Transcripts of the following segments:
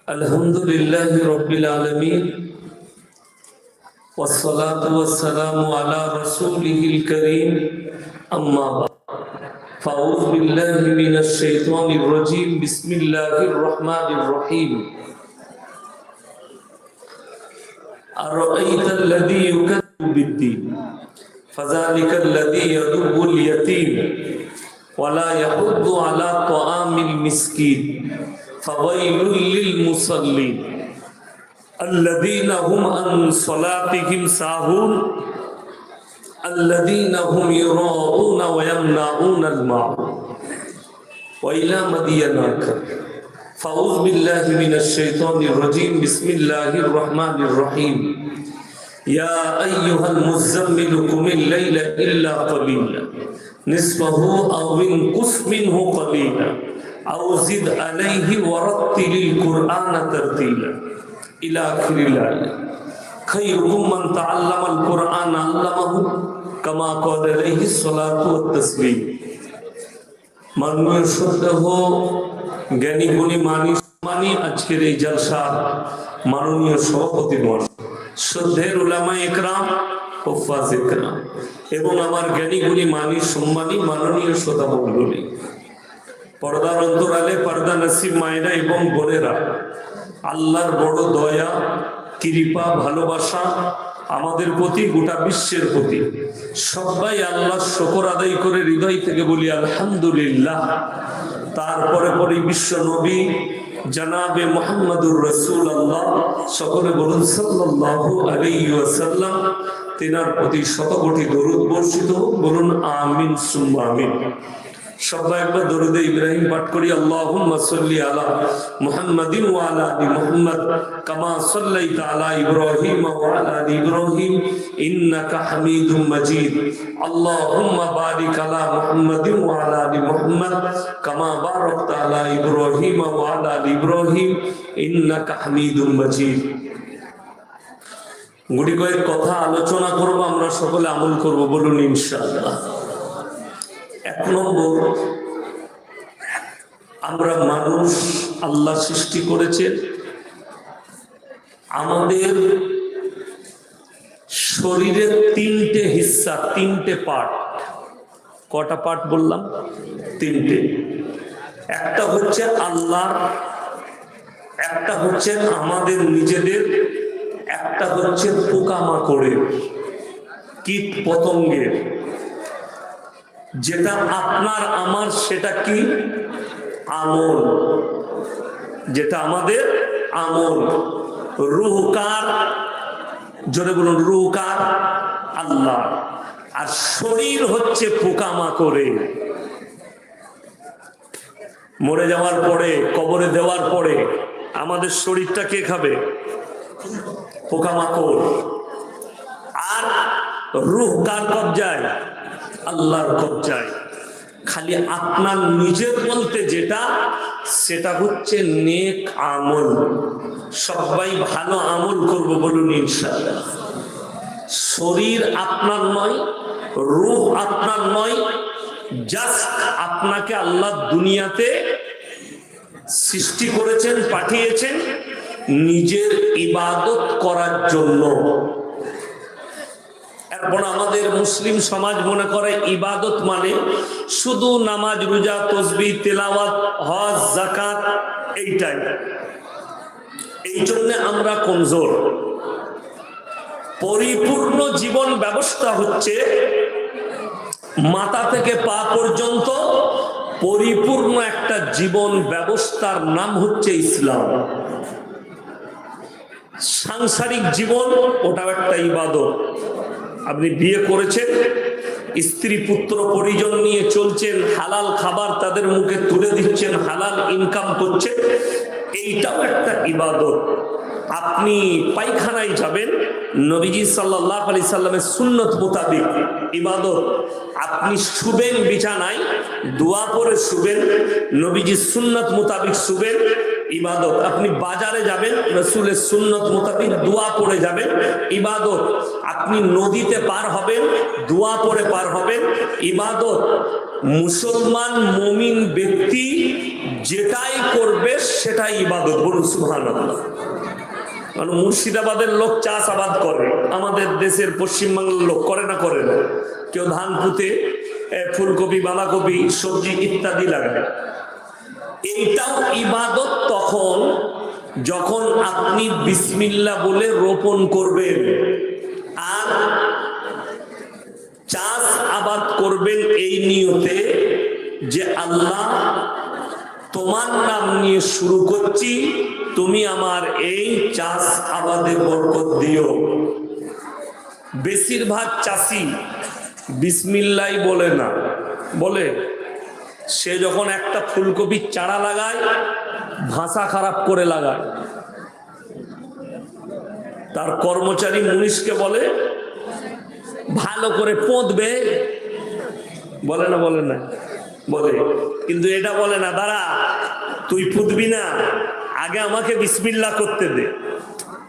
الحمد لله رب العالمين والصلاة والسلام على رسوله الكريم أما بعد فأعوذ بالله من الشيطان الرجيم بسم الله الرحمن الرحيم أرأيت الذي يكذب بالدين فذلك الذي يدب اليتيم ولا يحض على طعام المسكين فويل للمصلين الذين هم عن صلاتهم ساهون الذين هم يراءون ويمنعون الماعون وإلى مدين فأعوذ بالله من الشيطان الرجيم بسم الله الرحمن الرحيم يا أيها المزمل قم الليل إلا قليلا نصفه أو انقص منه قليلا أو زد عليه ورتل القرآن ترتيلا إلى آخر الآية خيركم من تعلم القرآن علمه كما قال عليه الصلاة والتسليم মাননীয় শ্রদ্ধেয় জ্ঞানী গুণী মানি আজকের এই জলসার মাননীয় সভাপতি শ্রদ্ধেয় উলামায়ে ইকরাম হুফাজ ইকরাম এবং আমার জ্ঞানী গুণী মানি সম্মানী মাননীয় শ্রোতা মণ্ডলী পর্দার অন্তরালে পর্দা নসিব মায়েরা এবং বোনেরা, আল্লাহর বড় দয়া কৃপা ভালোবাসা আমাদের প্রতি, গোটা বিশ্বের প্রতি। সবাই আল্লাহর শুকর আদায় করে হৃদয় থেকে বলি আলহামদুলিল্লাহ। তারপরে পরে বিশ্ব নবী জনাবে মুহাম্মদুর রাসূলুল্লাহ, সকলে বলুন সাল্লাল্লাহু আলাইহি ওয়াসাল্লাম, তিনার প্রতি শতকোটি দরুদ বর্ষিত হোক, বলুন আমিন সুম্মা আমিন। সবাই একবার দরুদে ইব্রাহিম পাঠ করি। আল্লাহুম্মা সাল্লি আলা মুহাম্মাদিন ওয়া আলা আলি মুহাম্মাদ কামা সাল্লাইতা আলা ইব্রাহিম ওয়া আলা আলি ইব্রাহিম ইন্নাকা হামিদুম মাজিদ। আল্লাহুম্মা বারিক আলা মুহাম্মাদিন ওয়া আলা আলি মুহাম্মাদ কামা বারাকতা আলা ইব্রাহিম ওয়া আলা আলি ইব্রাহিম ইন্নাকা হামিদুম মাজিদ। গুটি কয়েক কথা আলোচনা করব, আমরা সকলে আমল করব, বলুন ইনশাআল্লাহ। এক নম্বর, আমরা মানুষ, আল্লাহ সৃষ্টি করেছেন, আমাদের শরীরের তিনটে হিস্সা, তিনটে পার্ট। কটা পার্ট বললাম? তিনটে। একটা হচ্ছে আল্লাহর, একটা হচ্ছে আমাদের নিজেদের, একটা হচ্ছে পোকামাকড়ের, কীট পতঙ্গের। যেটা আপনার আমার সেটা কি? আমল। যেটা আমাদের আমল। রূহ কার? জোরে বলুন, রূহ কার? আল্লাহ। আর শরীর হচ্ছে পোকামাকড়ের। মরে যাওয়ার পরে, কবরে দেওয়ার পরে আমাদের শরীরটা কে খাবে? পোকামাকড়। আর রূহ কার কবজায়? আল্লাহর কবজায়। খালি আপনার নিজের বলতে যেটা, সেটা হচ্ছে নেক আমল। সবাই ভালো আমল করব, বলুন ইনশাআল্লাহ। শরীর আপনার নয়, রূহ আপনার নয়, জাস্ট আপনাকে আল্লাহ দুনিয়াতে সৃষ্টি করেছেন, পাঠিয়েছেন নিজের ইবাদত করার জন্য। এখন আমাদের মুসলিম সমাজ মনে করে ইবাদত মানে শুধু নামাজ, রোজা, তাসবিহ, তেলাওয়াত, হজ, যাকাত, এইটাই। এই জন্য আমরা কমজোর। পরিপূর্ণ জীবন ব্যবস্থা হচ্ছে মাথা থেকে পা পর্যন্ত পরিপূর্ণ একটা জীবন ব্যবস্থার নাম হচ্ছে ইসলাম। সাংসারিক জীবন, ওটাও একটা ইবাদত। আপনি বিয়ে করেছেন, স্ত্রী পুত্র পরিজন নিয়ে চলছেন, হালাল খাবার তাদের মুখে তুলে দিচ্ছেন, হালাল ইনকাম করছেন, এইটাও একটা ইবাদত। আপনি পায়খানায় যাবেন, নবীজি সাল্লাল্লাহু আলাইহি সাল্লামের সুন্নত মোতাবেক ইবাদত। আপনি শুবেন বিছানায়, দোয়া করে শুবেন, নবীজির সুন্নত মোতাবেক শুবেন, ইবাদত। আপনি বাজারে যাবেন, রাসূলের সুন্নত মোতাবেক দোয়া পড়ে যাবেন, ইবাদত। আপনি নদীতে পার হবেন, দোয়া পড়ে পার হবেন, ইবাদত। মুসলমান মুমিন ব্যক্তি যেটাই করবে সেটাই ইবাদত। বলুন সুবহানাল্লাহ। কারণ মুর্শিদাবাদের লোক চাষাবাদ করে, আমাদের দেশের পশ্চিমবাংলার লোক করে না? করে না। কেউ ধান পুঁতে, ফুলকপি, বাঁধাকপি, সবজি ইত্যাদি লাগায়। এইটাও ইবাদত তখন যখন আপনি বিসমিল্লাহ বলে রোপণ করবেন আর চাষ আবাদ করবেন এই নিয়তে যে আল্লাহ তোমার নাম নিয়ে শুরু করছি, তুমি আমার এই চাষ আবাদে বরকত দিও। বেশিরভাগ চাষি বিসমিল্লাহ বলে না, বলে সে যখন একটা ফুলকপির চারা লাগায় ভাষা খারাপ করে লাগায়। তার কর্মচারী মুনিশকে বলে ভালো করে পোঁতবে, বলে না? বলে না? বলে। কিন্তু এটা বলে না, দাঁড়া তুই পুঁতবি না, আগে আমাকে বিসমিল্লাহ করতে দে।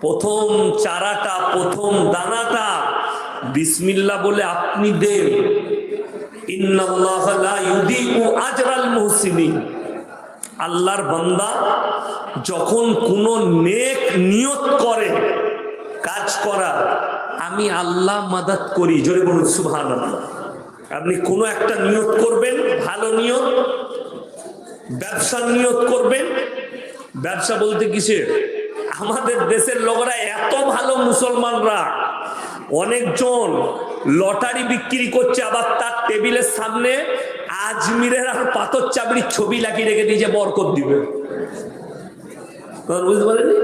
প্রথম চারাটা, প্রথম দানাটা বিসমিল্লাহ বলে আপনি দেন। ইন্নাল্লাহা লা ইউদিউ আজরাল মুহসিনিন। আল্লাহর বান্দা যখন কোনো নেক নিয়ত করে কাজ করা, আমি আল্লাহ মাদাত করি। জোরে বলুন সুবহানাল্লাহ। আপনি কোনো একটা নিয়ত করবেন, ভালো নিয়ত, ব্যবসার নিয়ত করবেন। ব্যবসা বলতে কিসের? আমাদের দেশের লোকরা এত ভালো, মুসলমানরা অনেকজন লটারি বিক্রি করছে, আবার তার টেবিলের সামনে আজমিরের আর পাথর চাবড়ির ছবি লাগিয়ে রেখে দিয়েছে, বরকত দিবে। বুঝতে পারেনি?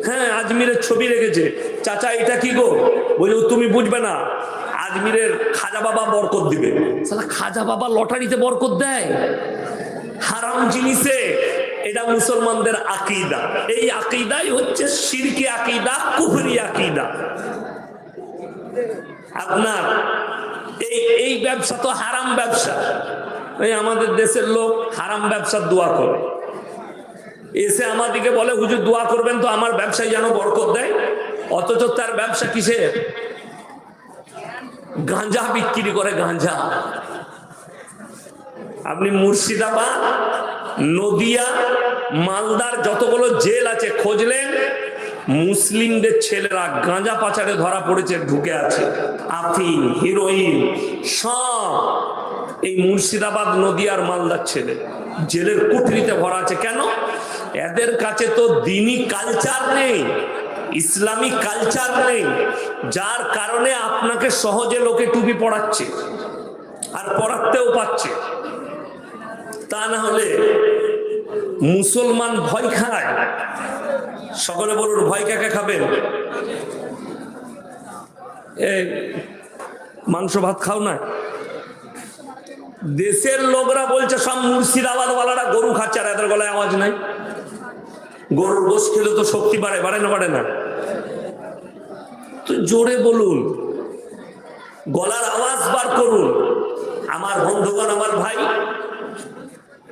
হ্যাঁ, আজমিরের ছবি রেখেছে। চাচা এটা কি গো? বলে তুমি বুঝবে না, আজমিরের খাজা বাবা বরকত দিবে। সালা খাজা বাবা লটারিতে বরকত দেয়? হারাম জিনিসে। এটা মুসলমানদের আকীদা। এই আকীদাই হচ্ছে শিরকি আকীদা, কুফরি আকীদা। আপনার এই ব্যবসা তো হারাম ব্যবসা। এই আমাদের দেশের লোক হারাম ব্যবসার দোয়া করে, এসে আমাদেরকে বলে হুজুর দোয়া করবেন তো আমার ব্যবসায় যেন বরকত দেয়। অথচ তার ব্যবসা কিসের? গাঁজা বিক্রি করে, গাঁজা। আপনি মুর্শিদাবাদ, নদিয়া, মালদার যতগুলো জেল আছে খুঁজলেন, মুসলিমদের ছেলেরা গাঁজা পাচারে ধরা পড়েছে, ঢুকে আছে। আফিম, হিরোইন সব এই মুর্শিদাবাদ, নদিয়ার, মালদার ছেলে জেলের কুঠরিতে ভরা আছে। কেন? এদের কাছে তো দ্বীনি কালচার নেই, ইসলামিক কালচার নেই, যার কারণে আপনাকে সহজে লোকে টুপি পড়াচ্ছে আর পড়াতেও পাচ্ছে। তা না হলে মুসলমান ভয় খায়। সকলে বলুন ভয় কাকে খাবেন? মাংস ভাত খাও না? দেশের লোকরা বলছে সব মুর্শিদাবাদ ওয়ালারা গরু খাচ্ছে, আর এদের গলায় আওয়াজ নাই। গরুর গোশ খেলে তো শক্তি বাড়ে, বাড়ে না? বাড়ে না? তো জোরে বলুন, গলার আওয়াজ বার করুন। আমার বন্ধুগণ, আমার ভাই,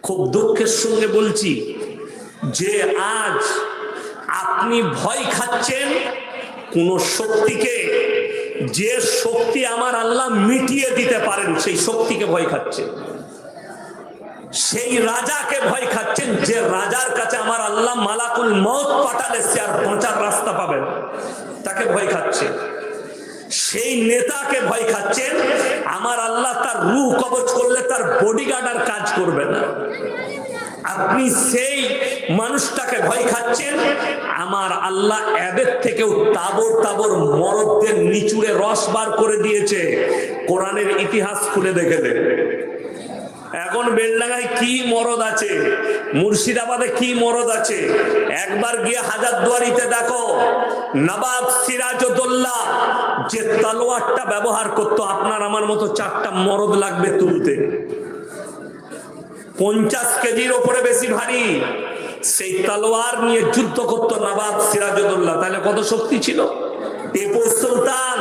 খুব দুঃখের সঙ্গে বলছি যে আজ আপনি ভয় খাচ্ছেন কোন শক্তিকে, যে শক্তি আমার আল্লাহ মিটিয়ে দিতে পারেন, সেই শক্তিকে ভয় খাচ্ছেন। সেই রাজাকে ভয় খাচ্ছেন, যে রাজার কাছে আমার আল্লাহ মালাকুল মউত পাঠালে সে আর বাঁচার রাস্তা পাবেন, তাকে ভয় খাচ্ছেন। সেই নেতাকে ভয় খাচ্ছেন, আমার আল্লাহ তার রূহ কবজ করলে তার বডিগার্ড আর কাজ করবে না। আপনি সেই মানুষটাকে ভয় খাচ্ছেন, আমার আল্লাহ এদের থেকেও তাবর তাবর মরদদের নিচুড়ে রস বার করে দিয়েছে। কোরআনের ইতিহাস খুলে দেখে দেন। এখন বেলডাঙ্গায় কি মরদ আছে, মুর্শিদাবাদে কি মরদ আছে, একবার গিয়ে হাজারদুয়ারিতে দেখো। নবাব সিরাজউদ্দৌলা যে তলোয়ারটা ব্যবহার করতো, আপনার আমার মতো 4টা মরদ লাগবে তুলতে। 50 কেজির ওপরে বেশি ভারী সেই তলোয়ার নিয়ে যুদ্ধ করতো নবাব সিরাজউদ্দৌলা। তাহলে কত শক্তি ছিল? টিপু সুলতান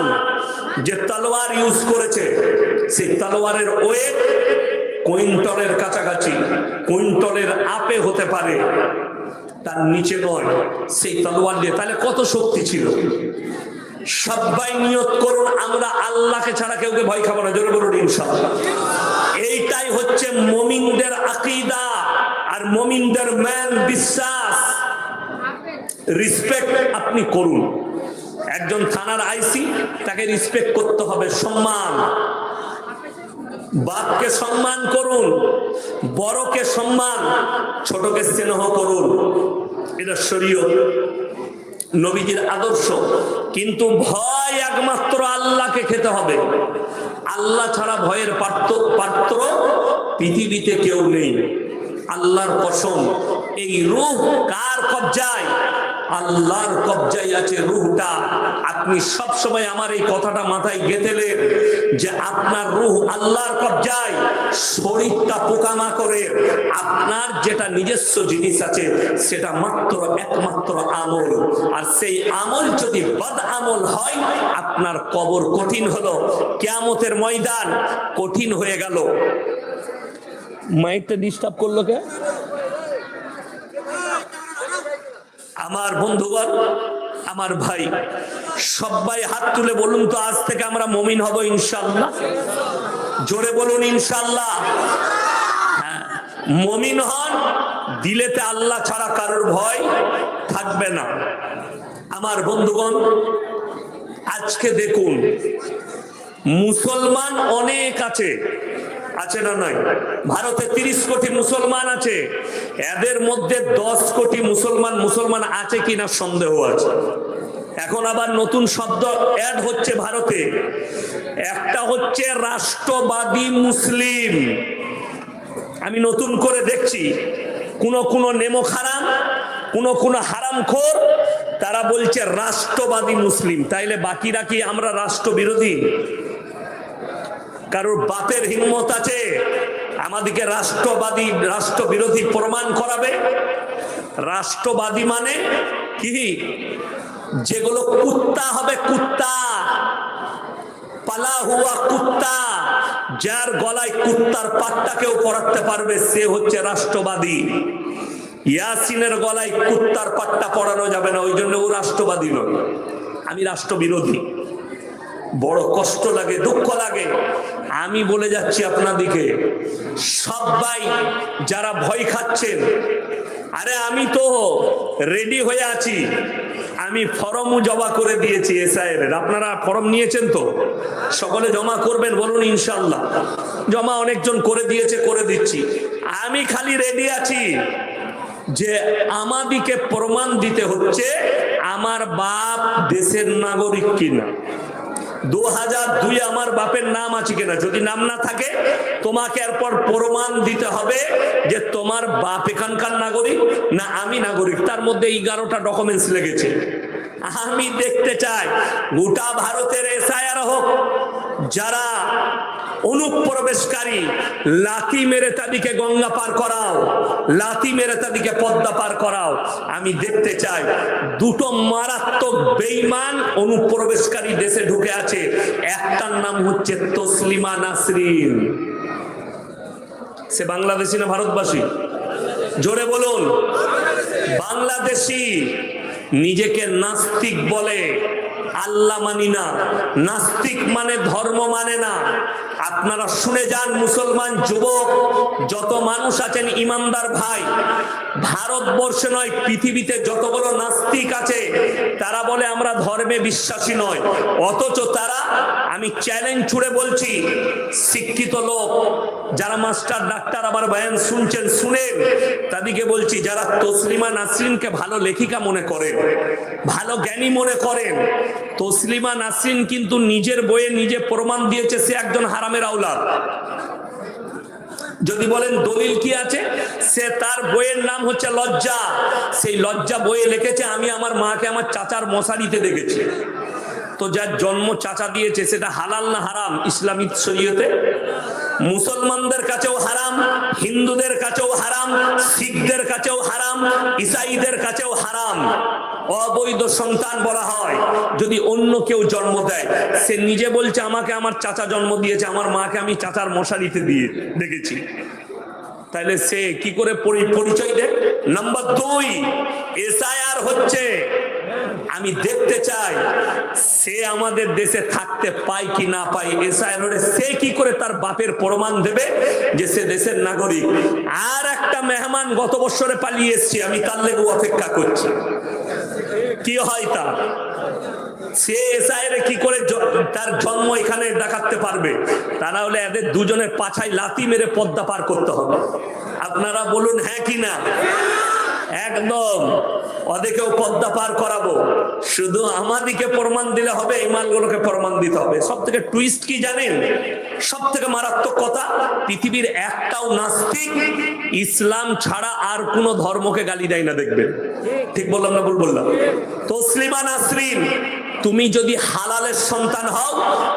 যে তলোয়ার ইউজ করেছে, সেই তলোয়ারের ওয়েট কুইন্টলের কাছাকাছি, কুইন্টলের আপে হতে পারে, তার নিচে নয়। সেই তলোয়ার দিয়ে তাহলে কত শক্তি ছিল? সবাই নিয়ত করুন, আমরা আল্লাহকে ছাড়া কেউকে ভয় খাবো না। জোরে বলুন ইনশাআল্লাহ। এইটাই হচ্ছে মুমিনদের আকীদা। আর মুমিনদের মান বিশ্বাস রিসপেক্ট আপনি করুন। একজন থানার আইসি, তাকে রিসপেক্ট করতে হবে, সম্মান। বাপকে সম্মান করুন, বড়কে সম্মান, ছোটকে স্নেহ করুন। এটা শরীয়ত, নবীজির আদর্শ। কিন্তু ভয় একমাত্র আল্লাহকে খেতে হবে। আল্লাহ ছাড়া ভয়ের পাত্র পৃথিবীতে কেউ নেই। আল্লাহর কসম, এই রূহ কার কবজায়? আল্লাহর কবজায় আছে রূহটা। আপনি সব সময় আমার এই কথাটা মাথায় গেঁথেলেন যে আপনার রূহ আল্লাহর কবজায়। শরীরটা পোকামাকড়ে, আপনার যেটা নিজস্ব জিনিস আছে সেটা মাত্র একমাত্র আমল। আর সেই আমল যদি বদ আমল হয়, আপনার কবর কঠিন হলো, কিয়ামতের ময়দান কঠিন হয়ে গেল। মাইকটা ডিস্টার্ব করলো কে? আমার বন্ধুগণ, আমার ভাই, সবাই হাত তুলে বলুন তো, আজ থেকে আমরা মুমিন হব ইনশাআল্লাহ। জোরে বলুন ইনশাআল্লাহ। হ্যাঁ, মুমিন হন, দিলেতে আল্লাহ ছাড়া কারোর ভয় থাকবে না। আমার বন্ধুগণ, আজকে দেখুন, মুসলমান অনেক আছে, আছে না নাই? ভারতে 30 কোটি মুসলমান আছে। এদের মধ্যে 10 কোটি মুসলমান আছে কিনা সন্দেহ আছে। এখন আবার নতুন শব্দ অ্যাড হচ্ছে ভারতে, একটা হচ্ছে রাষ্ট্রবাদী মুসলিম। আমি নতুন করে দেখছি, কোন নেমো হারাম, কোন হারামখোর, তারা বলছে রাষ্ট্রবাদী মুসলিম। তাইলে বাকিরা কি আমরা রাষ্ট্রবিরোধী? কারোর বাতের হিম্মত আছে আমাদেরকে রাষ্ট্রবিরোধী প্রমাণ করাবে? রাষ্ট্রবাদী মানে কি? যেগুলো কুত্তা হবে, কুত্তা, পালা হুয়া কুত্তা, যার গলায় কুত্তার পাট্টাকেও পরাতে পারবে, সে হচ্ছে রাষ্ট্রবাদী। ইয়াসিনের গলায় কুত্তার পাট্টা পরানো যাবে না, ওই জন্য ও রাষ্ট্রবাদী নয়। আমি রাষ্ট্রবিরোধী। বড় কষ্ট লাগে, দুঃখ লাগে। আমি বলে যাচ্ছি আপনাদিকে, সবাই যারা ভয় খাচ্ছেন, আরে আমি তো রেডি হয়ে আছি, আমি ফর্মও জমা করে দিয়েছি এসআইয়ের। আপনারা ফর্ম নিয়েছেন তো? সকলে জমা করবেন, বলুন ইনশাআল্লাহ। জমা অনেকজন করে দিয়েছে, করে দিচ্ছি। আমি খালি রেডি আছি যে আমাদিকে প্রমাণ দিতে হচ্ছে আমার বাপ দেশের নাগরিক কিনা। 2002 আমার বাপের নাম আছে কিনা। যদি নাম না থাকে, তোমাকে এরপর প্রমাণ দিতে হবে যে তোমার বাপ এখানকার নাগরিক না আমি নাগরিক। তার মধ্যে 11টা ডকুমেন্টস লেগেছে। আমি দেখতে চাই গোটা ভারতের এসআইআর হোক, যারা অনুপ্রবেশকারী, লাথি মেরে তাদেরকে গঙ্গা পার করাও, লাথি মেরে তাদেরকে পদ্মা পার করাও। আমি দেখতে চাই দুটো মারাত্মক বেঈমান অনুপ্রবেশকারী দেশে ঢুকে আছে। একটার নাম হচ্ছে তসলিমা নাসরিন। সে বাংলাদেশি না ভারতবাসী? জোরে বলুন। বাংলাদেশি, নিজেকে নাস্তিক বলে, আল্লাহ মানি না। নাস্তিক মানে ধর্ম মানে না। আপনারা শুনে যান, মুসলমান যুবক যত মানুষ আছেন ইমানদার ভাই, ভারতবর্ষে নয় পৃথিবীতে যতগুলো নাস্তিক আছে, তারা বলে আমরা ধর্মে বিশ্বাসী নয়। অথচ তারা, আমি চ্যালেঞ্জ ছুড়ে বলছি, শিক্ষিত লোক যারা মাস্টার ডাক্তার আবার বয়ান শুনছেন, শুনেন, তাদেরকে বলছি, যারা তসলিমা নাসরিনকে ভালো লেখিকা মনে করেন, ভালো জ্ঞানী মনে করেন, তসলিমা নাসরিন কিন্তু নিজের বইয়ে নিজে প্রমাণ দিয়েছে সে একজন হারামের আওলাদ। যদি বলেন দলিল কি আছে, সে তার বইয়ের নাম হচ্ছে লজ্জা। সেই লজ্জা বইয়ে লিখেছে, আমি আমার মাকে আমার চাচার মশারিতে দেখেছি। তো যার জন্ম চাচা দিয়েছে, সেটা হালাল না হারাম ইসলামিক শরীয়তে? মুসলমানদের কাছেও হারাম, হিন্দুদের কাছেও হারাম, শিখদের কাছেও হারাম, ইসাইদের কাছেও হারাম। অবৈধ সন্তান বলা হয় যদি অন্য কেউ জন্ম দেয়। সে নিজে বলছে আমাকে আমার চাচা জন্ম দিয়েছে, আমার মাকে আমি চাচার মশারিতে দিয়ে দেখেছি। তাহলে সে কি করে পরিচয় দেয়? নাম্বার 2, এসআইআর হচ্ছে, আমি দেখতে চাই সে আমাদের দেশে থাকতে পায় কি না পায়, এসআইআর সে কি করে তার বাপের প্রমাণ দেবে যে সে দেশের নাগরিক? আর একটা মেহমান গত বছরে পালিয়ে এসছে, আমি তার লেগে অপেক্ষা করছি, কি হয় তা? সে এসআইআর কি করে তার জন্ম এখানে দেখাতে পারবে? তা না হলে এদের দুজনের পাছায় লাথি মেরে পদ্মা পার করতে হবে। আপনারা বলুন হ্যাঁ কি না? একদম ওদেরকেও পদ্মা পার করাবো। শুধু আমাদিকে প্রমাণ দিলে হবে, এই মালগুলোকে প্রমাণ দিতে হবে। সব থেকে টুইস্ট কি জানেন? সব থেকে মারাত্মক কথা, পৃথিবীর একটাও নাস্তিক ইসলাম ছাড়া আর কোন ধর্মকে গালি দেয় না, দেখবেন। ঠিক বললাম না ভুল বললাম? তসলিমা নাসরিন, তুমি যদি হালালের সন্তান হও,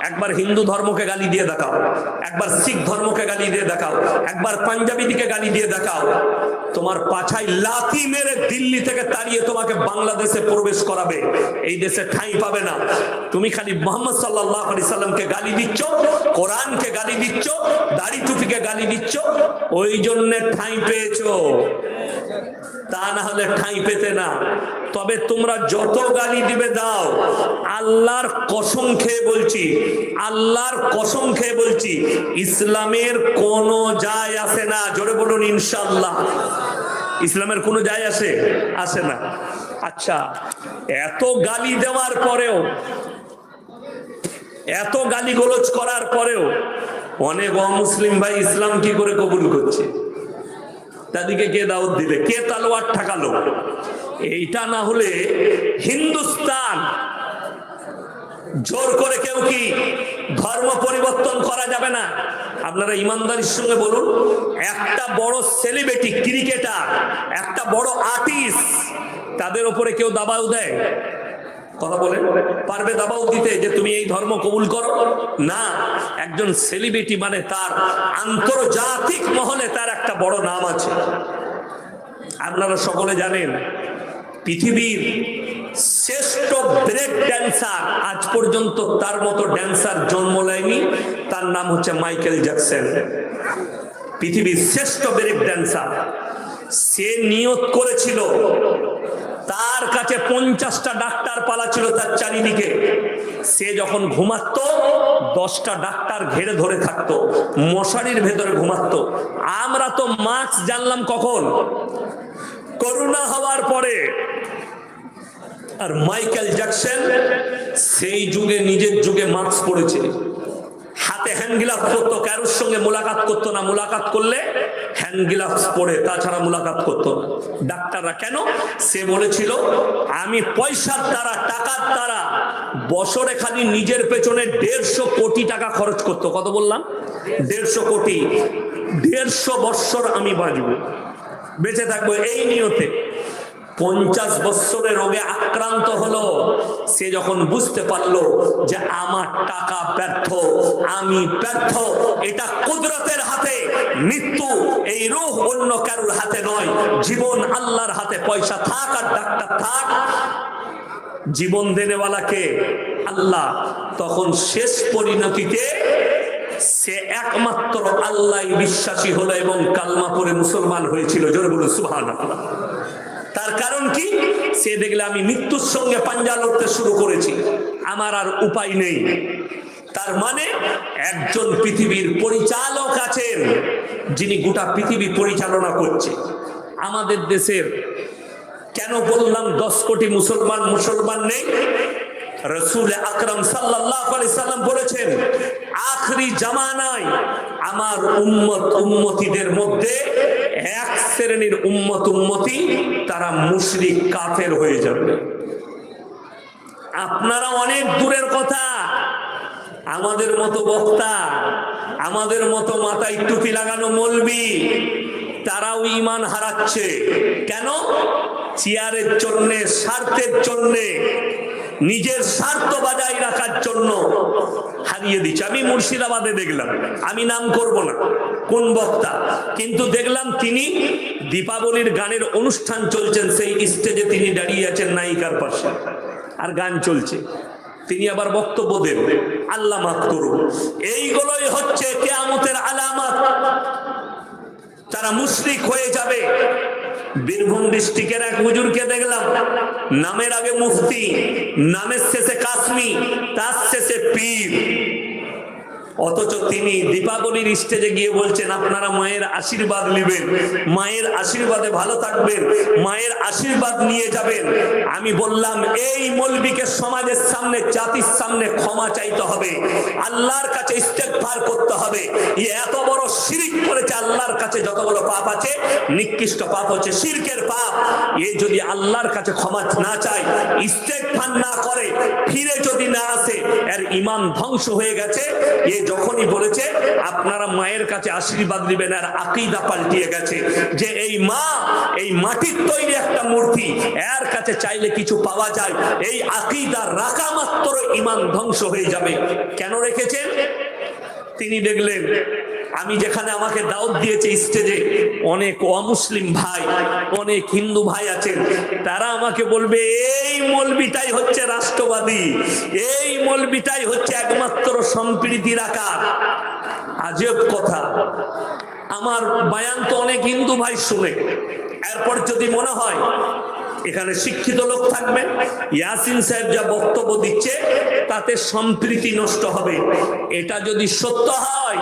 একবার হিন্দু ধর্মকে গালি দিয়ে দেখাও, একবার শিখ ধর্মকে গালি দিয়ে দেখাও, একবার পাঞ্জাবি দিকে গালি দিয়ে দেখাও, তোমার পাছায় লাথি মেরে দিল্লি থেকে তাড়িয়ে তোমাকে বাংলাদেশে প্রবেশ করাবে। এই দেশে ঠাঁই পাবে না। তুমি খালি মুহাম্মদ সাল্লাল্লাহু আলাইহি সাল্লামকে গালি দিচ্ছ, কোরআনকে গালি দিচ্ছ, দাড়ি টুপিকে গালি দিচ্ছ, ওই জন্য ঠাঁই পেয়েছো, তা না হলে ঠাঁই পেতে না। তবে তোমরা যত গালি দিবে দাও, আল্লাহর কসম খেয়ে বলছি, আল্লাহর কসম খেয়ে বলছি, ইসলামের কোনো যায় আসে না। জোরে বলুন ইনশাআল্লাহ। ইসলামের কোনো যায় আসে না। আচ্ছা, এত গালি দেওয়ার পরেও, এত গালিগোলজ করার পরেও অনেক অমুসলিম ভাই ইসলাম কি করে কবুল করছে? তাদেরকে কে দাওয়াত দিলে, কে তালোয়ার ঠাকালো? এইটা না হলে হিন্দুস্তান জোর করে কেউ কি ধর্ম পরিবর্তন করা যাবে না। আপনারা ইমানদারির সঙ্গে বলুন, একটা বড় সেলিব্রিটি ক্রিকেটার, একটা বড় আর্টিস্ট, তাদের উপরে কেউ দাবাও দেয়? কথা বলে পারবে দাবাও দিতে যে তুমি এই ধর্ম কবুল করো? না। একজন সেলিব্রিটি মানে তার আন্তর্জাতিক মহলে তার একটা বড় নাম আছে। আপনারা সকলে জানেন, পৃথিবীর শ্রেষ্ঠ ব্রেক ড্যান্সার, আজ পর্যন্ত তার মতো ড্যান্সার জন্ম নেয়নি। তার নাম হচ্ছে মাইকেল জ্যাকসন, পৃথিবীর শ্রেষ্ঠ ব্রেক ড্যান্সার। সে নিয়ত করেছিল, তার কাছে 50টা ডাক্তার পালা ছিল তার চারিদিকে। সে যখন ঘুমাতো 10টা ডাক্তার ঘেরে ধরে থাকতো, মশারির ভেতরে ঘুমাতো। আমরা তো মাস্ক জানলাম কখন? করোনা হওয়ার পরে। আর মাইকেল জ্যাকসন সেই যুগে, নিজের যুগে মাস্ক পরেছে, হাতে হ্যান্ড গ্লাভস পরতো, কারোর সঙ্গে মোলাকাত করতো না, মোলাকাত করলে হ্যান্ড গ্লাভস পরে, তাছাড়া মোলাকাত করতো না। ডাক্তাররা কেন? সে বলেছিল আমি পয়সার দ্বারা, টাকার দ্বারা বছরে খালি নিজের পেছনে 150 কোটি টাকা খরচ করতো। কত বললাম? 150 কোটি। 150 বছর আমি বাঁচবো, বেঁচে থাকবো এই নিয়তে। 50 বছরের রোগে আক্রান্ত হলো। সে যখন বুঝতে পারলো যে আমার টাকা ব্যর্থ, আমি ব্যর্থ, এটা কুদরতের হাতে, মৃত্যু এই রূহ অন্য কারোর হাতে নয়, জীবন আল্লাহর হাতে। পয়সা থাক আর ডাক্তার থাক, জীবন দেনেওয়ালাকে আল্লাহ। তখন শেষ পরিণতিতে সে একমাত্র আল্লাহ বিশ্বাসী হলো এবং কালমা পড়ে মুসলমান হয়েছিল। জোরে বলুন সুবহানাল্লাহ। তার কারণ কি? সে দেখলে আমি মৃত্যুর সঙ্গে পাঞ্জা লড়তে শুরু করেছি, আমার আর উপায় নেই। তার মানে একজন পৃথিবীর পরিচালক আছেন, যিনি গোটা পৃথিবী পরিচালনা করছে। আমাদের দেশের কেন বললাম 10 কোটি মুসলমান নেই? রাসূল আকরাম সাল্লাল্লাহু আলাইহি সাল্লাম বলেছেন, আখরি জামানায় আমার উম্মতিদের মধ্যে এক শ্রেণীর উম্মতি, তারা মুশরিক কাফের হয়ে যাবে। আপনারা অনেক দূরের কথা, আমাদের মতো বক্তা, আমাদের মতো মাথায় টুপি লাগানো মৌলবি, তারাও ঈমান হারাচ্ছে। কেন? চেয়ারের জন্য, স্বার্থের জন্য, নিজের স্বার্থ বজায় রাখার জন্য হারিয়ে দিচ্ছে। আমি মুর্শিদাবাদে দেখলাম, আমি নাম করব না কোন বক্তা, কিন্তু দেখলাম তিনি দীপাবলির গানের অনুষ্ঠান চলছেন, সেই স্টেজে তিনি দাঁড়িয়ে আছেন নায়িকার পাশে, আর গান চলছে। তিনি আবার বক্তব্য দেন, আল্লাহ মাফ করুন। এইগুলোই হচ্ছে কিয়ামতের আলামত। তারা মুশরিক হয়ে যাবে। বীরভূম ডিস্ট্রিক্টের এক হুজুরকে দেখলাম, নামের আগে মুফতি, নামের শেষে কাশ্মী, তার শেষে পীর। অথচ তিনি দীপাবলির স্টেজে গিয়ে বলছেন আপনারা মায়ের আশীর্বাদ নেবেন, মায়ের আশীর্বাদে ভালো থাকবেন, মায়ের আশীর্বাদ নিয়ে যাবেন। আমি বললাম এই মৌলবীকে সমাজের সামনে, জাতির সামনে ক্ষমা চাইতে হবে, আল্লাহর কাছে ইস্তেগফার করতে হবে। এত বড় শিরক করেছে, আল্লাহর কাছে যত বড় পাপ আছে, নিকৃষ্ট পাপ হচ্ছে শিরকের পাপ। এ যদি আল্লাহর কাছে ক্ষমা না চায়, ইস্তেগফার না করে, ফিরে যদি না আসে, এর ঈমান ধ্বংস হয়ে গেছে। এ যখনই বলেছে আপনারা মায়ের কাছে আশীর্বাদ দিবেন, আর আকীদা পাল্টিয়ে গেছে যে এই মা, এই মাটির তৈরি একটা মূর্তি, এর কাছে চাইলে কিছু পাওয়া যায়। এই আকীদা রাখা মাত্র ঈমান ধ্বংস হয়ে যাবে। কেন রেখেছেন? তিনি দেখলেন আমি যেখানে আমাকে দাওয়াত দিয়েছে স্টেজে, অনেক অমুসলিম ভাই, অনেক হিন্দু ভাই আছেন, তারা আমাকে বলবে এই মৌলবীটাই হচ্ছে রাষ্ট্রবাদী, এই মৌলবীটাই হচ্ছে একমাত্র সম্প্রীতি রাখা। আজব কথা। আমার বয়ান তো অনেক হিন্দু ভাই শুনে, এরপর যদি মনে হয় এখানে শিক্ষিত লোক থাকবে, ইয়াসিন সাহেব যা বক্তব্য দিচ্ছে তাতে সম্প্রীতি নষ্ট হবে, এটা যদি সত্য হয়,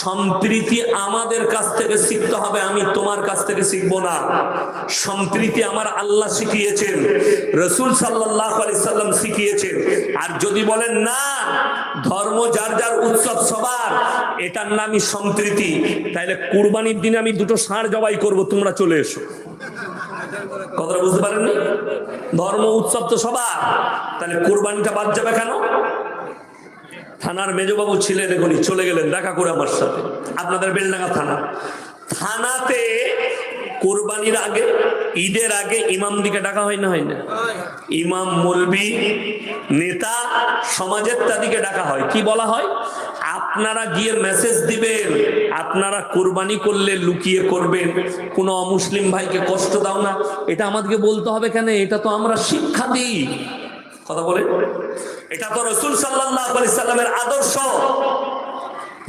সম্প্রীতি আমাদের কাছ থেকে শিখতে হবে, আমি তোমার কাছ থেকে শিখবো না। সম্প্রীতি আমার আল্লাহ শিখিয়েছেন, রাসূল সাল্লাল্লাহু আলাইহি সাল্লাম শিখিয়েছেন। আর যদি বলেন না, ধর্ম যার যার, উৎসব সবার, এটার নামই সম্প্রীতি, তাহলে কুরবানির দিনে আমি দুটো ষাঁড় জবাই করব, তোমরা চলে এসো। কথাটা বুঝতে পারেননি? ধর্ম উৎসব তো সবার, তাহলে কোরবানিটা বাদ যাবে কেন? থানার মেজবাবু ছিলেন, এখনই চলে গেলেন দেখা করে আমার সাথে, আপনাদের বেলডাঙ্গা থানা। থানাতে কোরবানির আগে, ঈদের আগে ইমামদিকে ডাকা হয় না, হয় না? ইমাম, মৌলবি, নেতা, সমাজের তাদেরকে ডাকা হয়। কি বলা হয়? আপনারা গিয়ে মেসেজ দিবেন, আপনারা কোরবানি করলে লুকিয়ে করবেন, কোনো অমুসলিম ভাইকে কষ্ট দাও না। এটা আমাদেরকে বলতে হবে কেন? এটা তো আমরা শিক্ষা দিই। কথা বলে, এটা তো রাসূল সাল্লাল্লাহু আলাইহি সাল্লামের আদর্শ,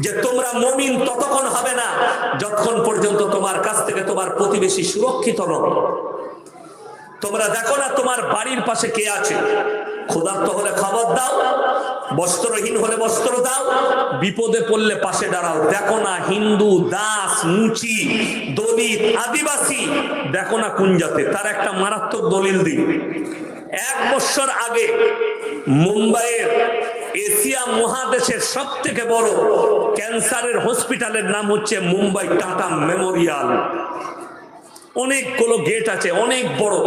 যে তোমরা মুমিন ততক্ষণ হবে না যতক্ষণ পর্যন্ত তোমার কাছ থেকে তোমার প্রতিবেশী সুরক্ষিত নয়। তোমরা দেখো না তোমার বাড়ির পাশে কে আছে, ক্ষুধার্ত হলে খাবার দাও, বস্ত্রহীন হলে বস্ত্র দাও, বিপদে পড়লে পাশে দাঁড়াও। দেখো না হিন্দু, দাস, মুচি, দলিত, আদিবাসী, দেখো না কোন জাতে। তার একটা মারাত্মক দলিল দিই। 1 বছর আগে মুম্বাইয়ের, এশিয়া মহাদেশের সব থেকে বড় ক্যান্সারের হসপিটালের নাম হচ্ছে মুম্বাই টাটা মেমোরিয়াল। অনেকগুলো গেট আছে, অনেক বড়,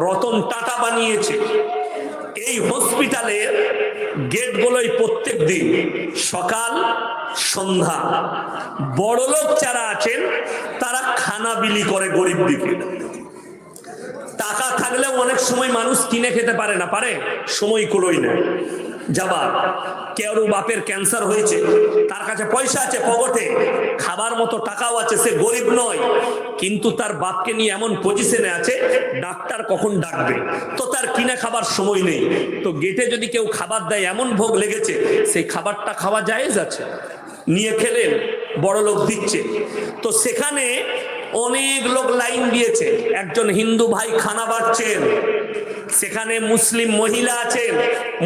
রতন টাটা বানিয়েছে। এই হসপিটালের গেটগুলোই প্রত্যেক দিন সকাল সন্ধ্যা বড়লোক যারা আছেন তারা খানা বিলি করে গরিব দিকে। টাকা থাকলেও অনেক সময় মানুষ কিনে খেতে পারে না, পারে, সময় কুলোই না যাবার। কেউ বাপের ক্যান্সার হয়েছে, তার কাছে পয়সা আছে পকেটে, খাবার মতো টাকাও আছে, সে গরিব নয়, কিন্তু তার বাপকে নিয়ে এমন পজিশনে আছে ডাক্তার কখন ডাকবে, তো তার কিনে খাবার সময় নেই। তো গেটে যদি কেউ খাবার দেয়, এমন ভোগ লেগেছে, সেই খাবারটা খাওয়া জায়েজ আছে, নিয়ে খেলেন, বড় লোক দিচ্ছে। তো সেখানে অনেক লোক লাইন দিয়েছে, একজন হিন্দু ভাই খানা বাড়ছেন, সেখানে মুসলিম মহিলা আছেন,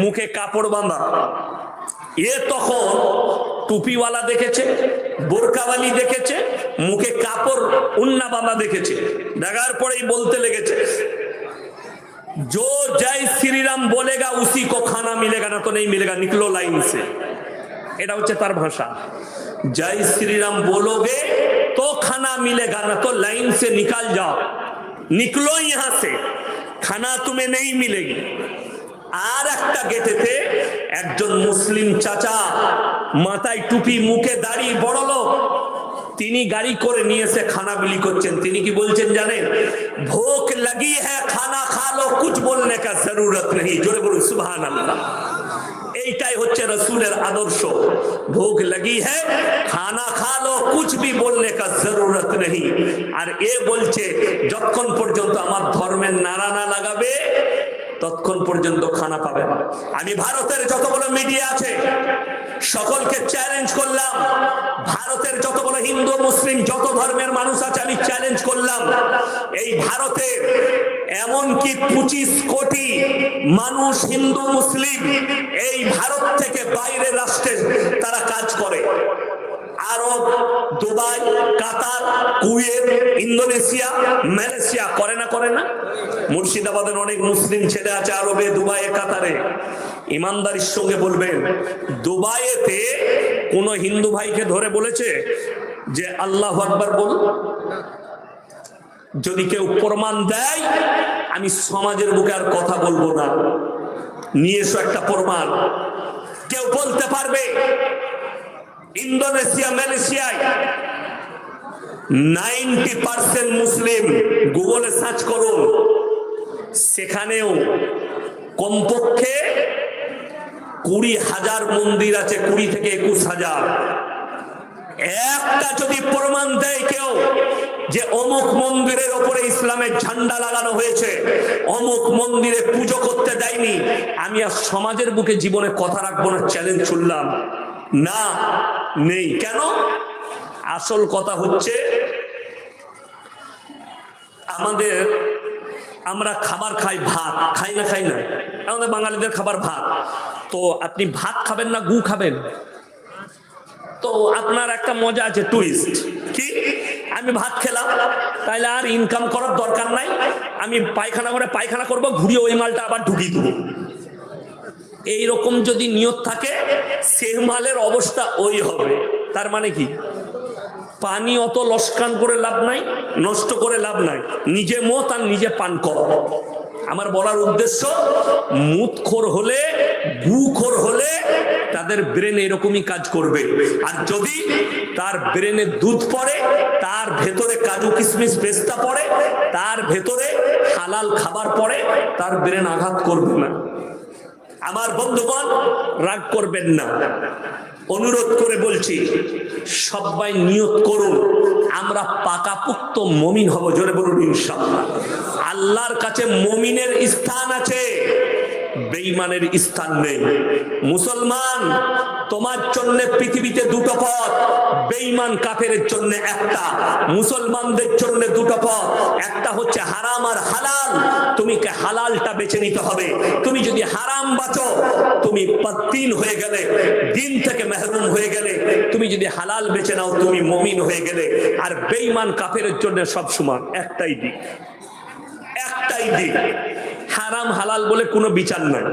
মুখে কাপড় বাঁধা। এ তখন টুপিওয়ালা দেখেছে, বোরকাওয়ালি দেখেছে, মুখে কাপড় উন্না বাঁধা দেখেছে। দেখার পরেই বলতে লেগেছে, जो जय श्री राम बोलेगा उसी को खाना मिलेगा, ना तो नहीं मिलेगा, निकलो लाइन से। এটা হচ্ছে তার ভাষা। जय श्री राम बोलोगे तो खाना मिलेगा, ना तो लाइन से निकल जाओ, निकलो यहां से, खाना तुम्हें नहीं मिलेगी। আর একটা গেটেতে একজন মুসলিম চাচা, মাথায় টুপি, মুখে দাড়ি, বড় লোক, তিনি গাড়ি করে নিয়ে এসে খানা বিলি করছেন। তিনি কি বলছেন জানেন? ভোক লাগি হ্যায় খানা খা লো, কুছ বলনে কা জরুরত নেই। জোরে বলুন সুবহানাল্লাহ। এইটাই হচ্ছে রাসূলের আদর্শ। ভোক লাগি হ্যায় খানা খা লো, কুছ ভি বলনে কা জরুরত নেই। আর এ বলছে যতক্ষণ পর্যন্ত আমার ধর্মের নারা না লাগাবে ততক্ষণ পর্যন্ত খানা পাবে না। আমি ভারতের যতগুলো মিডিয়া আছে সকলকে চ্যালেঞ্জ করলাম, ভারতের যত বড় হিন্দু মুসলিম যত ধর্মের মানুষ আছে আমি চ্যালেঞ্জ করলাম, এই ভারতে এমনকি 25 কোটি মানুষ হিন্দু মুসলিম এই ভারত থেকে বাইরের রাষ্ট্রে তারা কাজ করে। আরব, দুবাই, কাতার, কুয়েত, ইন্দোনেশিয়া, মালয়েশিয়া করে না করে না? মুর্শিদাবাদের অনেক মুসলিম ছেলে আছে আরবে, দুবাইয়ে, কাতারে। ইমানদারির সঙ্গে বলবেন, দুবাইয়েতে কোন হিন্দু ভাইকে ধরে বলেছে যে আল্লাহু আকবার বল? যদি কেউ প্রমাণ দেয় আমি সমাজের বুকে আর কথা বলবো না, নিয়ে এসো একটা প্রমাণ। কেউ বলতে পারবে ইন্দোনেশিয়া, মালয়েশিয়ায় 90% মুসলিম? গুগলে সার্চ করুন, সেখানেও কমপক্ষে 20,000 মন্দির আছে, 20 থেকে 21,000। একটা যদি প্রমাণ দেয় কেউ যে অমুক মন্দিরের ওপরে ইসলামের ঝান্ডা লাগানো হয়েছে, অমুক মন্দিরে পুজো করতে দেয়নি, আমি আর সমাজের বুকে জীবনে কথা রাখবো না, চ্যালেঞ্জ ছুড়লাম না, নেই। কেন? আসল কথা হচ্ছে আমরা খাবার খাই, ভাত খাই না? খাই না? আমাদের বাঙালিদের খাবার ভাত। তো আপনি ভাত খাবেন না গু খাবেন? তো আপনার একটা মজা আছে, টুইস্ট কি, আমি ভাত খেলাম তাইলে আর ইনকাম করার দরকার নাই, আমি পায়খানা করে পায়খানা করবো, ঘুরিয়ে ওই মালটা আবার ঢুকিয়ে দেবো। এইরকম যদি নিয়ত থাকে সে মালের অবস্থা ওই হবে। তার মানে কি? পানি অত লস্কান করে লাভ নাই, নষ্ট করে লাভ নাই, নিজে মত আর নিজে পান কর। আমার বলার উদ্দেশ্য, মুতখোর হলে, গুখোর হলে তাদের ব্রেন এরকমই কাজ করবে। আর যদি তার ব্রেনে দুধ পড়ে, তার ভেতরে কাজু কিশমিশ পেস্তা পড়ে, তার ভেতরে হালাল খাবার পড়ে, তার ব্রেন আঘাত করবে না। আমার বন্ধুগণ, রাগ করবেন না, অনুরোধ করে বলছি, সবাই নিয়ত করুন আমরা পাকাপোক্ত মুমিন হব। জোরে বলুন ইনশাআল্লাহ। আল্লাহর কাছে মুমিনের স্থান আছে, বেঈমানের স্থান নেই। মুসলমান, তোমার জন্য পৃথিবীতে দুটো পথ, বেঈমান কাফেরের জন্য একটা, মুসলমানদের জন্য দুটো পথ, একটা হচ্ছে হারাম আর হালাল। তুমি কে হালালটা বেছে নিতে হবে। তুমি যদি হারাম বাঁচো তুমি পদ্দিন হয়ে গেলে, দিন থেকে মেহরুম হয়ে গেলে। তুমি যদি হালাল বেছে নাও তুমি মুমিন হয়ে গেলে। আর বেঈমান কাফেরের জন্য সব সমান, একটাই দিক, একটাই দিক। হারাম হালাল বলে কোনো বিচার নাই,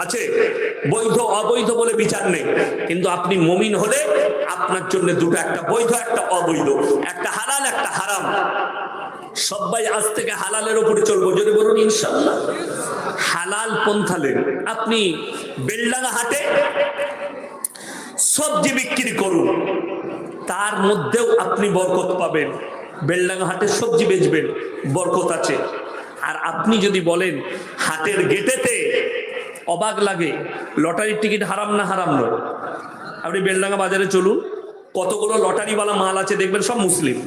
আছে বৈধ অবৈধ বলে বিচার নেই। কিন্তু আপনি মুমিন হলে আপনার জন্য দুটো, একটা বৈধ একটা অবৈধ, একটা হালাল একটা হারাম। সবাই আজ থেকে হালালের উপরে চলবো, যদি বলুন ইনশাআল্লাহ। হালাল পন্থালে আপনি বেলডাঙ্গা হাটে সবজি বিক্রি করুন, তার মধ্যেও আপনি বরকত পাবেন। বেলডাঙ্গা হাটে সবজি বেচবেন, বরকত আছে। আর আপনি যদি বলেন হাটের গেটেতে, অবাক লাগে, লটারির টিকিট হারাম না? হারাম নয়। আপনি বেলডাঙ্গা বাজারে চলুন, কতগুলো লটারিওয়ালা মাল আছে দেখবেন, সব মুসলিম।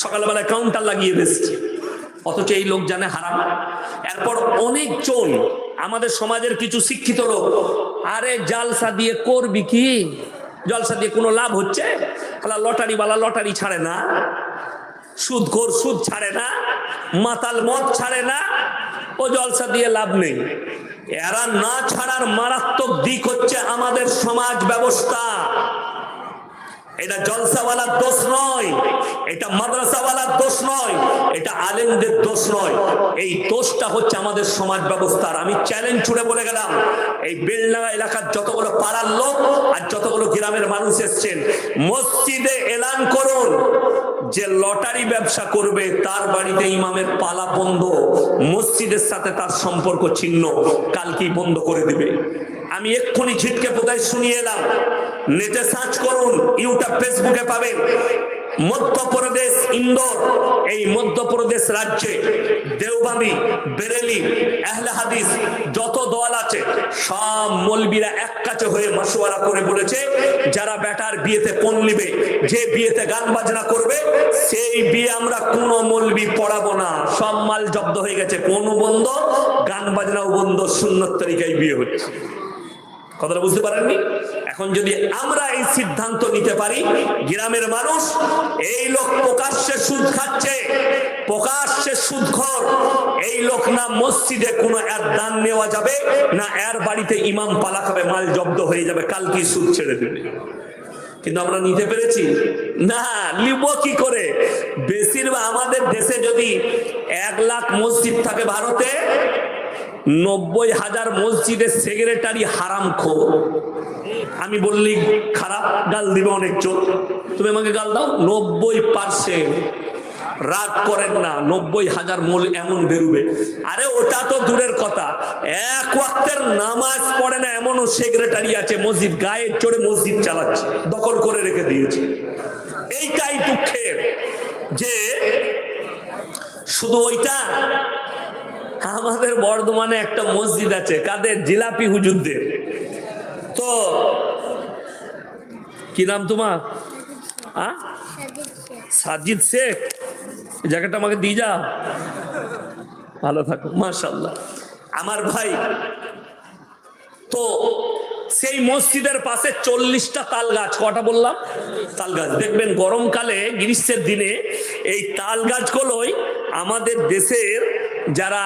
সকালবেলায় কাউন্টার লাগিয়ে বেসছে, অথচ এই লোক জানে হারাম। এরপর অনেকজন আমাদের সমাজের কিছু শিক্ষিত লোক, আরে জালসা দিয়ে করবি কি, জলসা দিয়ে কোনো লাভ হচ্ছে? লটারিওয়ালা লটারি ছাড়ে না, সুদখোর সুদ ছাড়ে না, মাতাল মদ ছাড়ে না, ও জলসা দিয়ে লাভ নেই। এরা না ছাড়ার মারাত্মক দিক হচ্ছে আমাদের সমাজ ব্যবস্থা। এটা জলসাওয়ালার দোষ নয়, এটা মাদ্রাসাওয়ালার দোষ নয়, এটা আলেমদের দোষ নয়, এই দোষটা হচ্ছে আমাদের সমাজ ব্যবস্থার। আমি চ্যালেঞ্জ ছুড়ে বলে গেলাম, এই বেলডাঙ্গা এলাকার যতগুলো পাড়ার লোক আর যতগুলো গ্রামের মানুষ এসছেন, মসজিদে এলান করুন যে লটারি ব্যবসা করবে তার বাড়িতে ইমামের পালা বন্ধ, মসজিদের সাথে তার সম্পর্ক ছিন্ন, কালকেই বন্ধ করে দিবে। আমি এক্ষুনি ঝিটকে বোধহয় শুনিয়ে এলাম, নেটে সার্চ করুন, ইউটিউব ফেসবুকে পাবেন। মধ্যপ্রদেশ ইন্দোর, এই মধ্যপ্রদেশ রাজ্যে দেওবন্দি, বেরেলি, আহলে হাদিস যত দল আছে সব মৌলবীরা এক কাছে হয়ে মাশওয়ারা করে বলেছে, যারা বেটার বিয়েতে পণ নিবে, যে বিয়েতে গান বাজনা করবে, সেই বিয়ে আমরা কোনো মৌলবী পড়াবো না। সব মাল জব্দ হয়ে গেছে, পণও বন্ধ, গান বাজনাও বন্ধ, সুন্নত তরিকায় বিয়ে হচ্ছে। কথাটা বুঝতে পারেননি? এখন এখন যদি আমরা এই সিদ্ধান্ত নিতে পারি, গ্রামের মানুষ এই লোক প্রকাশ্যে সুদ খাচ্ছে, প্রকাশ্যে সুদখোর, এই লোক না মসজিদে কোনো এর দান নেওয়া যাবে না, এর বাড়িতে ইমাম পালা খাবে, মাল জব্দ হয়ে যাবে, কালকে সুদ ছেড়ে দেবে। কিন্তু আমরা নিতে পেরেছি না, নিব কি করে? বেশিরভাগ আমাদের দেশে যদি 1 লাখ মসজিদ থাকে, ভারতে 90,000 মসজিদের সেক্রেটারি হারামখোর। আমি বললি খারাপ, গাল দিবে অনেক চোখ, তুমি আমাকে গাল দাও। 90%, রাগ করেন না, 90,000 মূল এমন বেরুবে। আরে ওটা তো দূরের কথা, 1 ওয়াক্তের নামাজ পড়ে না এমনও সেক্রেটারি আছে, মসজিদ গায়ে চড়ে মসজিদ চালাচ্ছে, দখল করে রেখে দিয়েছে। এইটাই দুঃখের যে শুধু ওইটা। আমাদের বর্ধমানে একটা মসজিদ আছে, কাদের? জিলাপি হুজুরদের। তো কি নাম তোমার? সাজিদ শেখ। জায়গাটা আমাকে দিয়ে যা, ভালো থাকো, মাশাআল্লাহ আমার ভাই। তো সেই মসজিদের পাশে 40টা তাল গাছ। কটা বললাম? তাল গাছ। দেখবেন গরমকালে, গ্রীষ্মের দিনে এই তাল গাছগুলোই আমাদের দেশের যারা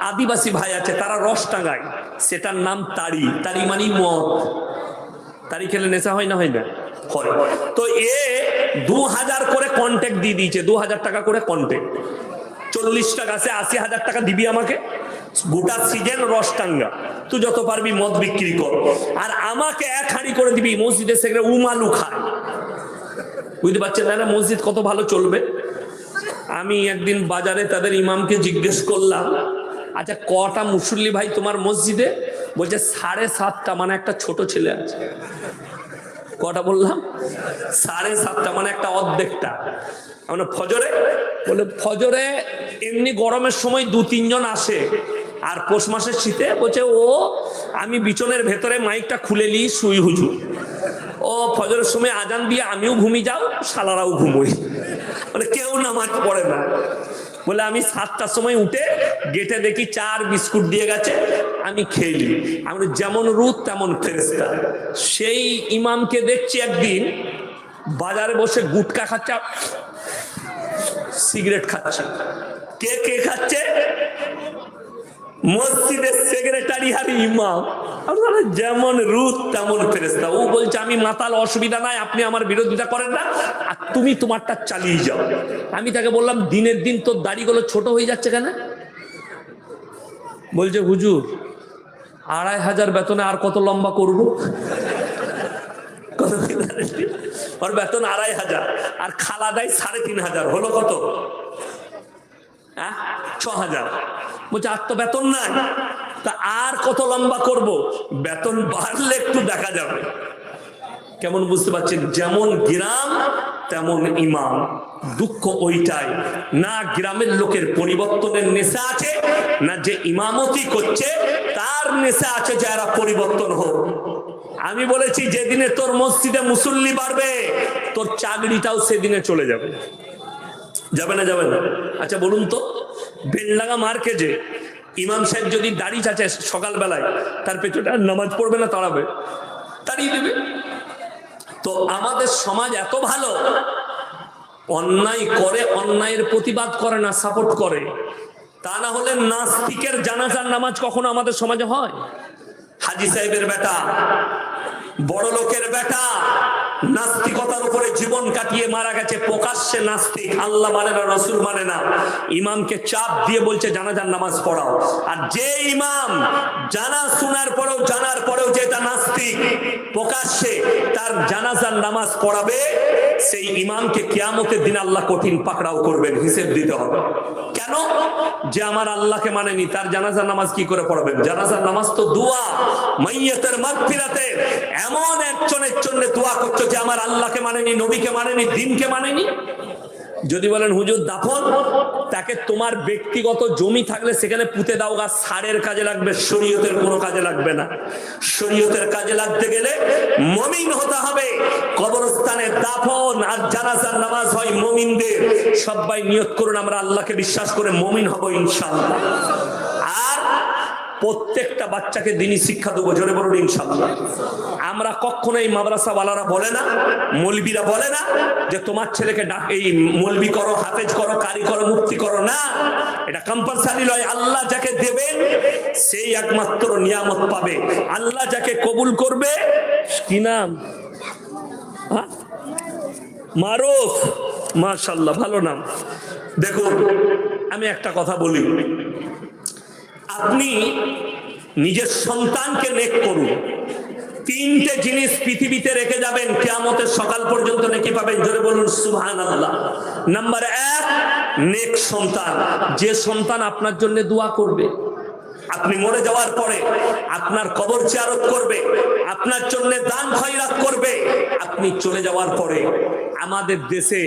আদিবাসী ভাই আছে তারা রস টাঙায়, সেটার নাম তাড়ি। তাড়ি মানে মদ। তাড়ি খেলে নেশা হয় না? হয় না? হয়। তো এ 2000 করে কন্ট্যাক্ট দিয়ে দিয়েছে, 2000 টাকা করে কন্ট্যাক্ট। 40টা গাছে 80,000 টাকা দিবি আমাকে, গোটা সিজন রস টাঙ্গা, তুই যত পারবি মদ বিক্রি কর, আর আমাকে 1 হাঁড়ি করে দিবি। মসজিদের সেখানে উমালু খায়, বুঝতে পারছেন না? মসজিদ কত ভালো চলবে। আমি একদিন বাজারে তাদের ইমামকে জিজ্ঞেস করলাম, আচ্ছা কটা মুসল্লি ভাই তোমার মসজিদে? বলছে 7.5টা, মানে একটা ছোট ছেলে আছে। কটা বললাম? 7.5টা, মানে একটা অর্ধেকটা। আমরা ফজরে, বলে ফজরে এমনি গরমের সময় 2-3 জন আসে, আর পৌষ মাসের শীতে বলছে ও আমি বিছনের ভেতরে মাইকটা খুলে নিই, শুই হুজুর। ও ফজরের সময় আজান দিয়ে আমিও ঘুমিয়ে যাও, শালারাও ঘুমোই, মানে কেউ নামাজ পড়ে না। বলে আমি 7টার সময় উঠে গেটে দেখি 4 বিস্কুট দিয়ে গেছে, আমি খেয়ে নিই। আমরা যেমন রুদ তেমন ফেরেশতা। সেই ইমামকে দেখছি একদিন বাজারে বসে গুটকা খাচ্ছে, সিগারেট খাচ্ছে। কে কে খাচ্ছে? মসজিদের সেক্রেটারি আর ইমাম। আপনারা যেমন রুদ তেমন ফেরেশতা। ও বলছে আমি মাতাল, অসুবিধা নাই, আপনি আমার বিরোধিতা করেন না, আর তুমি তোমারটা চালিয়ে যাও। আমি তাকে বললাম দিনের দিন তোর দাড়িগুলো ছোট হয়ে যাচ্ছে কেন? বলছে হুজুর 2,500 বেতনে আর কত লম্বা করব? ওর বেতন 2,500, আর খালা দেয় 3,500, হলো কত? 6,000। বলছে আর তো বেতন নাই, তা আর কত লম্বা করব? বেতন বাড়লে একটু দেখা যাবে। কেমন বুঝতে পারছেন? যেমন গ্রাম তেমন ইমাম। দুঃখ ওইটাই না, গ্রামের লোকের পরিবর্তনের নেশা আছে, না যে ইমামতি করছে তার নেশা আছে যারা পরিবর্তন হোক। আমি বলেছি যেদিনে তোর মসজিদে মুসল্লি বাড়বে, তোর চাকরিটাও সেদিনে চলে যাবে। যাবে না? যাবে না? আচ্ছা বলুন তো, বেলডাঙ্গা মার্কেটে ইমাম সাহেব যদি দাড়ি চাচে সকালবেলায়, তার পেছনে নামাজ পড়বে না? তাড়াবে, তাড়িয়ে দেবে। তো আমাদের সমাজ এত ভালো, অন্যায় করে অন্যায়ের প্রতিবাদ করে না, সাপোর্ট করে। তা না হলে নাস্তিকের জানাজার নামাজ কখনো আমাদের সমাজে হয়? হাজী সাহেবের বেটা, বড় লোকের বেটা, নাস্তিকতার উপরে জীবন কাটিয়ে মারা গেছে, প্রকাশ্যে নাস্তিক, আল্লাহ মানে না, রাসূল মানে না। ইমামকে চাপ দিয়ে বলছে জানাজার নামাজ পড়াও। আর যে ইমাম জানার পরেও যেটা নাস্তিক, প্রকাশ্যে তার জানাজার নামাজ পড়াবে, সেই ইমামকে কিয়ামতের দিন আল্লাহ কঠিন পাকড়াও করবেন, হিসেব দিতে হবে। কেন? যে আমার আল্লাহকে মানেনি, তার জানাজার নামাজ কি করে পড়াবেন? জানাজার নামাজ তো দোয়া, মাইয়াতের মাগফিরাতে। এমন একজনের জন্য দোয়া করছো যে আমার আল্লাহকে মানেনি, নবীকে মানেনি, দ্বীনকে মানেনি। যদি বলেন হুজুর দাফন, তাকে তোমার ব্যক্তিগত জমি থাকলে সেখানে পুঁতে দাও, গাছ সারের কাজে লাগবে, শরীয়তের কোনো কাজে লাগবে না। শরীয়তের কাজে লাগতে গেলে মুমিন হতে হবে। কবরস্থানে দাফন আর জানাজার নামাজ হয় মুমিনদের। সবাই নিয়ত করুন আমরা আল্লাহকে বিশ্বাস করে মুমিন হব ইনশাআল্লাহ। আর প্রত্যেকটা বাচ্চাকে দিনী শিক্ষা দেবো, জোরে বলুন ইনশাআল্লাহ। আমরা কখনো এই মাদ্রাসাওয়ালারা বলে না, মৌলবীরা বলে না যে তোমার ছেলেকে এই মৌলবী করো, হাফেজ করো, কারি করো, মুফতি করো, না, এটা কম্পালসারি নয়। আল্লাহ যাকে দেবেন সেই একমাত্র নিয়ামত পাবে। আল্লাহ যাকে কবুল করবে, কি নাম, মারুফ, মাশাআল্লাহ, ভালো নাম। দেখুন, আমি একটা কথা বলি, আপনি নিজের সন্তানকে নেক করুন। তিনটে জিনিস পৃথিবীতে রেখে যাবেন, কিয়ামতের সকাল পর্যন্ত নেকি পাবেন, জোরে বলুন সুবহানাল্লাহ। নাম্বার 1, নেক সন্তান। যে সন্তান আপনার জন্য দোয়া করবে, আপনি মরে যাওয়ার পরে আপনার কবর জিয়ারত করবে, আপনার জন্য দান খয়রাত করবে। আপনি চলে যাওয়ার পরে আমাদের দেশে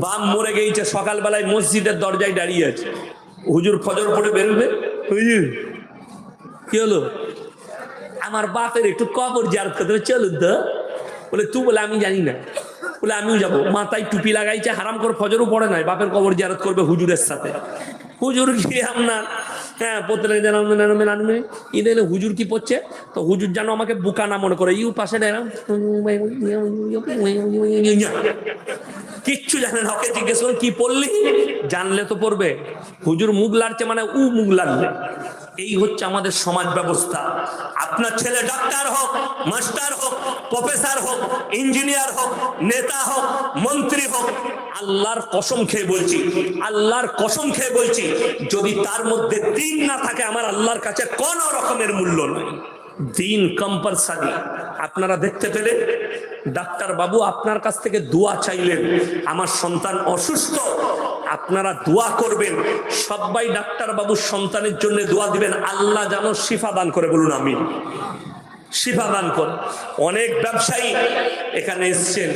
বাম মরে গিয়েছে, সকালবেলায় মসজিদের দরজায় দাঁড়িয়ে আছে, হুজুর ফজর পড়ে বেরোবে, হুজুর কি হলো, আমার বাপের একটু কবর জিয়ারত করতে হবে, চলুন তো। বলে তুই, বলে আমি জানি না। বলে আমিও যাবো। মাথায় টুপি লাগাইছে, হারাম করে ফজরও পড়ে নাই, বাপের কবর জিয়ারত করবে হুজুরের সাথে। হুজুর কি আপনার, হ্যাঁ, প্রত্যেক ঈদের হুজুর কি পড়ছে, তো হুজুর যেন আমাকে বুকা না মনে করে, ইউ পাশে কিচ্ছু জানে না। ওকে জিজ্ঞেস করুন কি পড়লি, জানলে তো পড়বে। হুজুর মুখ লাড়ছে মানে উ মুখ লাগবে। এই হচ্ছে আমাদের সমাজ ব্যবস্থা। আপনার ছেলে ডাক্তার হোক, মাস্টার হোক, প্রফেসর হোক, ইঞ্জিনিয়ার হোক, নেতা হোক, মন্ত্রী হোক, আল্লাহর কসম খেয়ে বলছি, আল্লাহর কসম খেয়ে বলছি, যদি তার মধ্যে দিন না থাকে, আমার আল্লাহর কাছে কোন রকমের মূল্য নেই। দিন কম্পালসারি। আপনারা দেখতে পেলেন, ডাক্তার বাবু আপনার কাছ থেকে দোয়া চাইলেন, আমার সন্তান অসুস্থ, আপনারা দোয়া করবেন। সবাই ডাক্তার বাবুর সন্তানের জন্য দোয়া দিবেন, আল্লাহ যেন শিফা দান করে, বলুন আমিন। শিফা দান করে। অনেক ব্যবসায়ী এখানে এসছেন,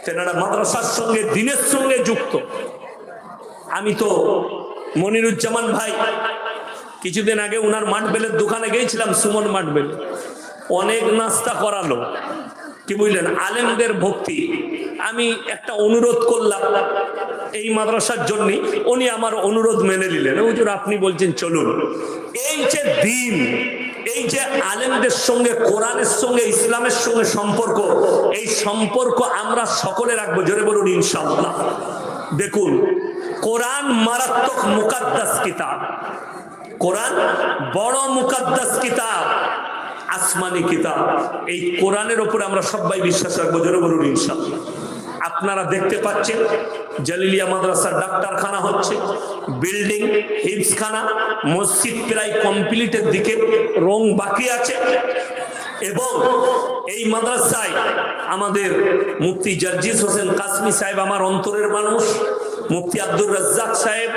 তেনারা মাদ্রাসার সঙ্গে, দিনের সঙ্গে যুক্ত। আমি তো মনিরুজ্জামান ভাই, কিছুদিন আগে উনার মাঠবেলের দোকানে গিয়েছিলাম, সুমন মাঠবেল, অনেক নাস্তা করালো, কি বুঝলেন, আলেমদের ভক্তি। আমি একটা অনুরোধ করলাম এই মাদ্রাসার জন্য, উনি আমার অনুরোধ মেনে নিলেন। হুজুর আপনি বলছেন চলুন। এই যে দিন, এই যে আলেমদের সঙ্গে, কোরআনের সঙ্গে, ইসলামের সঙ্গে সম্পর্ক, এই সম্পর্ক আমরা সকলে রাখবো, জোরে বলুন ইনশাআল্লাহ। দেখুন, কোরআন মারাত্মক মুকাদ্দাস কিতাব, কোরআন বড় মুকাদ্দাস কিতাব, আসমানি কিতাব। এই কোরআনের উপরে আমরা সবাই বিশ্বাস রাখবো, জোরে বলুন ইনশাআল্লাহ। আপনারা দেখতে পাচ্ছেন জালিলিয়া মাদ্রাসার ডাক্তারখানা হচ্ছে, বিল্ডিং, হিফজখানা, মসজিদ প্রায় কমপ্লিটের দিকে, রং বাকি আছে। এবং এই মাদ্রাসায় আমাদের মুফতি জার্জিস হোসেন কাসমি সাহেব, আমার অন্তরের মানুষ, মুফতি আব্দুর রাজ্জাক সাহেব,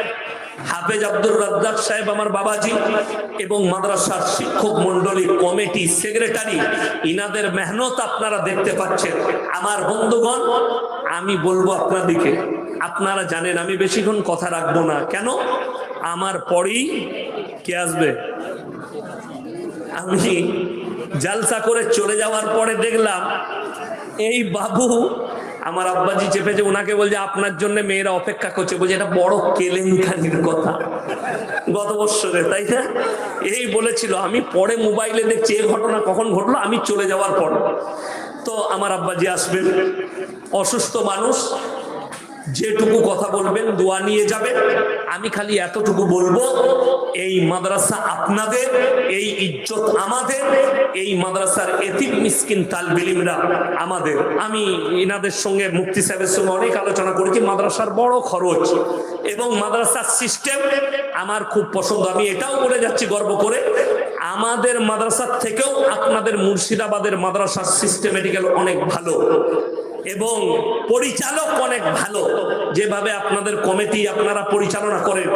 হাফেজ আব্দুর রাজ্জাক সাহেব আমার বাবাজি, এবং মাদ্রাসার শিক্ষক মন্ডলী, কমিটি, সেক্রেটারি, ইনাদের মেহনত আপনারা দেখতে পাচ্ছেন। আমার বন্ধুগণ, আমি বলবো আপনাদেরকে, আপনারা জানেন আমি বেশিক্ষণ কথা রাখবো না, কেন, আমার পরেই কে আসবে। আমি জালসা করে চলে যাওয়ার পরে দেখলাম এই বাবু, আমার আব্বাজি চেপেছে, ওনাকে বলছে আপনার জন্য মেয়েরা অপেক্ষা করছে। বলছে এটা বড় কেলেঙ্কারির কথা, গত বছরে, তাই না? এই বলেছিল। আমি পরে মোবাইলে দেখছি এই ঘটনা কখন ঘটলো, আমি চলে যাওয়ার পর। তো আমার আব্বাজি আসবেন, অসুস্থ মানুষ, যেটুকু কথা বলবেন দোয়া নিয়ে যাবেন। আমি খালি এতটুকু বলবো, এই মাদ্রাসা আপনাদের, এই ইজ্জত আমাদের, এই মাদ্রাসার এতিম মিসকিন তালবে ইলমরা আমাদের। আমি এনাদের সঙ্গে, মুফতি সাহেবের সঙ্গে অনেক আলোচনা করেছি। মাদ্রাসার বড় খরচ এবং মাদ্রাসার সিস্টেম আমার খুব পছন্দ। আমি এটাও বলে যাচ্ছি গর্ব করে, আমাদের মাদ্রাসার থেকেও আপনাদের মুর্শিদাবাদের মাদ্রাসার সিস্টেমেটিক্যাল অনেক ভালো এবং পরিচালক অনেক ভালো। যেভাবে আপনাদের কমিটি আপনারা পরিচালনা করেন,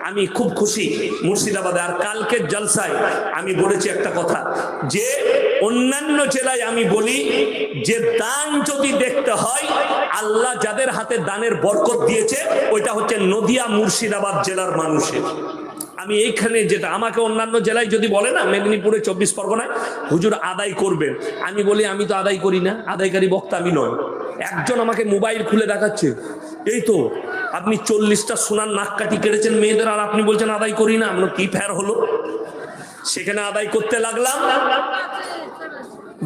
আমি খুব খুশি মুর্শিদাবাদে। আর কালকের জলসায় আমি বলেছি একটা কথা, যে অন্যান্য জেলায় আমি বলি যে দান যদি দেখতে হয়, আল্লাহ যাদের হাতে দানের বরকত দিয়েছে, ওইটা হচ্ছে নদিয়া মুর্শিদাবাদ জেলার মানুষের। আমি এইখানে যেটা, আমাকে অন্যান্য জেলায় যদি বলে না, মেদিনীপুরে, 24 পরগনায়, হুজুর আদায় করবেন, আমি বলি আমি তো আদায় করি না, আদায়কারী বক্তা আমি নয়। একজন আমাকে মোবাইল খুলে দেখাচ্ছে, এই তো আপনি 40টা সোনার নাক কাটি কেটেছেন মেয়েদের, আর আপনি বলছেন আদায় করি না। আপনার কি ফের হলো? সেখানে আদায় করতে লাগলাম।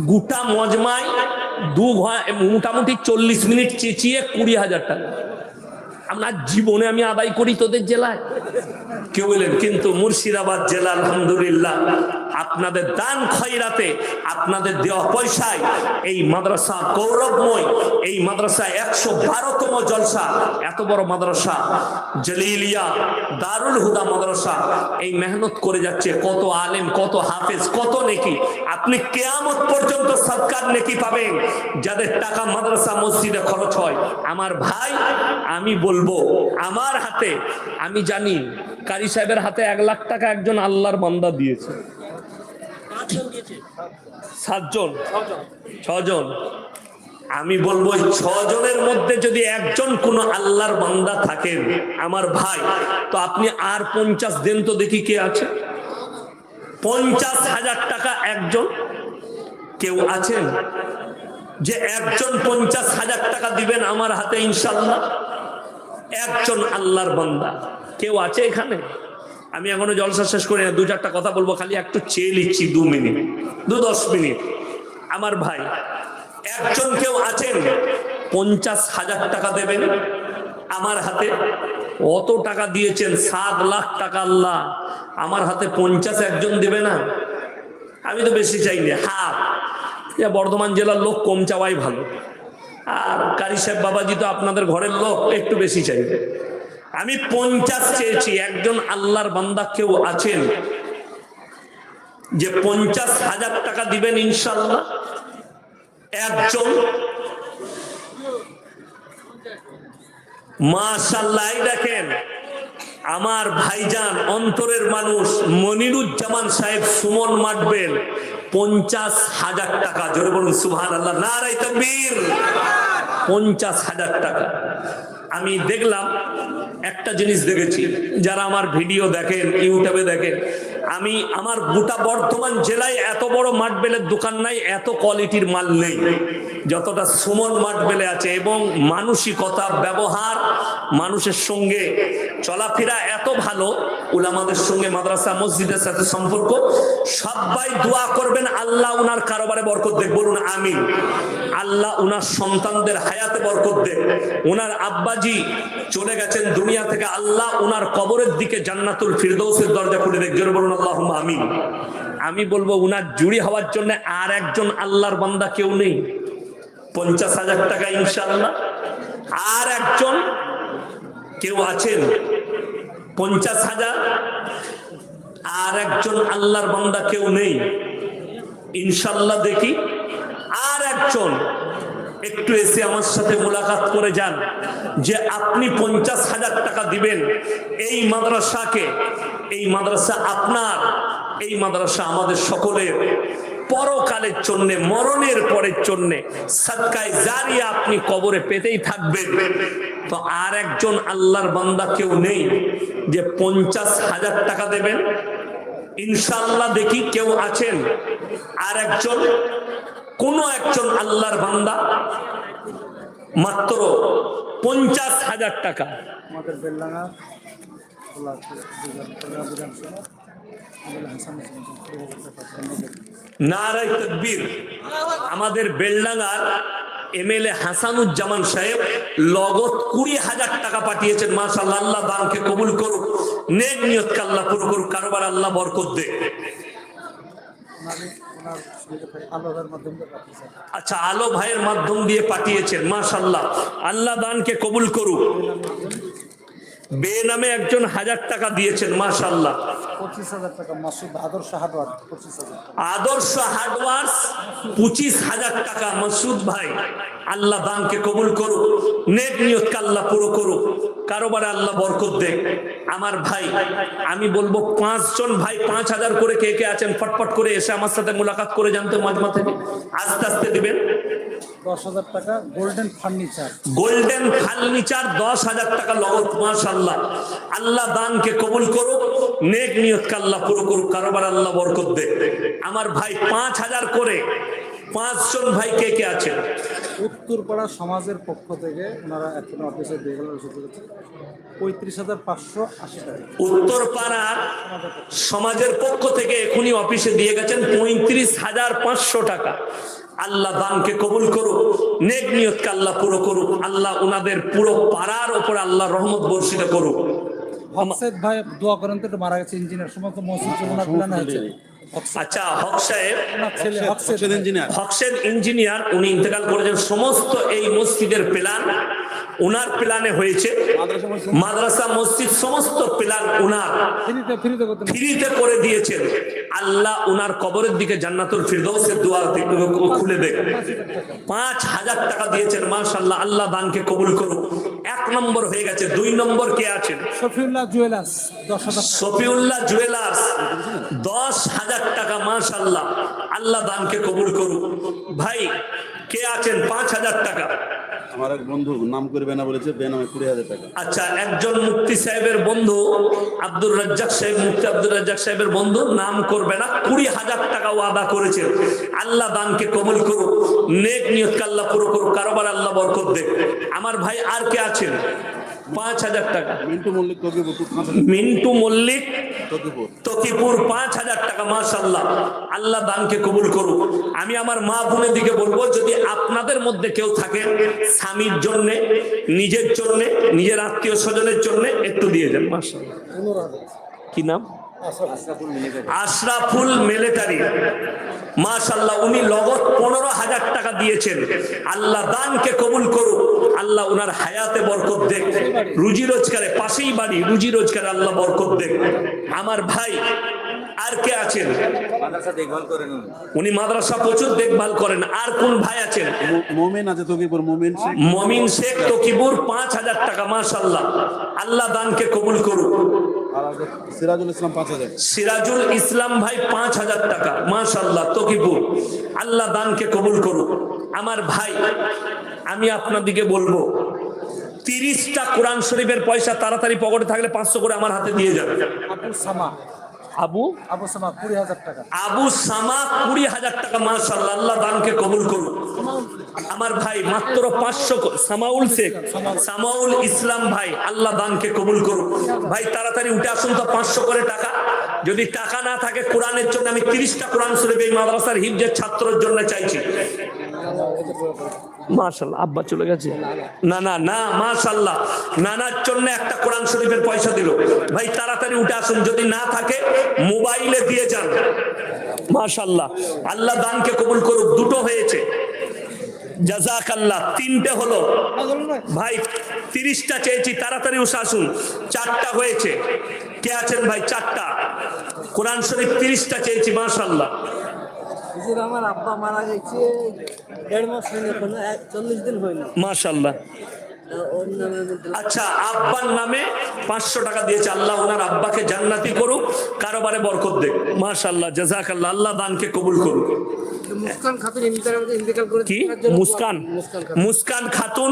গোটা মজমায় মোটামুটি 40 মিনিট চেঁচিয়ে 20,000 টাকা। আপনার জীবনে আমি আদায় করি তোদের জেলায়? কেউ বলেন, কিন্তু মুর্শিদাবাদ জেলা আলহামদুলিল্লাহ আপনাদের দান খয়রাতে, আপনাদের দেওয়া পয়সায় এই মাদ্রাসা গৌরবময়, এই মাদ্রাসা 112তম জলসা, এত বড় মাদ্রাসা জলিলিয়া দারুল হুদা মাদ্রাসা এই মেহনত করে যাচ্ছে। কত আলেম, কত হাফেজ, কত নেকি। আপনি কিয়ামত পর্যন্ত সদকার নেকি পাবেন যাদের টাকা মাদ্রাসা মসজিদে খরচ হয়। আমার ভাই, আমি বলবো আমার হাতে, আমি জানি কারি সাহেবের হাতে 1 লাখ টাকা একজন আল্লাহর বান্দা দিয়েছে। 7 জন, 6 জন। আমি বলবো 6 জনের মধ্যে যদি একজন কোন আল্লাহর বান্দা থাকেন আমার ভাই, তো আপনি আর 50 দেন তো দেখি কে আছে। 50,000 টাকা একজন, কেউ আছেন যে একজন 50,000 টাকা দিবেন আমার হাতে ইনশাআল্লাহ? একজন আল্লাহর বান্দা কেউ আছে এখানে? আমি এখনো জলসা শেষ করি না, 2-4টা কথা বলবো, খালি একটু চেয়ে লিখছি 2 মিনিট, 2-10 মিনিট। আমার ভাই, একজন কেউ আছেন 50,000 টাকা দেবেন আমার হাতে? অত টাকা দিয়েছেন, 7 লাখ টাকা আল্লাহ, আমার হাতে 50 একজন দেবে না? আমি তো বেশি চাইনি, হাফ। বর্ধমান জেলার লোক কম চাওয়াই ভালো, আর কারি সাহেব বাবাজি তো আপনাদের ঘরের লোক, একটু বেশি চাইবে। আমি 50 চেয়েছি। একজন আল্লাহর বান্দা কেউ আছেন যে 50,000 টাকা দিবেন ইনশাআল্লাহ? একজন? মাশাআল্লাহ। দেখেন আমার ভাইজান, অন্তরের মানুষ মনিরুজ্জামান সাহেব সুমন মাটবেল, 50,000 টাকা। জোরে বলুন সুবহানাল্লাহ, নারায়ে তাকবীর। 50,000 টাকা। আমি দেখলাম, একটা জিনিস দেখেছি, যারা আমার ভিডিও দেখেন, ইউটিউবে দেখেন, আমি আমার গোটা বর্ধমান জেলায় এত বড় মাটবেলের দোকান নাই, এত কোয়ালিটির মাল নেই যতটা সুমন মাটবেলে আছে। এবং মানসিকতা, ব্যবহার, মানুষের সঙ্গে চলাফেরা এত ভালো, উলামাদের সঙ্গে মাদ্রাসা মসজিদের সাথে সম্পর্ক। সবাই দোয়া করবেন আল্লাহ উনার কারবারে বরকত দেখ, বলুন আমিন। আল্লাহ উনার সন্তানদের হায়াতে বরকত দেখ। উনার আব্বাজি চলে গেছেন দুনিয়া থেকে, আল্লাহ উনার কবরের দিকে জান্নাতুল ফিরদৌসের দরজা খুলে দেখ, জোরে বলুন আল্লাহুম্মা আমিন। আমি বলবো উনার জুড়ি হওয়ার জন্য আর একজন আল্লাহর বান্দা কেউ নেই? 50,000 টাকা ইনশাআল্লাহ। আর একজন কেউ আছেন 50,000? আর একজন আল্লাহর বান্দা কেউ নেই ইনশাআল্লাহ? দেখি আর একজন একটু এসে আমার সাথে মুলাকাত করে যান, যে আপনি 50,000 টাকা দিবেন এই মাদ্রাসাকে। এই মাদ্রাসা আপনার, এই মাদ্রাসা আমাদের সকলের, পরকালের জন্য, মরণের পরের জন্য সাদকায়ে জারিয়া আপনি কবরে পেতেই থাকবেন। তো আর একজন আল্লাহর বান্দা কেউ নেই যে 50,000 টাকা দেবেন ইনশাআল্লাহ? দেখি কেউ আছেন আর একজন, কোন একজন আল্লাহর বান্দা? মাত্র 50,000 টাকা। নারায়ে তাকবীর। আমাদের বেলডাঙ্গার এমএলএ হাসানুজ্জামান সাহেব লগত 20,000 টাকা পাঠিয়েছেন। মাশাআল্লাহ, আল্লাহ দানকে কবুল করুক, নেক নিয়তকে আল্লাহ পুরো করুক, কারবার আল্লাহ বরকত দেয়। আচ্ছা, আলো ভাইয়ের মাধ্যম দিয়ে পাঠিয়েছেন, মাশাআল্লাহ, আল্লাহ দানকে কবুল করুক। বেনামে একজন 1000 টাকা দিয়েছেন, মাশাআল্লাহ। 25,000 টাকা মাসুদ আদর্শ হার্ডওয়ার, 25,000 আদর্শ হার্ডওয়ার্স 25,000 টাকা মাসুদ ভাই, আল্লাহ দানকে কবুল করুক, নেক নিয়তকে আল্লাহ পুরো করুক, কারোবারে আল্লাহ বরকত দেয়। আমার ভাই, আমি বলবো 5 জন ভাই 5,000 করে কে কে আছেন ফটফট করে এসে আমার সাথে মুলাকাত করে জানতে, মাজমা থেকে আস্তে আস্তে দিবেন। 10,000 টাকা গোল্ডেন ফার্নিচার, গোল্ডেন ফার্নিচার 10,000 টাকা লগত, মাশাআল্লাহ, আল্লাহ দানকে কবুল করুক, নেক নিয়তকে আল্লাহ পুরো করুক, কারোবার আল্লাহ বরকত দেয়। আমার ভাই 5,000 করে পাঁচজন ভাই কে কে আছেন? উত্তরপাড়া সমাজের পক্ষ থেকে ওনারা এখন অফিসে দিয়ে গেলেন 35,580 টাকা। উত্তরপাড়ার সমাজের পক্ষ থেকে এখনই অফিসে দিয়ে গেছেন 35,500 টাকা। আল্লাহ দানকে কবুল করুক, নেক নিয়তকে আল্লাহ পুরো করুক, আল্লাহ ওনাদের পুরো পাড়ার ওপর আল্লাহ রহমত বর্ষিত করুক। হকসেদ ভাই দোয়া করেন তো, একটু মারা গেছে ইঞ্জিনিয়ার, সমস্ত মসজিদ ওনার প্ল্যান হয়েছে। আচ্ছা, হক সাহেব, ওনার ছেলে হকসেদ ইঞ্জিনিয়ার। হকসেদ ইঞ্জিনিয়ার, উনি ইন্তেকাল করেছেন। সমস্ত এই মসজিদের প্ল্যান ওনার প্ল্যানে হয়েছে। মাদ্রাসা মসজিদ সমস্ত প্ল্যান ওনার ফ্রিতে করতেন। ফ্রিতে করে দিয়েছেন। আল্লাহ ওনার কবরের দিকে জান্নাতুল ফিরদৌসের দুয়ার খুলে দেখ। 5,000 টাকা দিয়েছেন, মাশাআল্লাহ। আল্লাহ দানকে কবুল করুক। 1 নম্বর হয়ে গেছে। 2 নম্বর কে আছেন? শফিউল্লাহ জুয়েলার্স 10,000। শফিউল্লাহ জুয়েলার্স 10,000 টাকা, মাশাআল্লাহ। আল্লাহ দানকে কবুল করুক। ভাই কে আছেন? 5,000 টাকা। আমার এক বন্ধু নাম করবে না বলেছে, বেনামে 20,000 টাকা। আচ্ছা, একজন মুফতি সাহেবের বন্ধু আব্দুর রাজ্জাক সাহেব, মুফতি আব্দুর রাজ্জাক সাহেবের বন্ধু, নাম করবে না, 20,000 টাকা ওয়াদা করেছেন। আল্লাহ দানকে কবুল করুক, নেক নিয়তকে আল্লাহ পুরো করুক, কারোবার আল্লাহ বরকত দেখ। আমার ভাই আর কে আছেন? 5,000 টাকা। মিন্টু মল্লিক তকিপুর। মিন্টু মল্লিক তকিপুর তকিপুর 5,000 টাকা, মাশাআল্লাহ। আল্লাহ দানকে কবুল করুক। আমি আমার মা বোনের দিকে বলবো, যদি আপনাদের মধ্যে কেউ থাকে স্বামীর জন্য, নিজের জন্য, নিজের আত্মীয় স্বজনের জন্য একটু দিয়ে দেন, মাশাআল্লাহ। কি নাম? আশরাফুল মিলিটারি, মাশাআল্লাহ। উনি লগত 15,000 টাকা দিয়েছেন। আল্লাহ দানকে কবুল করুক, আল্লাহ উনার হায়াতে বরকত দেখ, রুজি রোজগারে, পাশেই বাড়ি, রুজি রোজগারে আল্লাহ বরকত দেখ। আমার ভাই আর কে আছেন? উনি মাদ্রাসা প্রচুর দেখভাল করেন। আর কোন ভাই আছেন? মোমেন আছে তকিপুর, মোমেন শেখ। মমিন শেখ তকিপুর 5,000 টাকা, মাশাআল্লাহ। আল্লাহ দানকে কবুল করুক। আর আছে সিরাজুল ইসলাম 5,000। সিরাজুল ইসলাম ভাই 5,000 টাকা, মাশাআল্লাহ, তকিপুর। আল্লাহ দানকে কবুল করুক। আমার ভাই, আমি আপনাদিকে বলবো, 30টা কোরআন শরীফের পয়সা তাড়াতাড়ি পকেটে থাকলে 500 করে আমার হাতে দিয়ে যাবে। আবু সামা আবু 20,000 টাকা। আবু সামা 20,000 টাকা, মাশাআল্লাহ। আল্লাহ দানকে কবুল করুন। আমার ভাই মাত্র 500। সামাউল শেখ, সামাউল ইসলাম ভাই, আল্লাহ দানকে কবুল করুন। ভাই তাড়াতাড়ি উঠে আসুন তো, 500 করে টাকা। যদি টাকা না থাকে কোরআনের জন্য, আমি 30টা কোরআন শরীফ এই মাদ্রাসার হিফজের ছাত্রের জন্য চাইছি। মাশাআল্লাহ, আব্বা চলে গেছে। না না না, মাশাআল্লাহ, নানার জন্য একটা কোরআন শরীফের পয়সা দিল। ভাই তাড়াতাড়ি উঠে আসুন, যদি না থাকে মোবাইলে দিয়ে যান, মাশাআল্লাহ। আল্লাহ দানকে কবুল করুক। 2টো হয়েছে, জাযাকাল্লাহ। 3টে হলো। ভাই 30টা চেয়েছি, তাড়াতাড়ি উঠে আসুন। 4টা হয়েছে। কে আছেন ভাই? 4টা কোরআন শরীফ 30টা চেয়েছি, মাশাআল্লাহ। আমার আব্বা মারা গেছে 1.5 মাস হয়নি, 40 দিন হয়নি, মাশাআল্লাহ। ওর নামে আচ্ছা, আব্বার নামে 500 টাকা দিয়েছে। আল্লাহ ওনার আব্বাকে জান্নাতি করুক, কারোবারে বরকত দেখ, মাশাআল্লাহ, জাযাকাল্লাহ। আল্লাহ দানকে কবুল করুক। মুস্কান খাতুন ইন্তেকাল করে কি? মুস্কান, মুস্কান খাতুন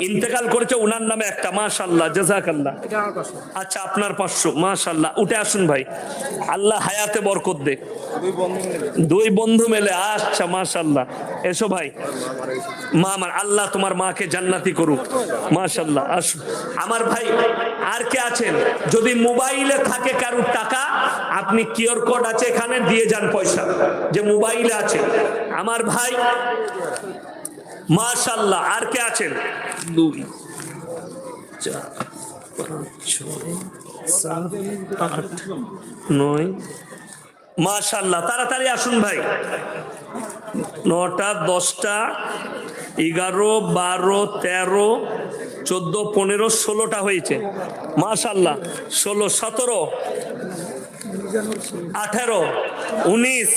ইন্তেকাল করেছে, ওনার নামে একটা, মাশাআল্লাহ, জাযাকাল্লাহ। এটা আমার পাশে। আচ্ছা, আপনার 500, মাশাআল্লাহ। উঠে আসুন ভাই, আল্লাহ হায়াতে বরকত দেখ। 2 বন্ধু মেলে, আচ্ছা, মাশাআল্লাহ। এসো ভাই, মা আমার, আল্লাহ তোমার মাকে জান্নাতি করুক, মাশাআল্লাহ। আসুন আমার ভাই। আর কে আছেন? যদি মোবাইলে থাকে কারোর টাকা, আপনি কিউআর কোড আছে এখানে, দিয়ে যান পয়সা, যে মোবাইলে আছে। আমার ভাই, মাশাআল্লাহ। আর কে আছেন? 2 4 5 6 7 8 9, মাশাআল্লাহ। তাড়াতাড়ি আসুন ভাই। 9টা 10টা 11 12 13 14 15 16টা হয়েছে, মাশাআল্লাহ। 16 17 18 19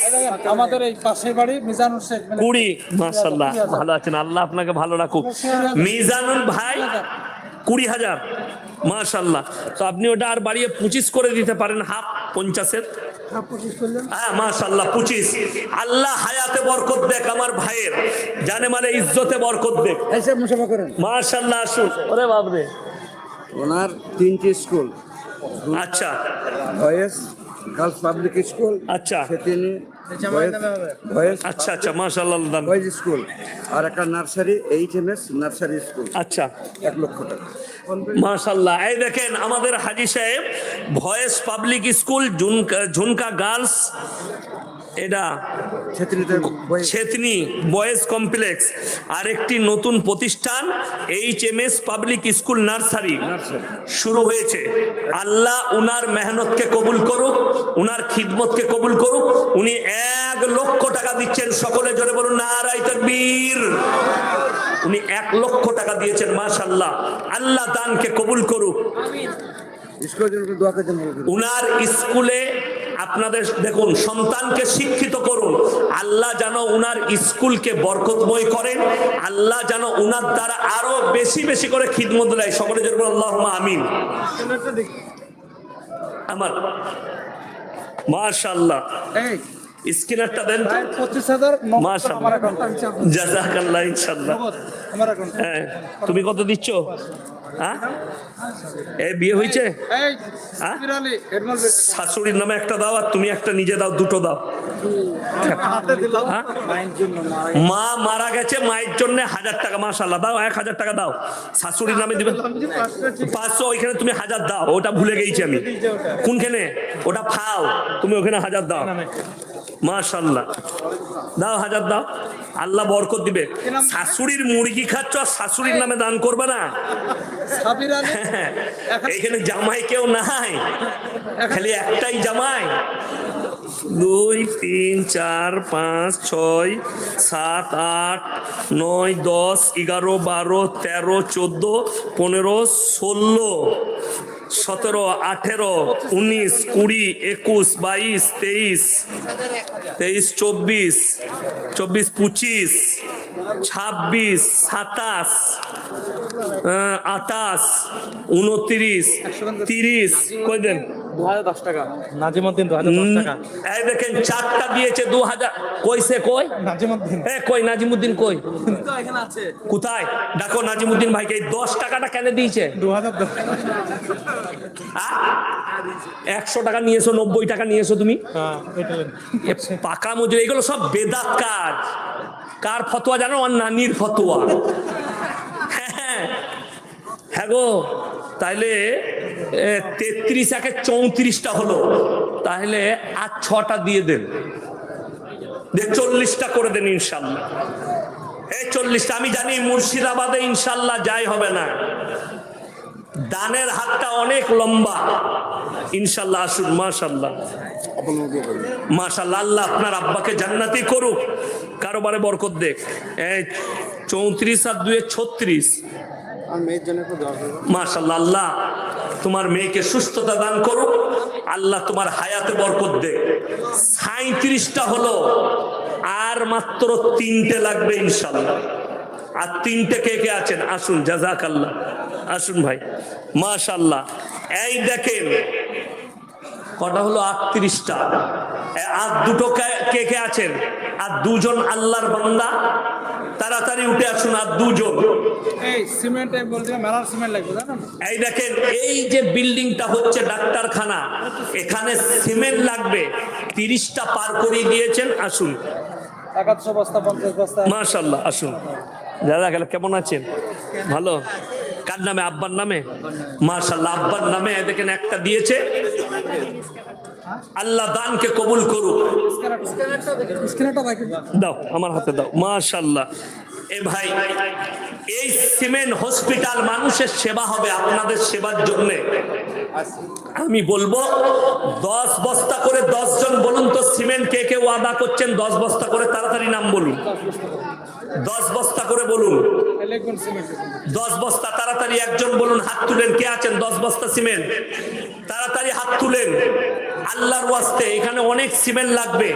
আমাদের এই পাশের বাড়ি মিজানুর শেখ 20, মাশাআল্লাহ। ভালো আছেন, আল্লাহ আপনাকে ভালো রাখুক। মিজানুল ভাই 20,000, মাশাআল্লাহ। তো আপনি ওটা আর বাড়িয়ে 25 করে দিতে পারেন, হাফ 50-এর। হ্যাঁ, মাশাআল্লাহ, 25। আল্লাহ হায়াতে বরকত দেখ আমার ভাইয়ের, জানে মানে ইজ্জতে বরকত দেখ, মাশাআল্লাহ। আসুন। ওরে বাপরে, ওনার 3টে স্কুল, আচ্ছা, ভয়েস গার্লস পাবলিক স্কুল, আচ্ছা সেতিনি বয়েজ আচ্ছা আচ্ছা মাশাআল্লাহ দান। বয়েজ স্কুল, আর একটা নার্সারি HMS নার্সারি স্কুল, আচ্ছা 1 লক্ষ টাকা। মাশাআল্লাহ। এই দেখেন আমাদের হাজী সাহেব voice public school Jhunka girls, এটা সেতিনিতে বয়েজ ছেতনি বয়েজ কমপ্লেক্স, আরেকটি নতুন প্রতিষ্ঠান HMS পাবলিক স্কুল নার্সারি শুরু হয়েছে। আল্লাহ উনার মেহনতকে কবুল করুক, উনার খিদমতকে কবুল করুক। উনি 1 লক্ষ টাকা দিচ্ছেন, সকলে জোরে বলুন নারায়ে তাকবীর। উনি 1 লক্ষ টাকা দিয়েছেন, মাশাআল্লাহ। আল্লাহ দানকে কবুল করুক। স্কুলের জন্য দোয়া করতে বলবেন। উনার স্কুলে আপনাদের দেখুন সন্তানকে শিক্ষিত করুন, আল্লাহ যেন উনার স্কুলকে বরকতময় করেন, আল্লাহ যেন উনার দ্বারা আরো বেশি বেশি করে খিদমত দেয়। সকলে জোরে বলুন আল্লাহুম্মা আমিন। আমার মাশাআল্লাহ স্ক্রিনারটা দেন তো। 25,000 মাশাআল্লাহ আমার অ্যাকাউন্টে জাযাকাল্লাহ ইনশাআল্লাহ। আমার অ্যাকাউন্টে হ্যাঁ, তুমি কত দিচ্ছ? হ্যাঁ, এ বিয়ে হয়েছে? এই হ্যাঁ? বিরালি হেডমাল শাশুড়ির নামে একটা দাও আর তুমি একটা নিজে দাও, দুটো দাও। হাতে দিলাম হ্যাঁ? মাইন্ড জন্য মা মারা গেছে, মায়ের জন্য 1000 টাকা, মাশাআল্লাহ দাও, 1000 টাকা দাও। শাশুড়ির নামে দিবে 500, ওইখানে তুমি 1000 দাও, ওটা ভুলে গেছি আমি। কোনখানে? ওটা ফাও, তুমি ওখানে 1000 দাও। মাশাআল্লাহ দাও, 1000 দাও, আল্লাহ বরকত দিবে। শাশুড়ির মুরগি খাচ্ছ আর শাশুড়ির নামে দান করবে না? সাবির আলী এখানে জামাই কেউ নাই, খালি একটাই জামাই। 2 3 4 5 6 7 8 9 10 11 12 13 14 15 16 17 18 19 20 21 22 23 24 24 25 26 27 28 29 30 কই দেন? 2010 টাকা নাজিমউদ্দিন 2010 টাকা এই দেখেন 4টা দিয়েছে 2000। কইছে কই? নাজিমউদ্দিন কই নাজিমউদ্দিন কই? তো এখানে আছে। কোথায়? দেখো নাজিমউদ্দিন ভাইকে। এই 10 টাকাটা কেন দিয়েছে? 2010 100 টাকা নিয়েছো, 90 টাকা নিয়েছো তুমি। হ্যাঁ এটা এ পাকা মজুরি, এগুলো সব বেদাত কাজ। কার ফতোয়া জানো? আর নানির ফতোয়া। হ্যাঁ গো, তাইলে 33 একে 34টা হলো, তাহলে আর 6টা দিয়ে দেন, 40টা করে দেন ইনশাল্লাহ। এই 40টা আমি জানি মুর্শিদাবাদে ইনশাল্লাহ যাই হবে না, দানের হাতটা অনেক লম্বা ইনশাল্লাহ। আসুন মাশাল্লাহ মাশাল্লাহ। আল্লাহ আপনার আব্বাকে জান্নাতি করুক, কারোবারে বরকত দেখ। 34 আর 2 36। আর মেয়ের জন্য একটু দোয়া করবেন। মাশাআল্লাহ, আল্লাহ তোমার মেয়েকে সুস্থতা দান করুক, আল্লাহ তোমার হায়াতে বরকত দে। 37টা হলো, আর মাত্র 3টে লাগবে ইনশাআল্লাহ। আর 3টে কে কে আছেন? আসুন, জাযাকাল্লাহ। আসুন ভাই, মাশাআল্লাহ। এই দেখেন কটা হলো? 38টা। আর 2টো কে কে আছেন? আর 2জন আল্লাহর বান্দা, তাড়াতাড়ি উঠে আসুন। আর 2জন। এই সিমেন্ট আমি বলছিলাম মেলার সিমেন্ট লাগবে জানেন। এই দেখেন, এই যে বিল্ডিংটা হচ্ছে ডাক্তারখানা, এখানে সিমেন্ট লাগবে। 30টা পার করে দিয়েছেন। আসুন 100 বস্তা 50 বস্তা মাশাআল্লাহ। আসুন দাদা, গেল কেমন আছেন? ভালো। কার নামে? আব্বার নামে। মাশাআল্লাহ, আব্বার নামে দেখেন একটা দিয়েছে। আল্লাহ দানকে কবুল করুক। স্ক্রিনটা রাখি দাও, আমার হাতে দাও। মাশাআল্লাহ। এ ভাই, এই সিমেন্ট হসপিটাল মানুষের সেবা হবে, আপনাদের সেবার জন্য। আমি বলবো 10 বস্তা করে 10 জন বলুন তো সিমেন্ট কে কে ওয়াদা করছেন? 10 বস্তা করে, তাড়াতাড়ি নাম বলুন। 10 বস্তা করে বলুন। ইলেকট্রন সিমেন্ট 10 বস্তা, তাড়াতাড়ি একজন বলুন, হাত তুলেন। কে আছেন? 10 বস্তা সিমেন্ট, তাড়াতাড়ি হাত তুলেন। আল্লাহর ওয়াস্তে এখানে অনেক সিমেন্ট লাগবে।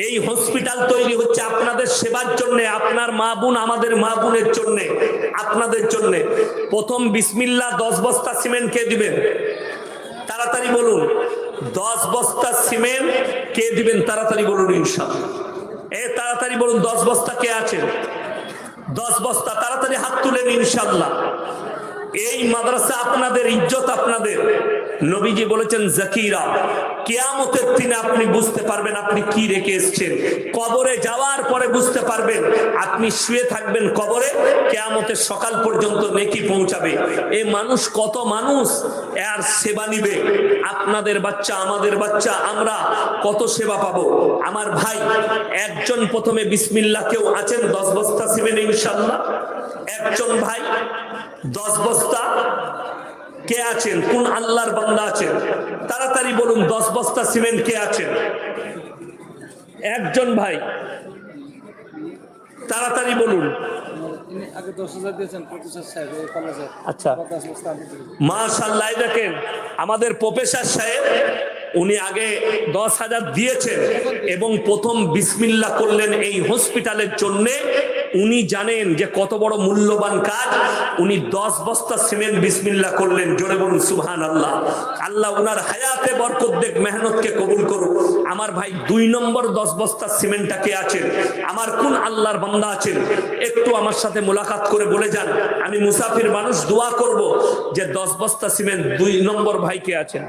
এই হসপিটাল তৈরি হচ্ছে আপনাদের সেবার জন্য, আপনার মা বোন, আমাদের মা বোনের জন্য, আপনাদের জন্য। প্রথম বিসমিল্লাহ। 10 বস্তা সিমেন্ট কে দিবেন? তাড়াতাড়ি বলুন। 10 বস্তা সিমেন্ট কে দিবেন? তাড়াতাড়ি বলুন ইনশাআল্লাহ। তাড়াতাড়ি বলুন 10 বস্তা কে আছেন? 10 বস্তা, তাড়াতাড়ি হাত তুলেন ইনশাআল্লাহ। এই মাদ্রাসা আপনাদের, ইজ্জত আপনাদের। নবীজি বলেছেন জাকিরা, কিয়ামতের দিনে আপনি বুঝতে পারবেন আপনি কি রেখে এসেছেন। কবরে যাওয়ার পরে বুঝতে পারবেন, আপনি শুয়ে থাকবেন কবরে, কিয়ামতের সকাল পর্যন্ত নেকি পৌঁছাবে। এই মানুষ কত মানুষ এর সেবা নিবে, আপনাদের বাচ্চা আমাদের বাচ্চা, আমরা কত সেবা পাবো। আমার ভাই একজন প্রথমে বিসমিল্লাহ, কেউ আছেন 10 বস্তা সিমেন্ট ইনশাআল্লাহ? একজন ভাই 10 বস্তা কে আছেন? কোন আল্লাহর বান্দা আছেন? তাড়াতাড়ি বলুন 10 বস্তা সিমেন্ট কে আছেন? একজন ভাই তাড়াতাড়ি বলুন। তিনি আগে 10,000 দিয়েছেন প্রফেসর সাহেব এই কলেজে। আচ্ছা, 50 বস্তা আমি দিই। মাশাআল্লাহ। দেখেন আমাদের প্রফেসর সাহেব, উনি আগে 10,000 দিয়েছেন এবং প্রথম বিসমিল্লাহ করলেন এই হসপিটালের জন্য। উনি জানেন যে কত বড় মূল্যবান কাজ। উনি 10 বস্তা সিমেন্ট বিসমিল্লাহ করলেন। জোরে বলুন সুবহানাল্লাহ। আল্লাহ উনার হায়াতে বরকত দেখ, মেহনতকে কবুল করুন। আমার ভাই 2 নম্বর 10 বস্তা সিমেন্টটা কে আছেন? আমার কোন আল্লাহর বান্দা আছেন? একটু আমার সাথে মোলাকাত করে বলে যান। আমি মুসাফির মানুষ, দোয়া করব যে 10 বস্তা সিমেন্ট 2 নম্বর ভাই কে আছেন?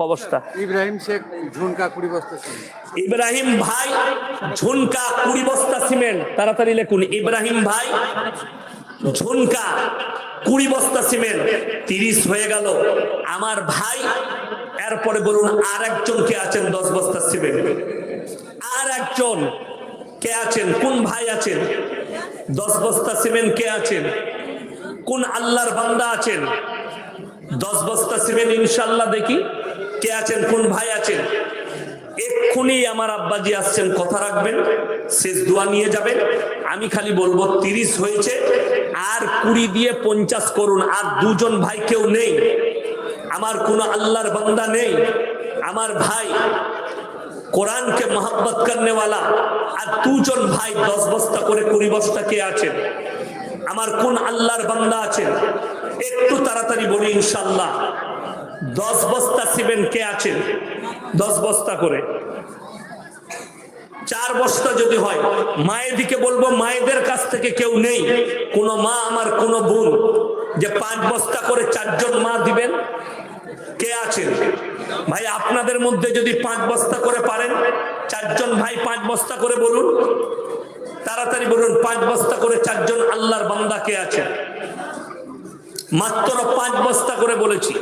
অবস্থা ইব্রাহিম শেখ ঝুনকা 20 বস্তা ছিল। ইব্রাহিম ভাই ঝুনকা 20 বস্তা সিমেন্ট, তাড়াতাড়ি লিখুন। ইব্রাহিম ভাই ঝুনকা 20 বস্তা সিমেন্ট, 30 হয়ে গেল। আমার ভাই এরপরে বলুন আর একজন কে আছেন 10 বস্তা সিমেন্ট? আর একজন কে আছেন? কোন ভাই আছেন 10 বস্তা সিমেন্ট কে আছেন? কোন আল্লাহর বান্দা আছেন 10 বস্তা সিমেন্ট ইনশাআল্লাহ? দেখি কে আছেন, কোন ভাই আছেন? এক্ষুনি আমার আব্বাজি আসছেন, কথা রাখবেন, শেষ দোয়া নিয়ে যাবেন। আমি খালি বলবো 30 হয়েছে, আর 20 দিয়ে 50 করুন। আর 2 জন ভাই কেউ নেই, আমার কোন আল্লাহর বান্দা নেই। আমার ভাই কোরআনকে মোহাব্বত করনে वाला, আর 2 জন ভাই 10 বস্তা করে 20 বস্তা কে আছেন? আমার কোন আল্লাহর বান্দা আছেন? একটু তাড়াতাড়ি বলি ইনশাআল্লাহ। 10 বস্তা সিমেন্ট কে আছেন? 10 বস্তা করে। 4 বস্তা যদি হয়, মায়ের দিকে বলবো, মায়েদের কাছ থেকে কেউ নেই? কোন মা আমার, কোন বোন যে 5 বস্তা করে 4 জন মা দিবেন? কে আছেন ভাই? আপনাদের মধ্যে যদি 5 বস্তা করে পারেন, 4 জন ভাই 5 বস্তা করে বলুন, তাড়াতাড়ি বলুন। 5 বস্তা করে 4 জন আল্লাহর বান্দা কে আছেন? মাত্র 5 বস্তা করে বলেছি।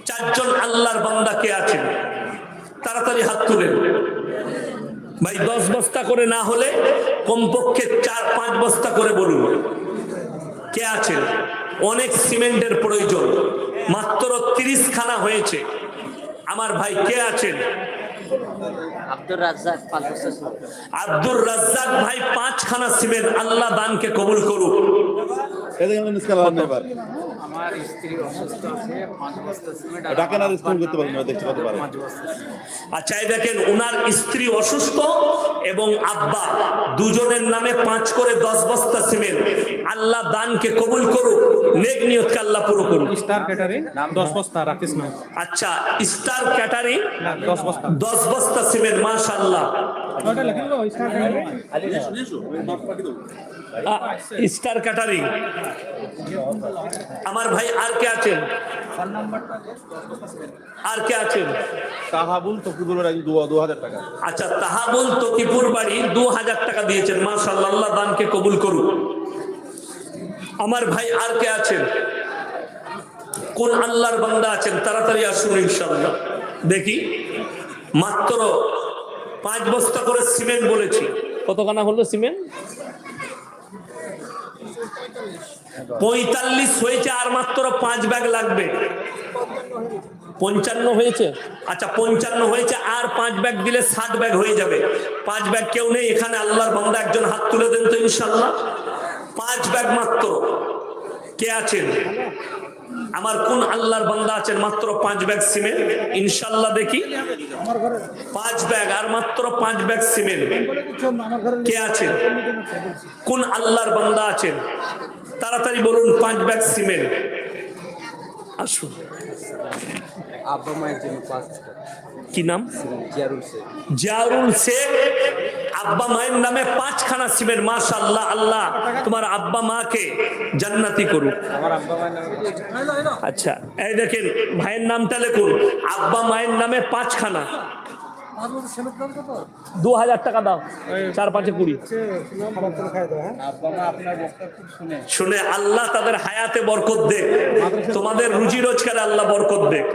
4 জন আল্লাহর বান্দা কে আছেন? তাড়াতাড়ি হাত তুলেন ভাই। 10 বস্তা করে না হলে কমপক্ষে 4-5 বস্তা করে বলুন কে আছেন? অনেক সিমেন্টের প্রয়োজন, মাত্র 30 খানা হয়েছে। আমার ভাই কে আছেন? আব্দুর রাজ্জাক 5 বস্তা সিমেন্ট। আব্দুর রাজ্জাক ভাই 5 খানা সিমেন্ট, আল্লাহ দানকে কবুল করুক। এদিকে নিষ্কাল আলাদা নেবার আমার স্ত্রী অসুস্থ আছে, 5 বস্তা সিমেন্ট আর ডাকেন আর স্কুল করতে পারেন না, দেখতে পারতে পারেন। 5 বস্তা সিমেন্ট। আচ্ছা, এই দেখেন ওনার স্ত্রী অসুস্থ এবং আব্বা, দুজনের নামে 5 করে 10 বস্তা সিমেন্ট। আল্লাহ দানকে কবুল করুক, নেক নিয়তকে আল্লাহ পুরো করুক। স্টার ক্যাটারিং 10 বস্তা রাখিস না। আচ্ছা, স্টার ক্যাটারিং 10 বস্তা। 10 বস্তা সিমেন্ট, মাশাআল্লাহ। ওটা লিখে দাও স্টার ক্যাটারিং। Star catering. আমার ভাই আর কে আছেন? আর কে আছেন? তাহাবুল তকিবুলের 2000 টাকা। আচ্ছা, তাহাবুল তকিপুর বাড়ি 2000 টাকা দিয়েছেন, মাশাআল্লাহ, আল্লাহ দানকে কবুল করুক। আমার ভাই আর কে আছেন? কোন আল্লাহর বান্দা আছেন? তাড়াতাড়ি আসুন ইনশাআল্লাহ। দেখি মাত্র 5 বস্তা করে সিমেন্ট বলেছি। কতখানা হলো সিমেন্ট? 45 হয়েছে, আর মাত্র 5 ব্যাগ লাগবে। 55 হয়েছে। আচ্ছা, 55 হয়েছে, আর 5 ব্যাগ দিলে 60 ব্যাগ হয়ে যাবে। 5 ব্যাগ কেউ নেই এখানে? আল্লাহর বান্দা একজন হাত তুলে দেন তো ইনশাআল্লাহ। 5 ব্যাগ মাত্র কে আছেন? আমার কোন আল্লাহর বান্দা আছেন? মাত্র 5 ব্যাগ সিমেন্ট ইনশাআল্লাহ। দেখি 5 ব্যাগ, আর মাত্র 5 ব্যাগ সিমেন্ট কে আছেন? কোন আল্লাহর বান্দা আছেন? তাড়াতাড়ি বলুন 5 ব্যাগ সিমেন্ট। আসুন। আব্বা মায়ের জন্য 5 কি নাম? জিয়ারুল শেখ। জিয়ারুল শেখ আব্বা মায়ের নামে 5 খানা সিমেন্ট। মাশাআল্লাহ, আল্লাহ তোমার আব্বা মাকে জান্নাতি করুক। আচ্ছা, এই দেখেন ভাইয়ের নামটা লিখুন, আব্বা মায়ের নামে 5 খানা। 2000 টাকা দাও, 4-5-এ 20। শুনে আল্লাহ তাদের হায়াতে বরকত দেখ, তোমাদের রুজি রোজগারে আল্লাহ বরকত দেখ।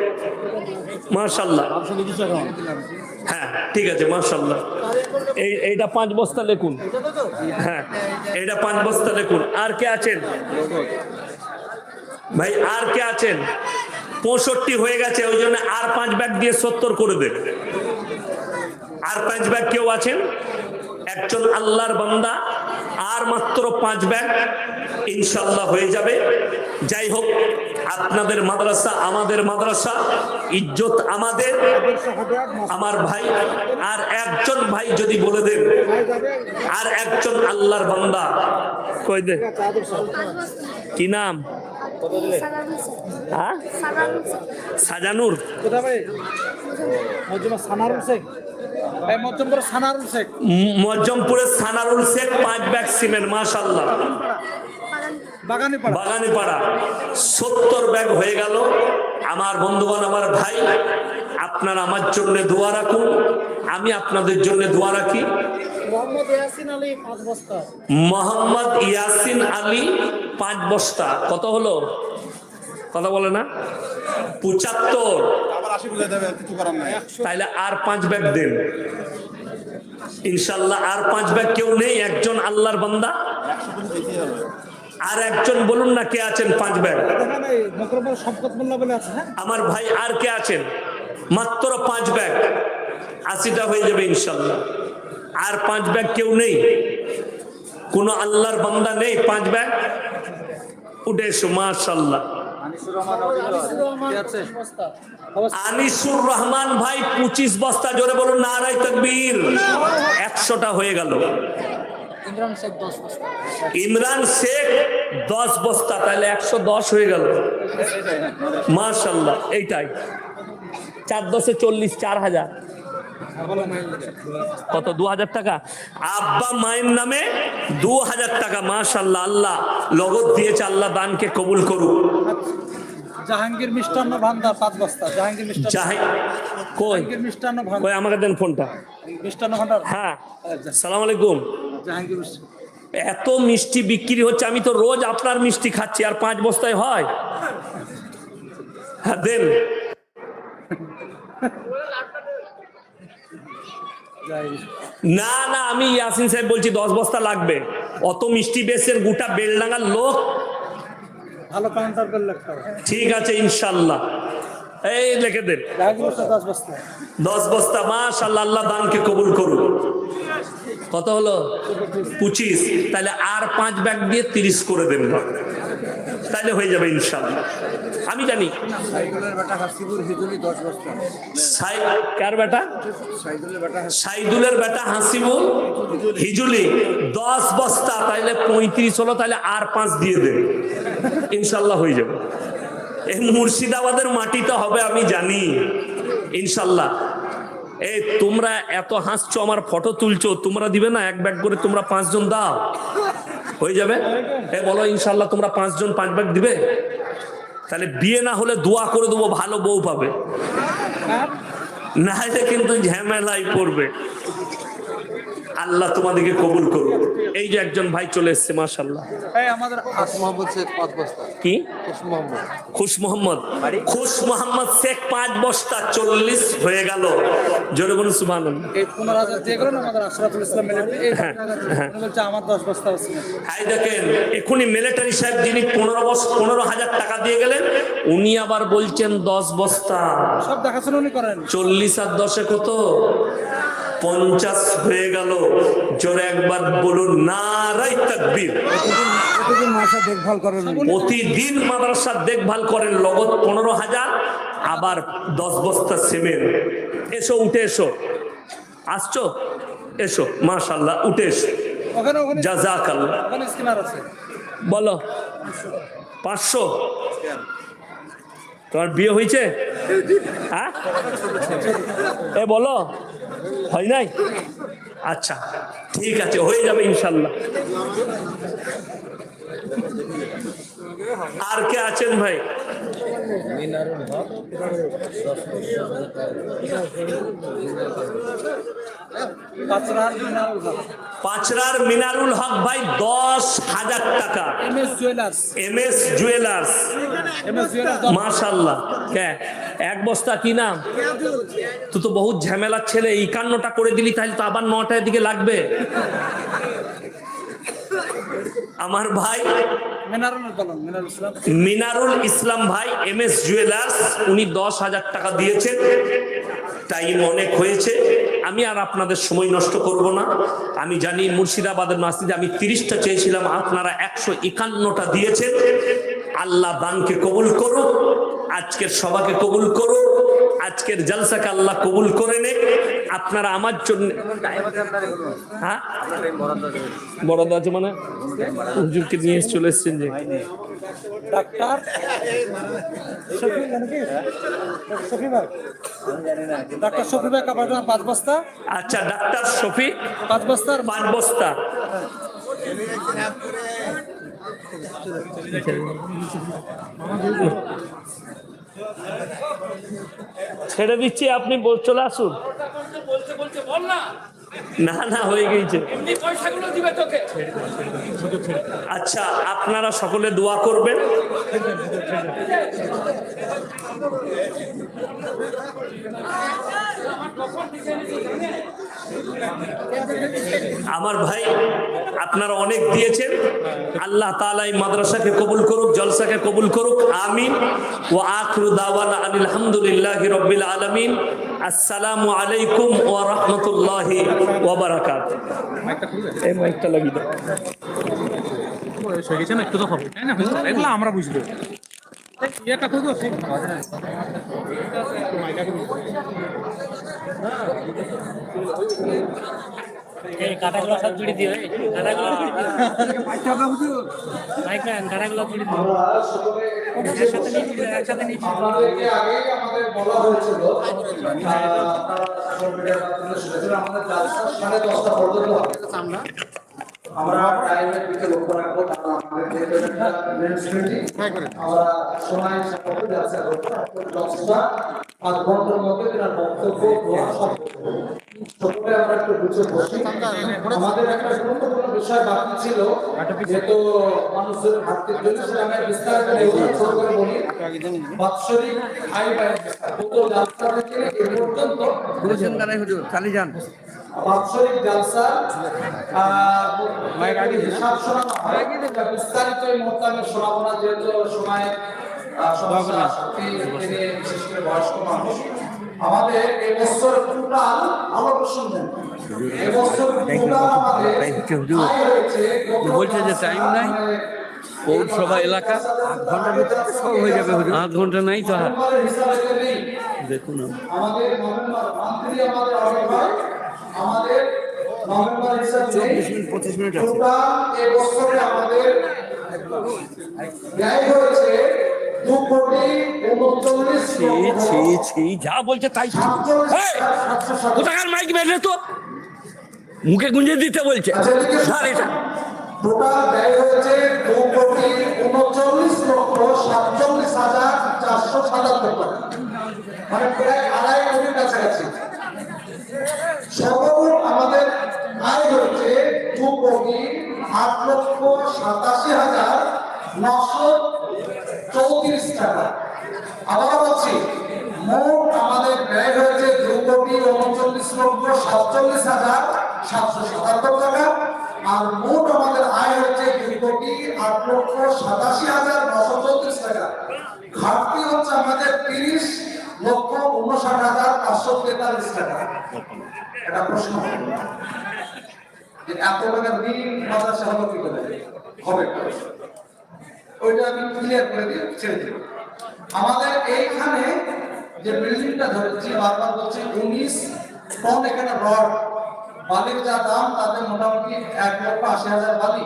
মাশাআল্লাহ, হ্যাঁ ঠিক আছে, মাশাআল্লাহ। এইটা 5 বস্তা লিখুন। হ্যাঁ, এইটা 5 বস্তা লিখুন। আর কে আছেন ভাই? আর কে আছেন? 65 হয়ে গেছে, ওই জন্য আর 5 ব্যাগ দিয়ে 70 করে দেন। আর 5 ব্যাগ কেউ আছেন? একজন আল্লাহর বান্দা, আর মাত্র 5 ব্যাগ, ইনশাআল্লাহ হয়ে যাবে। যাই হোক, আপনাদের মাদ্রাসা আমাদের মাদ্রাসা, ইজ্জত আমাদের। আমার ভাই আর একজন ভাই যদি বলে দেন, আর একজন আল্লাহর বান্দা কই দে, কি নাম? হ্যাঁ, সাজানুর। কোথায় ভাই? সানারুল শেখ। মজ্জমপুর সানারুল শেখ। মজ্জমপুরের সানারুল শেখ 5 ব্যাগ সিমেন্ট। মাশাআল্লাহ, বাগানীপাড়া 70 ব্যাগ হয়ে গেল। আমার বন্ধুগণ, আমার ভাই, আপনারা আমার জন্য দোয়া রাখুন, আমি আপনাদের জন্য দোয়া রাখি। মোহাম্মদ ইয়াসিন আলী 5 বস্তা। মোহাম্মদ ইয়াসিন আলী 5 বস্তা। কত হলো? কথা বলে না? 75। তাইলে আর 5 ব্যাগ দেন ইনশাআল্লাহ। আর 5 ব্যাগ কেউ নেই? একজন আল্লাহর বান্দা, আর একজন বলুন না কে আছেন? 5 ব্যাগ আমার ভাই, আর কে আছেন? মাত্র 5 ব্যাগ, 80টা হয়ে যাবে ইনশাআল্লাহ। আর 5 ব্যাগ কেউ নেই? কোন আল্লাহর বান্দা নেই? 5 ব্যাগ উঠে এসো। মাশাআল্লাহ, আনিসুর রহমান ভাই 25 বস্তা। জোরে বলুন নারায়ে তাকবীর। 100টা হয়ে গেল। ইমরান শেখ 10 বস্তা, তাহলে 110 হয়ে গেল। মাশাআল্লাহ, এইটাই 4-10-এ 40, 4000। কত? 2000 টাকা। আব্বা মায়ের নামে 2000 টাকা। মাশাআল্লাহ, আল্লাহ লগত দিয়েছে, আল্লাহ দানকে কবুল করুক। জাহাঙ্গীর মিষ্টান্ন ভান্ডার 5 বস্তা। জাহাঙ্গীর মিষ্টান্ন ভান্ডার। কই আমাকে দেন ফোনটা। মিষ্টান্ন ভান্ডার। হ্যাঁ, সালাম আলাইকুম। জাহাঙ্গীর এত মিষ্টি বিক্রি হচ্ছে, আমি তো রোজ আপনার মিষ্টি খাচ্ছি, আর 5 বস্তায় হয়? হ্যাঁ দেন। না না, আমি ইয়াসিন সাহেব বলছি 10 বস্তা লাগবে। অত মিষ্টি বেচের গোটা বেলডাঙ্গার লোক। ভালো কাউন্টার করলে ঠিক আছে ইনশাআল্লাহ, এই লিখে দেন 10 বস্তা। মাশাআল্লাহ, আল্লাহ দানকে কবুল করুন। কত হলো? 25। তাহলে আর 5 ব্যাগ দিয়ে 30 করে দেন, তাহলে হয়ে যাবে ইনশাআল্লাহ। আমি জানি কার বেটা? সাইদুলের বেটা হাসিবুল হিজুলি 10 বস্তা, তাইলে 35 হলো। তাহলে আর 5 দিয়ে দেন, ইনশাআল্লাহ হয়ে যাবে। এই মুর্শিদাবাদের মাটিতে হবে, আমি জানি ইনশাআল্লাহ। এই তোমরা এত হাসছো, আমার ফটো তুলছো, তোমরা দিবে না 1 ব্যাগ করে? তোমরা 5 জন দাও, হয়ে যাবে। এ বলো ইনশাআল্লাহ, তোমরা 5 জন 5 ব্যাগ দিবে? তাহলে বিয়ে না হলে দোয়া করে দেবো, ভালো বউ পাবে, না হলে কিন্তু ঝামেলায় পড়বে। আল্লাহ তোমাদেরকে কবুল করুন। এই যে একজন ভাই চলে এসছে, মাশাআল্লাহ। আমাদের কি? খুশ মোহাম্মদ শেখ 5 বস্তা 40 হয়ে গেল। জোরে বলুন সুবহানাল্লাহ। এই 15,000 দিয়ে গেলেন আমাদের আশরাফুল ইসলাম মিলিটারি। বলছে আমার 10 বস্তা আছে। হাই দেখেন, এখনই মিলিটারি সাহেব যিনি 15,000 টাকা দিয়ে গেলেন, উনি আবার বলছেন 10 বস্তা। সব দেখাশোনা উনি করেন। 40 আর 10-এ কত? 50 হয়ে গেল। জোরে একবার বলুন নারায়ে তাকবীর। প্রতিদিন মাদ্রাসা দেখভাল করেন, লগত 15,000, আবার 10 বস্তা সিমেন্ট। এসো, উঠে এসো। আসছো? এসো, মাশাআল্লাহ, উঠে এসো। জাযাকাল্লাহ। বলো 500। তোমার বিয়ে হয়েছে? হ্যাঁ, এ বলো হয় নাই? আচ্ছা ঠিক আছে, হয়ে যাবে ইনশাল্লাহ। আর কে আছেন ভাই? পাঁচরার মিনারুল হক ভাই 10,000 টাকা। MS jewellers, MS jewellers, MS jewellers মাশাআল্লাহ। কে এক বস্তা কি নাম? তুই তো বহুত ঝামেলার ছেলে, 51টা করে দিলি, তাহলে তো আবার 9টার দিকে লাগবে। আমার ভাই মিনারুল ইসলাম ভাই MS জুয়েলার্স, উনি 10,000 টাকা দিয়েছেন। টাইম অনেক হয়েছে, আমি আর আপনাদের সময় নষ্ট করব না। আমি জানি মুর্শিদাবাদের মসজিদে আমি 30টা চেয়েছিলাম, আপনারা 151টা দিয়েছেন। আল্লাহ দানকে কবুল করুক, আজকের সভাকে কবুল করুক, আজকের জলসাকে আল্লাহ কবুল করে নে। আপনারা আমার জন্য হ্যাঁ বরাদ্দ আছে মানে হুজুরকে নিয়ে চলে এসেছেন যে ডাক্তার শফি, শফি ভাই, ডাক্তার শফি ভাই কাপড় 5 বস্তা। আচ্ছা ডাক্তার শফি 5 বস্তার 5 বস্তা। ছেড়ে দিচ্ছি, আপনি চলে আসুন। না না হয়ে গেছে। আচ্ছা আপনারা সকলে দোয়া করবেন। আমার ভাই আপনারা অনেক দিয়েছেন, আল্লাহ তাআলা এই মাদ্রাসাকে কবুল করুক, জলসাকে কবুল করুক, আমিন। ওয়া আখিরু দাওয়ানা আনিল হামদুলিল্লাহি রাব্বিল আলামিন। আসসালামু আলাইকুম ওয়া রাহমাতুল্লাহি ওয়া বারাকাতুহু। এই মাইকটা লাগিয়ে দাও। একটু তো হবে, তাই না? এগুলো আমরা বুঝবো। এটা খুঁজো ঠিক কাটাগুলো সব জুড়ে দিও, কাটাগুলো কাটাগুলো জুড়ে দিও, একসাথে নিচ্ছি। আমাদের বলা হয়েছিল আমাদের 10:30 পর্যন্ত হবে। আমরা টাইমের দিকে লক্ষ্য রাখবো, কারণ আমাদের যেহেতু একটা মেন্স মিটিং, আমরা সময় সাপেক্ষে যাচ্ছে 5 ঘন্টার মধ্যে তার বক্তব্য দেওয়া সব সকলে আমরা একটু গুছিয়ে বসি। আমাদের একটা গুরুত্বপূর্ণ বিষয় বাকি ছিল, যেহেতু মানুষের ঘাটতির জন্য সেটা আমি বিস্তারিত ছোট করে বলি। বাৎসরিক আয় ব্যয় গত যাত্রা থেকে এ পর্যন্ত চালিয়ে যান। বাৎসরিক জালসা হিসাব শোনানো হয়, বিস্তারিত এই মুহূর্তে আমি শোনাবো না, যেহেতু সময় সমস্যা, বিশেষ করে বয়স্ক মানুষ। আমাদের এবছর টোটাল আলোক শুনবেন, এবছর টোটাল আমাদের বলছে যে টাইম নাই, পৌরসভা এলাকা 8 ঘন্টার ভিতরে সব হয়ে যাবে। 8 ঘন্টা নাই তো দেখুন আমাদের নভেম্বর মান্থলি আমাদের অডিট হয়, আমাদের নভেম্বর হিসাবে 24 মিনিট 25 মিনিট আছে। টোটাল এবছরে আমাদের ব্যয় হয়েছে 2,39,00,000 যা বলছে তাই। কোথাকার মাইক বেরলে তো মুখে গুঞ্জে দিতে বলছে। টোটাল ব্যয় হয়েছে 2,39,47,477 টাকা, মানে প্রায় 2.5 কোটির কাছাকাছি। সর্বমোট আমাদের আয় হয়েছে 2,08,87,934 টাকা। আবার বলছি, মোট আমাদের ব্যয় হয়েছে 2,39,47,777 টাকা, আর মোট আমাদের আয় হচ্ছে 2,08,87,934 টাকা। ঘাটতি হচ্ছে আমাদের 30,59,543 টাকা। এটা প্রশ্ন যে এত টাকা দিন মাদ্রাসা হলো কি করে হবে, ওইটা আমি ক্লিয়ার করে দিই, ছেড়ে দিই। আমাদের এইখানে যে বিল্ডিংটা ধরেছি, বারবার বলছি 19 টন এখানে রড বালির যা দাম, তাতে মোটামুটি 1,80,000 বালি,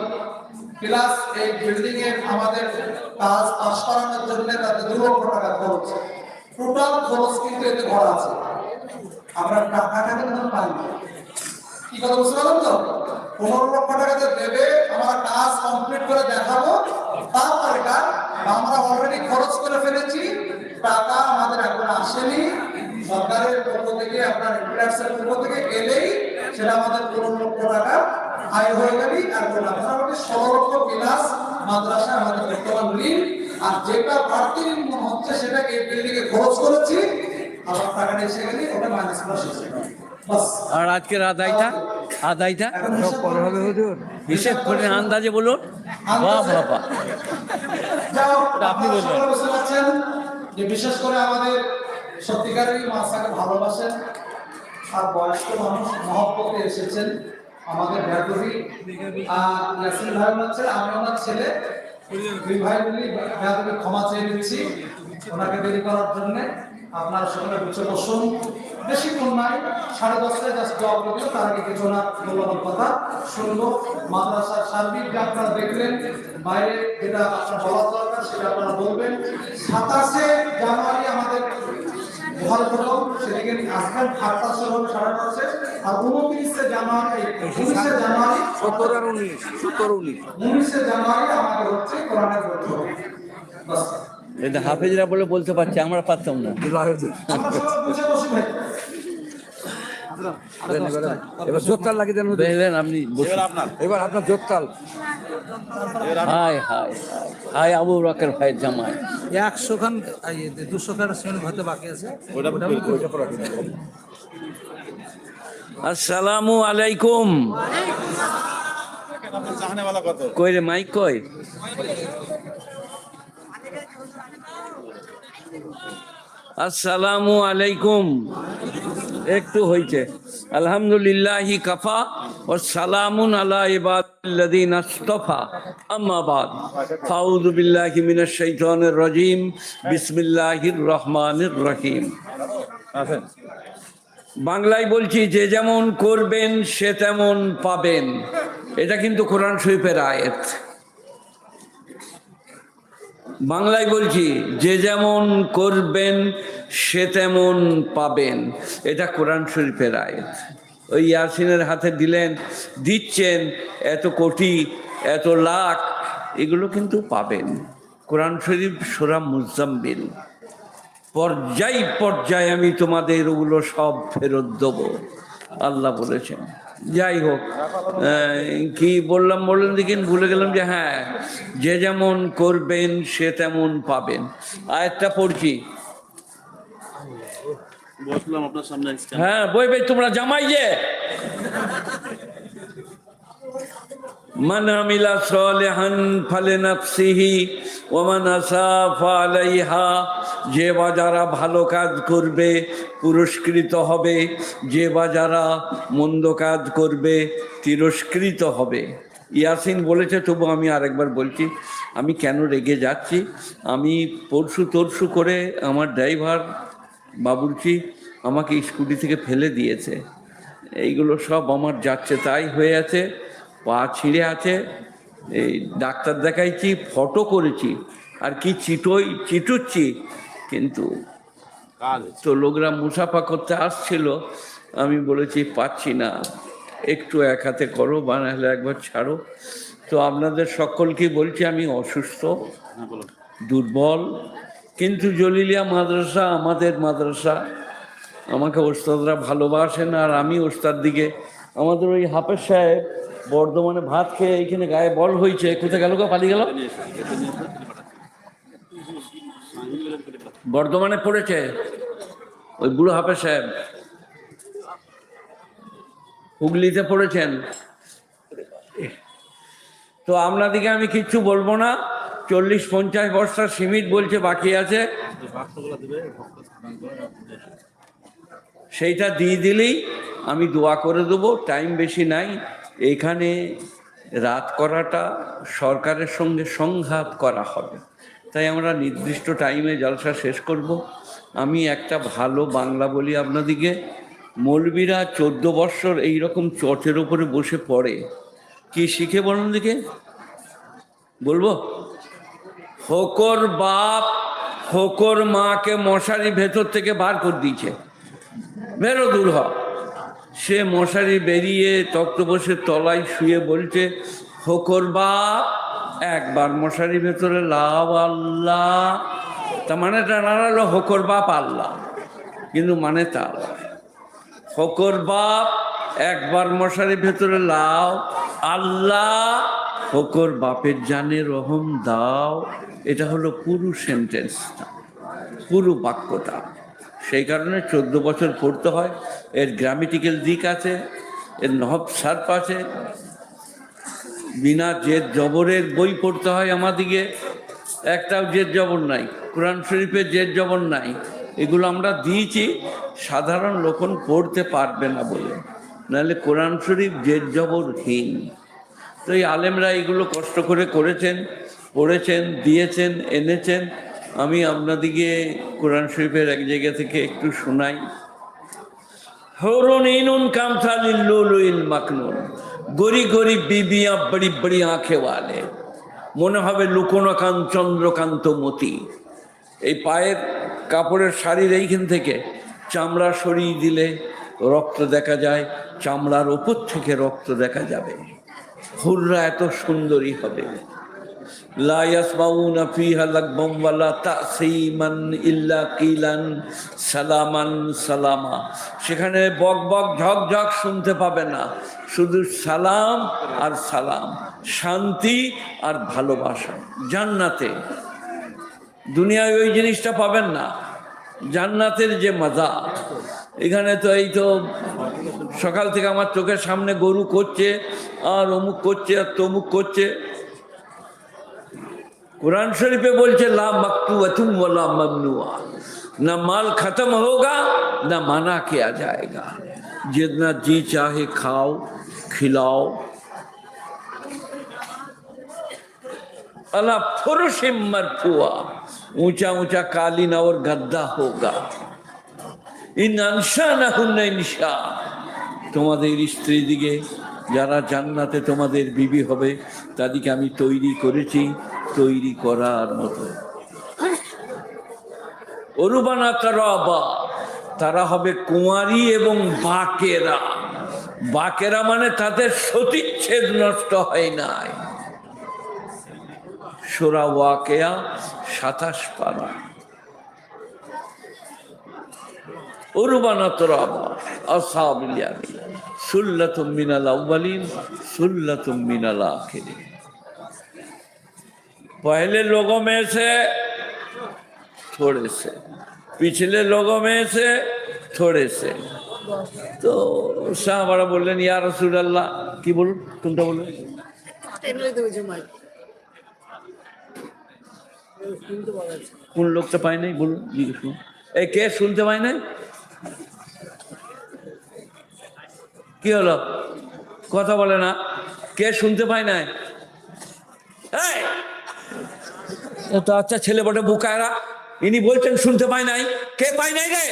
প্লাস এই বিল্ডিং এর আমাদের কাজ পাস করানোর জন্য তাতে 2 লক্ষ টাকা খরচ। টোটাল খরচ কিন্তু এতে ভরা আছে, আমরা টাকাটা কিন্তু পাই না। কি কথা বুঝতে পারলাম তো? 15 লক্ষ টাকা যে দেবে, আমরা কাজ কমপ্লিট করে দেখাবো, তারপরে আমরা অলরেডি খরচ করে ফেলেছি, টাকা আমাদের এখন আসেনি। সরকারের পক্ষ থেকে, আপনার ইন্টারেস্টের পক্ষ থেকে এলেই সেটা আমাদের 15 লক্ষ টাকা আয় হয়ে গেলে আর মোটামুটি 16 লক্ষ প্লাস মাদ্রাসা আমাদের বর্তমান ঋণ। আর যেটা বাড়তি ঋণ মনে হচ্ছে সেটাকে বিল্ডিং এ খরচ করেছি, আবার টাকাটা এসে গেলে ওটা মাইনাস করা শেষ হয়ে গেল। বাস। আর আজকের আদায়টা এখন হিসাব করা হবে হুজুর। হিসেব করে আন্দাজে বলুন। বাহ বাবা, যাও, আপনি বুঝতে পারছেন যে বিশেষ করে আমাদের সত্যিকারেরই মাসাকে ভালোবাসেন আর বয়স্ক মানুষ মহব্বতে এসেছেন। আমাদের ভ্যাটরি ইয়াসিন ভাই হচ্ছে, আমি ওনার ছেলে, দুই ভাই মিলে ভ্যাটরি ক্ষমা চেয়ে নিচ্ছি ওনাকে দেরি করার জন্য। আপনারা সকলে বুঝে বসুন, বেশিক্ষণ নাই, 10:30টায় জাস্ট দোয়া করে দিল। তার আগে কিছু না মূল্যবান কথা শুনবো। মাদ্রাসার সার্বিক যে আপনারা দেখলেন, বাইরে যেটা আপনার বলার দরকার সেটা আপনারা বলবেন। 27শে জানুয়ারি আমাদের ঘর প্রথম, সেদিকে আসবেন 8টা হবে 9:30। আর 29শে জানুয়ারি, 19শে জানুয়ারি, 17 আর 19, 17 19 19শে জানুয়ারি আমাদের হচ্ছে কোরআনের বৈঠক। বাস, এটা হাফেজরা বলে বলতে পারছে, আমরা পারতাম না। আমরা সবাই বুঝে বসি ভাই। এবার জোরতাল লাগিয়ে দেন হুজুর। বুঝলেন আপনি বসুন। এবার আপনার জোরতাল। হাই হাই হাই আবু বকর ভাইয়ের জামাই। 100 খান 200 খান সিমেন্ট হতে বাকি আছে। আসসালামু আলাইকুম। কই রে মাইক কই? আসসালামু আলাইকুম। একটু হইছে। আলহামদুলিল্লাহি কাফা ওয়া সালামুন আলা ইবাদিল্লাযিনা ইসতাফা, আম্মা বাদ। আউযু বিল্লাহি মিনাশ শাইতানির রাজীম, বিসমিল্লাহির রহমানির রহিম। বাংলায় বলছি, যে যেমন করবেন সে তেমন পাবেন। এটা কিন্তু কোরআন শরীফের আয়াত। বাংলায় বলছি, যে যেমন করবেন সে তেমন পাবেন। এটা কোরআন শরীফের আয়াত। ওই ইয়াসিনের হাতে দিলেন, দিচ্ছেন এত কোটি, এত লাখ, এগুলো কিন্তু পাবেন। কোরআন শরীফ সূরা মুজাম্মিল, পর্যায় পর্যায়ে আমি তোমাদের ওগুলো সব ফেরত দেব, আল্লাহ বলেছেন। যাই হোক, কি বললাম দেখেন, ভুলে গেলাম যে হ্যাঁ, যে যেমন করবেন সে তেমন পাবেন। আয়াতটা পড়ছি। বসলাম আপনার সামনে। হ্যাঁ, বই তোমরা জামাই যে মান আমিলা সালিহান ফালিনাফসিহি ওয়া মান আসাআ ফালাইহা। যে বা যারা ভালো কাজ করবে পুরস্কৃত হবে, যে বা যারা মন্দ কাজ করবে তিরস্কৃত হবে। ইয়াসিন বলেছে, তবু আমি আরেকবার বলছি, আমি কেন রেগে যাচ্ছি। আমি পরশু করে আমার ড্রাইভার বাবুর্চি আমাকে স্কুটি থেকে ফেলে দিয়েছে। এইগুলো সব আমার যাচ্ছে তাই হয়ে আছে, পা ছিঁড়ে আছে। এই ডাক্তার দেখাইছি, ফটো করেছি, আর কি চিটুচ্ছি, কিন্তু তো লোকরা মুসাফা করতে আসছিল। আমি বলেছি পাচ্ছি না, একটু এক হাতে করো, বা নাহলে একবার ছাড়ো। তো আপনাদের সকলকে বলছি, আমি অসুস্থ, দুর্বল, কিন্তু জলিলিয়া মাদ্রাসা আমাদের মাদ্রাসা, আমাকে ওস্তাদরা ভালোবাসেন, আর আমি ওস্তাদ দিকে। আমাদের ওই হাফেজ সাহেব বর্ধমানে ভাত খেয়ে এইখানে গায়ে বল হয়েছে, কোথায় গেল গো, পালিয়ে গেল, বর্ধমানে পড়েছে ওই বুড়ো হাফেজ সাহেব, হুগলিতে পড়েছেন। তো আপনাদিকে আমি কিচ্ছু বলবো না। 40-50 বস্তা সিমেন্ট বলছে বাকি আছে, সেইটা দিয়ে দিলেই আমি দোয়া করে দেবো। টাইম বেশি নাই। এখানে রাত করাটা সরকারের সঙ্গে সংঘাত করা হবে, তাই আমরা নির্দিষ্ট টাইমে জলসা শেষ করব। আমি একটা ভালো বাংলা বলি আপনাদিকে। মৌলবীরা 14 বৎসর এইরকম চটের ওপরে বসে পড়ে, কি শিখে বলুন দিকে, বলবো? হোকর বাপ হোকর মাকে মশারি ভেতর থেকে বার করে দিয়েছে, বেরো দূর হ। সে মশারি বেরিয়ে তক্তপোষের তলায় শুয়ে বলছে, ফকর বাপ একবার মশারি ভেতরে লাভ আল্লাহ। তা মানে দাঁড়ালো ফকর বাপ আল্লাহ, কিন্তু মানে তা ফকর বাপ একবার মশারি ভেতরে লাও আল্লাহ, ফকর বাপের জানে রহম দাও। এটা হলো পুরো সেন্টেন্সটা, পুরো বাক্যটা। সেই কারণে 14 বছর পড়তে হয়। এর গ্রামেটিক্যাল দিক আছে, এর নহব সার্ফ আছে, বিনা জেদ জবরের বই পড়তে হয় আমাদিকে। একটাও জেদ জবর নাই, কোরআন শরীফের জেদ জবর নাই। এগুলো আমরা দিয়েছি, সাধারণ লোকন পড়তে পারবে না বলে, নাহলে কোরআন শরীফ জেদ জবরহীন। তো এই আলেমরা এগুলো কষ্ট করে করেছেন, পড়েছেন, দিয়েছেন, এনেছেন। আমি আপনাদিকে কোরআন শরীফের এক জায়গা থেকে একটু শোনাই। হরুন ইনুন কামথালিল লুলুইল মাকনুন, গরি গরি বিবিয়া বড়ি বড়ি আঁখে ওয়ালে, মনে হবে লুকোনো কান চন্দ্রকান্ত মতি। এই পায়ের কাপড়ের শাড়ির এইখান থেকে চামড়া সরিয়ে দিলে রক্ত দেখা যায়, চামড়ার ওপর থেকে রক্ত দেখা যাবে। হুররা এত সুন্দরী হবে। লা ইয়াসমাউনা ফিহা লাগবাম ওয়ালা তাসীমান ইল্লা কিলান সালামান সালামা। সেখানে বক বক ঝক ঝক শুনতে পাবে না, শুধু সালাম আর সালাম, শান্তি আর ভালোবাসা। জান্নাতে, দুনিয়ায় ওই জিনিসটা পাবেন না। জান্নাতের যে মজা, এখানে তো এই তো সকাল থেকে আমার চোখের সামনে গরু করছে আর অমুক করছে আর তমুক করছে। कुरान शरीफ पे बोलते ला मक्तूअतुम वला ममनुआ, न माल खत्म होगा न मना किया जाएगा। जितना जी चाहे खाओ खिलाओ। अला फुरुशिम मरफुआ, ऊंचा ऊंचा कालीन और गद्दा होगा। इन अनशानहुन्न इंशा, তোমাদের স্ত্রী দিকে যারা জান্নাতে তোমাদের বিবি হবে তাদেরকে আমি তৈরি করেছি, তৈরি করার মতো। অরুবানা তারাবা, তারা হবে কুঁয়ারি এবং বাকেরা। বাকেরা মানে তাদের সতীচ্ছেদ নষ্ট হয় নাই। সূরা ওয়াকিয়া 27 পারা। অরুবানা তারাবা আসহাবুল ইয়ামিন সুল্লাতুম মিনাল আউয়ালিন सुल्लतुम मिनल आखिरीन। पहले लोगों में से थोड़े से, पिछले लोगों में से थोड़े से। तो शाह बड़ा बोलें या रसूल अल्लाह की बोल, तुम तो बोलो। কোন লোকটা পায় নাই বলুন, জিজ্ঞেস করুন। এই কে শুনতে পায় নাই? কি হলো, কথা বলে না? কে শুনতে পায় নাই? তো আচ্ছা ছেলে বটে বুকায়রা, ইনি বলছেন শুনতে পায় নাই। কে পায় নাই রে?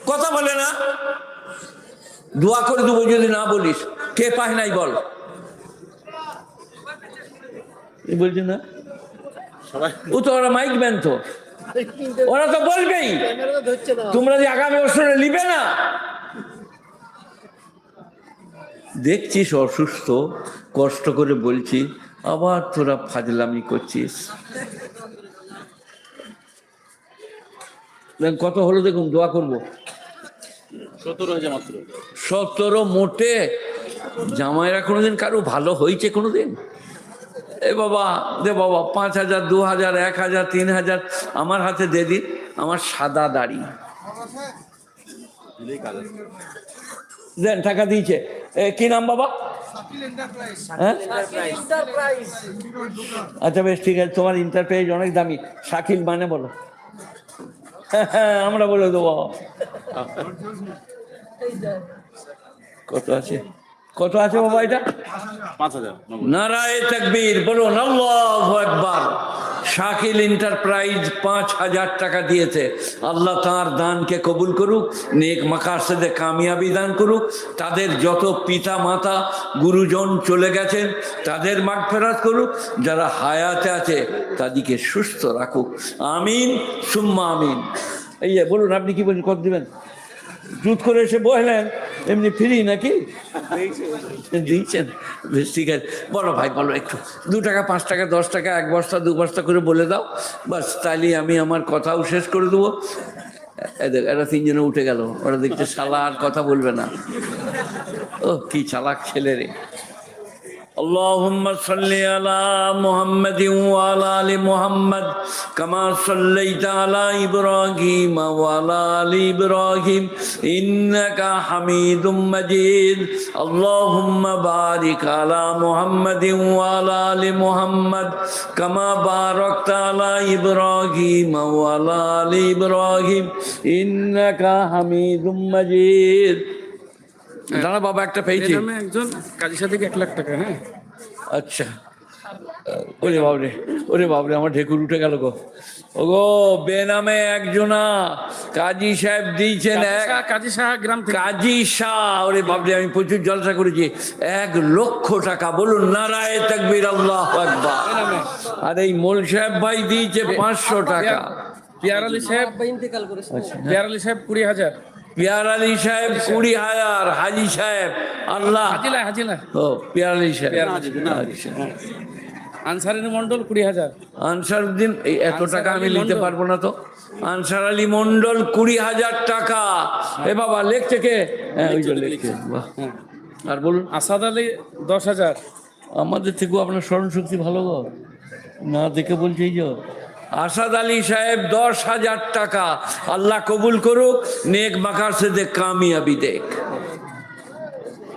কথা বলে না? দোয়া করে দেবো যদি না বলিস। কে পায় নাই বল। বলছে না, ও তো ওরা মাইক ব্যান, তো ওরা তো বলবেই। তোমরা যে আগামী বছরে নিবে না, দেখছিস অসুস্থ, কষ্ট করে বলছি, আবার তোরা ফাজলামি করছিস। কত হলো দেখুন, দোয়া করবো। 17 হয়েছে মাত্র। 17 মোটে। জামাইরা কোনোদিন কারো ভালো হয়েছে কোনোদিন? এ বাবা দে বাবা, 5000, 2000, 1000, 3000 আমার হাতে দে দিন। আমার সাদা দাড়ি দেন, টাকা দিয়েছে। কি নাম বাবা? হ্যাঁ, আচ্ছা বেশ ঠিক আছে, তোমার ইন্টারপ্রাইজ অনেক দামি। শাকিল মানে বলো। হ্যাঁ আমরা বলে দেবো। কত আছে, কত আছে বাবা এটা? 5000। নারায়ে তাকবীর বলুন, আল্লাহু আকবার। শাকিল এন্টারপ্রাইজ 5000 টাকা দিয়েছে। আল্লাহ তার দানকে কবুল করুক, নেক মাকাসেদে কামিয়াবি দান করুক। তাদের যত পিতা মাতা গুরুজন চলে গেছেন তাদের মাগফিরাত করুক, যারা হায়াতে আছে তাদেরকে সুস্থ রাখুক। আমিন সুম্মা আমিন। এই বলুন, আপনি কি বলছেন, কত দিবেন? জুত করে এসে বসলেন, এমনি ফ্রি নাকি দিয়েছেন? বেশ, ঠিক আছে, বলো ভাই বলো, একটু 2 টাকা 5 টাকা 10 টাকা 1 বস্তা 2 বস্তা করে বলে দাও, বাস তাইলে আমি আমার কথাও শেষ করে দেবো। এরা 3 জনে উঠে গেল, ওরা দেখছে শালা আর কথা বলবে না। ও কি চালাক ছেলে রে। اللهم صل على محمد وعلى ال محمد كما صليت على ابراهيم وعلى ال ابراهيم انك حميد مجيد اللهم بارك على محمد وعلى ال محمد كما باركت على ابراهيم وعلى ال ابراهيم انك حميد مجيد। দাঁড়া বাবা, একটা পেয়েছি একজন কাজী সাথে 1 লাখ টাকা। হ্যাঁ, আচ্ছা। ওরে বাবরে, ওরে বাবরে, আমার ঢেকুর উঠে গেল গো। ও গো, বেনামে একজনা কাজী সাহেব দিয়েছেন, কাজী শাহ গ্রাম থেকে। কাজী শাহ। ওরে বাবরে, আমি প্রচুর জলসা করেছি। 1 লক্ষ টাকা। বলুন নারায়ে তাকবীর, আল্লাহু আকবার। আর এই মোল সাহেব ভাই দিয়েছে 500 টাকা। পিয়ার আলী সাহেব ইন্তেকাল করেছে। পিয়ার আলী সাহেব 20,000। পিয়ার আলী সাহেব 20,000। হাজি সাহেব আল্লাহ হাজিলা ও পিয়ার আলী সাহেব। আচ্ছা। আনসারুদ্দিন মন্ডল 20,000। আনসারুদ্দিন, এই এত টাকা আমি নিতে পারবো না তো। আনসার আলী মন্ডল 20,000 টাকা। এ বাবা, লেখছে কে? হ্যাঁ, ওই যে লেখছে। বাহ। আর বলুন। আসাদ আলী 10,000। আমাদের থেকেও আপনার স্মরণ শক্তি ভালো গো, না দেখে বলছি। এই যে আসাদ আলী সাহেব 10,000 টাকা। আল্লাহ কবুল করুক, নেক মাকার সে দেখ, কামিয়াবি দেখ।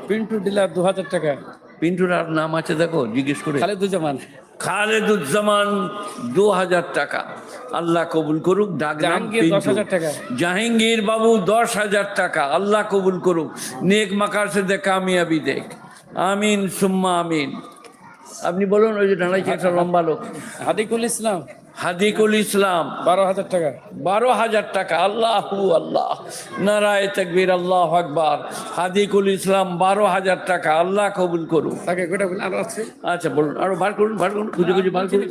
পিন্টু ডিলার 2,000 টাকা। পিন্টুর আর নাম আছে দেখো, জিজ্ঞেস করে। খালেদুজ্জামান। খালেদুজ্জামান 2,000 টাকা। আল্লাহ কবুল করুক। জাহাঙ্গীর 10,000 টাকা। জাহাঙ্গীর বাবু 10,000 টাকা। আল্লাহ কবুল করুক, নেক মাকার সে দেখ, কামিয়াবি দেখ। আমিন সুম্মা আমিন। আপনি বলুন। ওই যে দাঁড়াইছে একটা লম্বা লোক, হাদিকুল ইসলাম। হাদিকুল ইসলাম 12,000 টাকা। 12,000 টাকা। আল্লাহু আল্লাহ, নারায়ে তাকবীর, আল্লাহু আকবার। হাদিকুল ইসলাম 12,000 টাকা। আল্লাহ কবুল করুন। তাকে গোটা বলে আরো আছে। আচ্ছা বলুন, আরো বার করুন, বার করুন, খুঁজে খুঁজে বার করুন।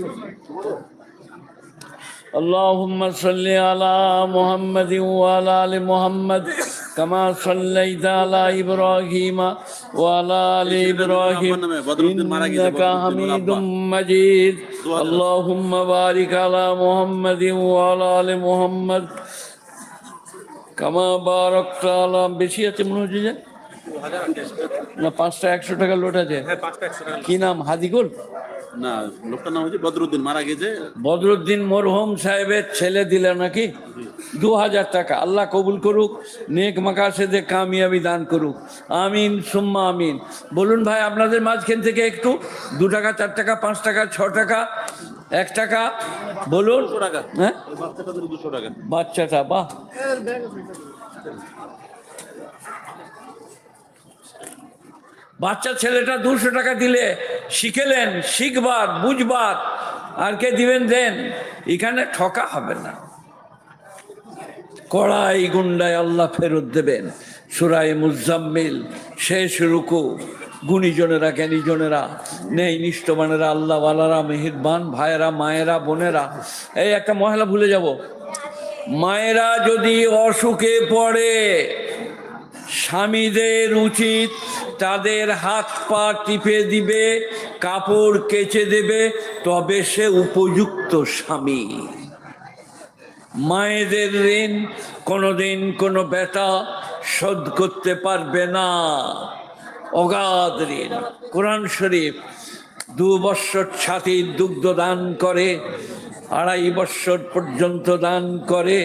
اللهم صل على محمد وعلى ال محمد كما صليت على ابراهيم وعلى ال ابراهيم انك حميد مجيد اللهم بارك على محمد وعلى ال محمد كما باركت على বেশি আছে মনে হচ্ছে যে না 5টা 100 টাকা লোট আছে। কি নাম? হাদিকুল না, লোকটার নাম হচ্ছে বদরুদ্দিন, মারা গেছে। বদরুদ্দিন মরহুম সাহেবের ছেলে দিল নাকি 2,000 টাকা। আল্লাহ কবুল করুক, নেক মাকাসেদে কামিয়াবি দান করুক। আমিন সুম্মা আমিন। বলুন ভাই, আপনাদের মাঝখান থেকে একটু 2 টাকা 4 টাকা 5 টাকা 6 টাকা 1 টাকা বলুন। 200 টাকা। হ্যাঁ, বাচ্চাটাদের 200 টাকা। বাচ্চাটা, বাহ। বাচ্চা ছেলেটা 200 টাকা দিলে শিখেলেন, শিখবার বুঝবার। আর কে দিবেন দেন, এখানে ঠকা হবে না। কড়াই গুন্ডায় আল্লাহ ফেরত দেবেন। সূরা মুজাম্মিল শেষ রুকু। গুণীজনেরা, জ্ঞানীজনেরা, নেই নিষ্ঠবানেরা, আল্লাহওয়ালারা, মেহেরবান ভাইয়েরা, মায়েরা, বোনেরা। এই একটা মহিলা ভুলে যাব, মায়েরা যদি অসুখে পড়ে, স্বামীদের উচিত তাদের হাত পা টিপে দিবে, কাপড় কেচে দেবে, তবে সে উপযুক্ত স্বামী। মায়েদের ঋণ কোনোদিন কোনো বেটা শোধ করতে পারবে না। অগাধ ঋণ। কোরআন শরীফ 2 বৎসর ছাতির দুগ্ধ দান করে, 2.5 বৎসর পর্যন্ত দান করে।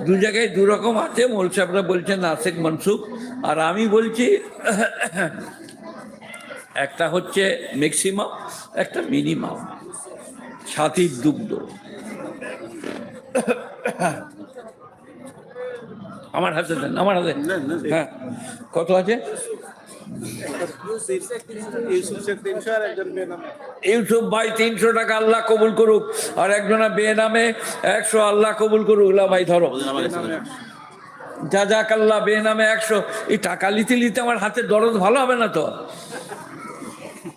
2 জায়গায় 2 রকম আছে। মোল সাহেবরা বলছেন নাসিক মনসুখ, আর আমি বলছি একটা হচ্ছে ম্যাক্সিমাম, একটা মিনিমাম। ছাতির দুগ্ধ আমার হাতে দেন, আমার হাতে। হ্যাঁ, কত আছে? ইউসুফ ভাই 300 টাকা। আল্লাহ কবুল করুক। আর একজনা বে নামে 100। আল্লাহ কবুল করুক। ভাই ধরো, জাযাকাল্লাহ। বে নামে 100। এই টাকা লিতে লিতে আমার হাতে দরদ ভালো হবে না তো।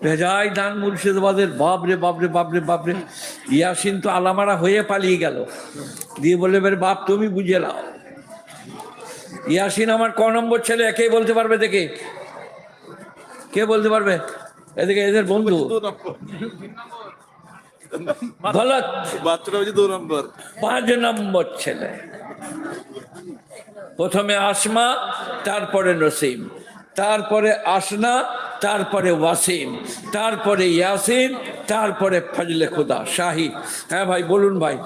ভেজাই দান মুর্শিদাবাদের। বাপরে বাপরে বাপরে বাপরে। ইয়াসিন তো আলামারা হয়ে পালিয়ে গেল, দিয়ে বলে বাপ তুমি বুঝে নাও। ইয়াসিন আমার ক নম্বর ছেলে? কে বলতে পারবে? দেখে কে বলতে পারবে? এদিকে এদের বন্ধু। গলত। বাচ্চাটা হচ্ছে 2 নম্বর। 5 নম্বর ছেলে। প্রথমে আসমা, তারপরে নসিম, তারপরে আসনা, তারপরে ওয়াসিম, তারপরে ইয়াসিন, তারপরে ফজলে খুদা শাহি। হ্যাঁ ভাই বলুন ভাই।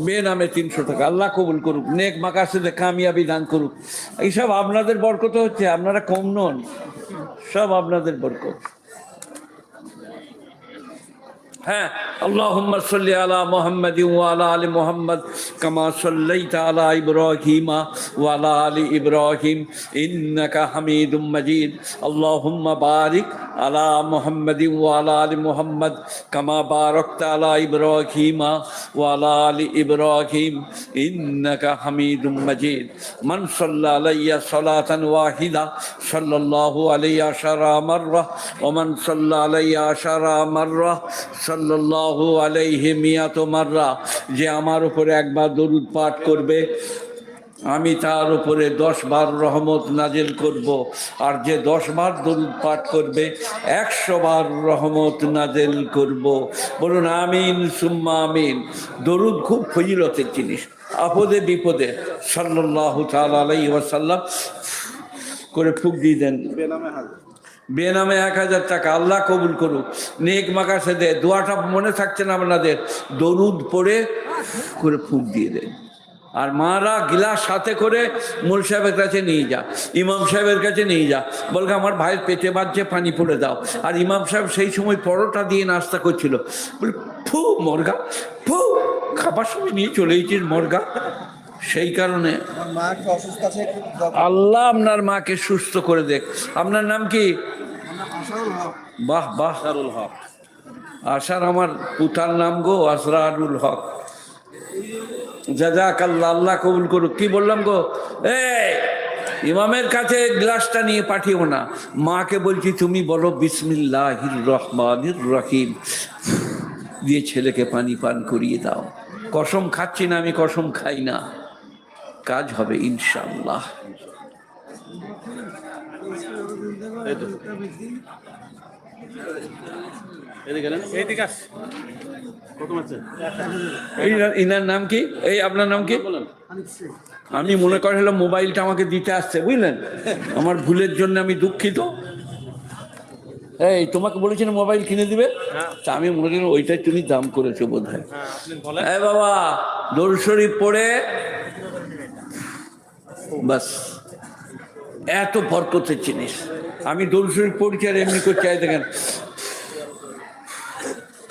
বেনামে 300 টাকা। আল্লাহ কবুল করুক, নেক মাকাসিদে কামিয়াবি দান করুক। এইসব আপনাদের বরকত হচ্ছে, আপনারা কম নন, সব আপনাদের বরকত। হ্যাঁ, আল্লাহুম্মা সাল্লি আলা মুহাম্মাদিন ওয়া আলা আলি মুহাম্মাদ কামা সাল্লাইতা আলা ইব্রাহিমা ওয়া আলা আলি ইব্রাহিম ইন্নাকা হামিদুম মাজিদ। আল্লাহুম্মা বারিক আলা মুহাম্মাদিন ওয়া আলা আলি মুহাম্মাদ কামা বারাকতা আলা ইব্রাহিমা ওয়া আলা আলি ইব্রাহিম ইন্নাকা হামিদুম মাজিদ। মান সাল্লা আলাইয়া সালাতান ওয়াহিদা সাল্লাল্লাহু আলাইহি আশারা মাররা ওয়া মান সাল্লা আলাইয়া আশারা মাররা সাল্লাল্লাহু আলাইহি মিয়াত মাররা। যে আমার উপরে একবার দরুদ পাঠ করবে, আমি তার উপরে 10 বার রহমত নাজিল করব। আর যে 10 বার দরুদ পাঠ করবে, 100 বার রহমত নাজিল করব। বলুন আমিন সুম্মা আমিন। দরুদ খুব ফজিলতের জিনিস। আপদে বিপদে সাল্লাল্লাহু তাআলা আলাইহি ওয়াসাল্লাম করে ফুঁক দিয়ে দেন। বেনামে 1000 টাকা। আল্লাহ কবুল করুক, নেক মাকাসেদে। দোয়াটা মনে থাকছে না আপনাদের? দরুদ পড়ে করে ফুঁক দিয়ে দেন। আর মারা গিলাস সাথে করে মূল সাহেবের কাছে নিয়ে যা, ইমাম সাহেবের কাছে নিয়ে যা, বলকে আমার ভাইয়ের পেটে বাজছে, পানি পড়ে দাও। আর ইমাম সাহেব সেই সময় পরোটা দিয়ে নাস্তা করছিল। বলে ফু মর্গা, ফু খাবার সময় নিয়ে চলে এসেছিস মর্গা। সেই কারণে আল্লাহ আপনার মাকে সুস্থ করে দেখ। আপনার নাম কি? বাহ বাহ, আসরারুল হক। আশার আমার পুতার নাম গো, আসরারুল হক। জাযাকাল্লাহ, আল্লাহ কবুল করুক। কি বললাম গো? এই ইমামের কাছে গ্লাসটা নিয়ে পাঠিও না, মাকে বলছি তুমি বলো বিসমিল্লাহির রহমানির রহিম দিয়ে ছেলেকে পানি পান করিয়ে দাও। কসম খাচ্ছি না, আমি কসম খাই না, কাজ হবে ইনশাআল্লাহ। ইনার নাম কি? এই আপনার নাম কি? আমি মনে করি হলো মোবাইলটা আমাকে দিতে আসছে, বুঝলেন? আমার ভুলের জন্য আমি দুঃখিত। এই তোমাকে বলেছেন মোবাইল কিনে দিবে, তা আমি মনে করি ওইটাই তুমি দাম করেছো বোধ হয়। এই বাবা দরুদ শরীফ পড়ে বাস, এত বরকতের জিনিস। আমি দরুদ শরীফ পড়ছি আর এমনি করছি, দেখেন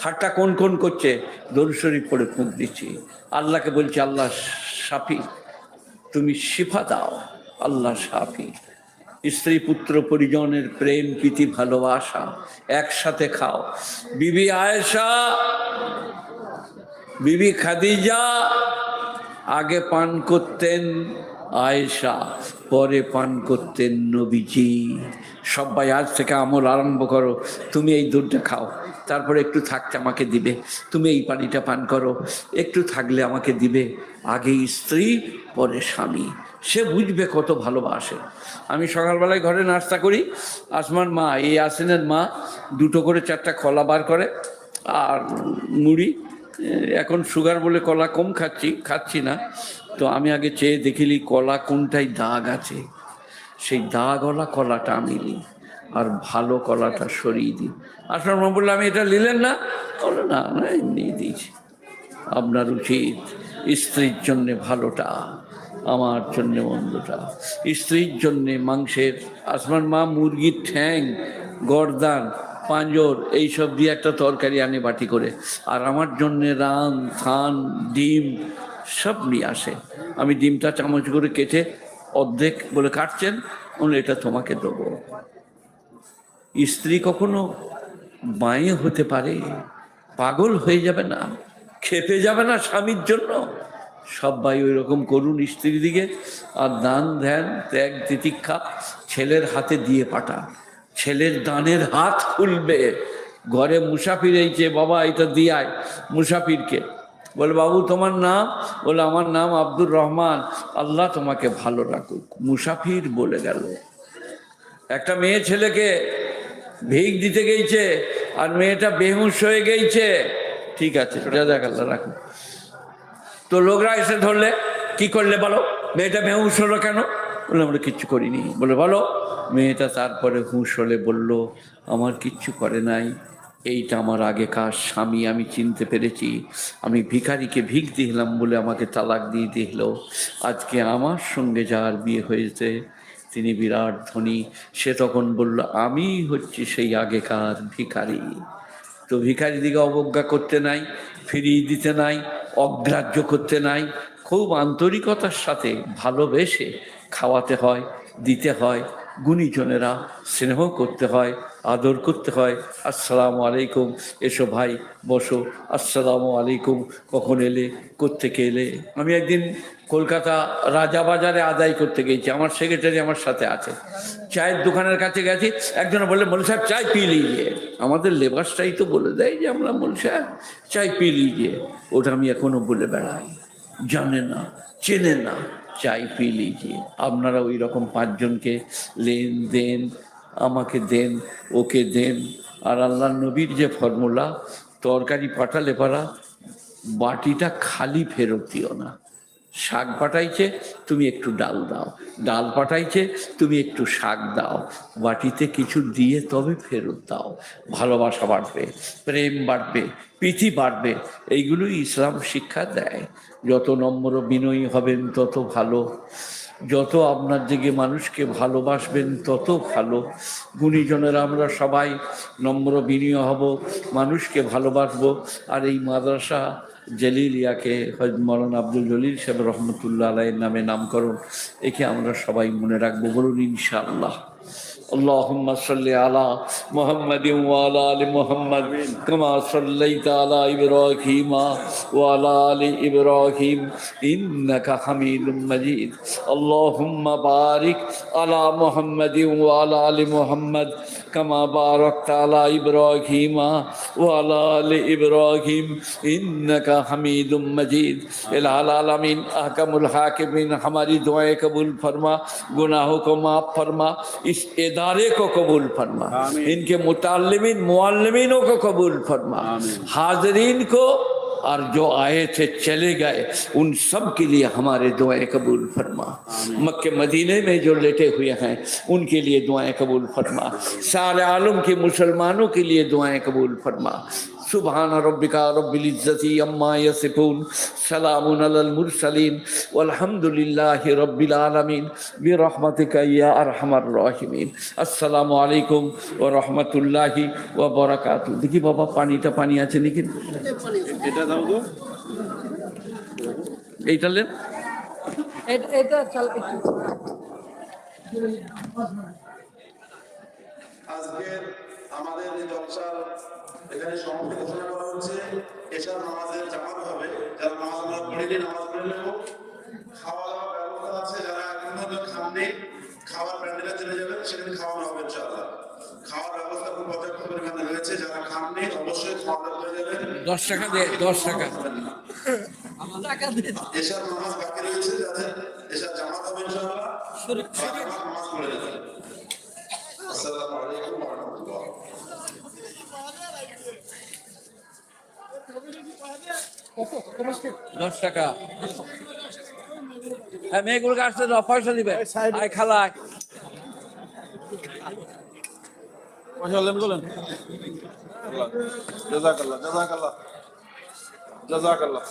হাতটা কোন কোন করছে, দরুদ শরীফ পড়ে ফুঁক দিচ্ছি। আল্লাহকে বলছি আল্লাহ শাফি, তুমি শিফা দাও। আল্লাহ শাফি। স্ত্রী পুত্র পরিজনের প্রেম প্রীতি ভালোবাসা একসাথে খাও। বিবি আয়েশা, বিবি খাদিজা আগে পান করতেন আয়েশা, পরে পান করতেন নবীজি। সবাই আজ থেকে আমল আরম্ভ করো। তুমি এই দুধটা খাও, তারপরে একটু থাকতে আমাকে দিবে। তুমি এই পানিটা পান করো, একটু থাকলে আমাকে দিবে। আগে স্ত্রী পরে স্বামী, সে বুঝবে কত ভালোবাসে। আমি সকালবেলায় ঘরে নাস্তা করি, আসমান মা, এই আসিনের মা 2টো করে 4টা কলা বার করে আর মুড়ি। এখন সুগার বলে কলা কম খাচ্ছি না, তো আমি আগে চেয়ে দেখিলি কলা কোনটায় দাগ আছে, সেই দাগওয়ালা কলাটা আমি নিই আর ভালো কলাটা সরিয়ে দিই। আসমান মা বললো আমি এটা নিলেন না? বললো না না এমনি দিয়েছি। আপনার উচিত স্ত্রীর জন্যে ভালোটা, আমার জন্যে মন্দটা। স্ত্রীর জন্যে মাংসের, আসমান মা মুরগির ঠ্যাং, গর্দান, পাঁজর এইসব দিয়ে একটা তরকারি আনে বাটি করে, আর আমার জন্যে রান থান ডিম সব নিয়ে আসে। আমি ডিমটা চামচ করে কেটে অর্ধেক বলে কাটছেন, বলে এটা তোমাকে দেবো। স্ত্রী কখনো বাঁয়ে হতে পারে, পাগল হয়ে যাবে না, খেপে যাবে না স্বামীর জন্য। সবাই ওই রকম করুন স্ত্রীর দিকে। আর দান ধ্যান ত্যাগ তিতিক্ষা ছেলের হাতে দিয়ে পাঠা। ছেলের দানের হাত খুলবে। ঘরে মুসাফির এইছে, বাবা এটা দিয়ায় মুসাফিরকে, বলে বাবু তোমার নাম? বলে আমার নাম আব্দুর রহমান। আল্লাহ তোমাকে ভালো রাখুক। মুসাফির বলে গেল। একটা মেয়ে ছেলেকে ভিক দিতে গেছে আর মেয়েটা বেহুশ হয়ে গেছে। ঠিক আছে, জাযাকাল্লাহ, রাখুন। তো লোকরা এসে ধরলে, কি করলে বলো, মেয়েটা বেহুশ হলো কেন? বলে আমরা কিচ্ছু করিনি। বলে বলো। মেয়েটা তারপরে হুঁশ হলে বলল, আমার কিচ্ছু করে নাই, এইটা আমার আগেকার স্বামী, আমি চিনতে পেরেছি। আমি ভিখারিকে ভিক দিলাম বলে আমাকে তালাক দিয়ে দিল। আজকে আমার সঙ্গে যার বিয়ে হয়েছে তিনি বিরাট ধনী। সে তখন বলল, আমি হচ্ছি সেই আগেকার ভিখারি। তো ভিখারি দিকে অবজ্ঞা করতে নাই, ফিরিয়ে দিতে নাই, অগ্রাহ্য করতে নাই। খুব আন্তরিকতার সাথে ভালোবেসে খাওয়াতে হয়, দিতে হয়। গুণীজনেরা স্নেহ করতে হয়, আদর করতে হয়। আসসালামু আলাইকুম, এসো ভাই বসো। আসসালামু আলাইকুম, কখন এলে, কোত্থেকে এলে? আমি একদিন কলকাতা রাজাবাজারে আদায় করতে গেছি, আমার সেক্রেটারি আমার সাথে আছে। চায়ের দোকানের কাছে গেছি, একজন বললে, মৌলী সাহেব চাই পি লিজিয়ে। আমাদের লেবাসটাই তো বলে দেয় যে আমরা মৌলী সাহেব চাই পি লিজিয়ে। ওটা আমি এখনো বলে বেড়াই, জানে না, চেনে না, চাই পি লিজিয়ে। আপনারা ওই রকম পাঁচজনকে লেন দেন, আমাকে দেন, ওকে দেন। আর আল্লাহ নবীর যে ফর্মুলা, তরকারি পাঠালে পারা বাটিটা খালি ফেরত দিও না। শাক পাঠাইছে, তুমি একটু ডাল দাও। ডাল পাঠাইছে, তুমি একটু শাক দাও। বাটিতে কিছু দিয়ে তবে ফেরত দাও। ভালোবাসা বাড়বে, প্রেম বাড়বে, প্রীতি বাড়বে। এইগুলোই ইসলাম শিক্ষা দেয়। যত নম্র বিনয়ী হবেন তত ভালো, যত আপনার দিকে মানুষকে ভালোবাসবেন তত ভালো। গুণীজনেরা আমরা সবাই নম্র বিনয়ী হব, মানুষকে ভালোবাসবো। আর এই মাদ্রাসা জলিলিয়াকে হযরত মাওলানা আব্দুল জলিল সাহেব রহমতুল্লাহ আলাইহির নামে নামকরণ, একে আমরা সবাই মনে রাখবো। বলুন ইনশাআল্লাহ। اللهم صل على محمد وعلى آل محمد كما صليت على إبراهيم وعلى آل إبراهيم إنك حميد مجيد. اللهم بارك على محمد وعلى آل محمد كما باركت على إبراهيم وعلى آل إبراهيم إنك حميد مجيد. العالمین احکم الحاکمین ہماری دعائیں قبول فرما، گناہوں کو معاف فرما، اس ادارے کو قبول فرما، ان کے متعلمین معلمینوں کو قبول فرما، حاضرین کو اور جو آئے تھے چلے گئے ان سب کے لیے ہمارے دعائیں قبول فرما۔ مکہ مدینے میں جو لیٹے ہوئے ہیں ان کے لیے دعائیں قبول فرما، سارے عالم کے مسلمانوں کے لیے دعائیں قبول فرما۔ سبحان ربک رب العزت عما یصفون، سلام علی المرسلین والحمد للہ رب العالمین برحمتک یا ارحم الراحمین۔ السلام علیکم ورحمۃ اللہ وبرکاتہ۔ দেখি বাবা পানিটা পানি আছে নাকি? এটা দাও তো। এইটা নেন। এটা চাল আজকের আমাদের এই জলসার এখানে সমাপ্তি ঘোষণা করা হচ্ছে। এশার নামাজের জামাত হবে, যারা নামাজ আমরা পড়িনি নামাজ পড়ে নেব। খাওয়া দাওয়ার ব্যবস্থা আছে, যারা এখন খাননি খাওয়ার প্যান্ডেলে চলে যাবেন, সেখানে খাওয়ানো হবে ইনশাআল্লাহ। খাওয়ার ব্যবস্থা খুব পর্যাপ্ত পরিমাণে রয়েছে, যারা খাননি অবশ্যই খাওয়া দাওয়া হয়ে যাবেন। 10 টাকা দে, 10 টাকা। এশার নামাজ বাকি রয়েছে, যাদের এশার জামাত হবে ইনশাআল্লাহ, নামাজ পড়ে যাবেন। আসসালামু আলাইকুম ওয়া রাহমাতুল্লাহ। 10 টাকা। হ্যাঁ, মেয়েগুলোকে আসতে দাও, পয়সা দিবে। আয় খালায়। পয়সা লেন বলেন। জাযাকাল্লাহ জাযাকাল্লাহ জাযাকাল্লাহ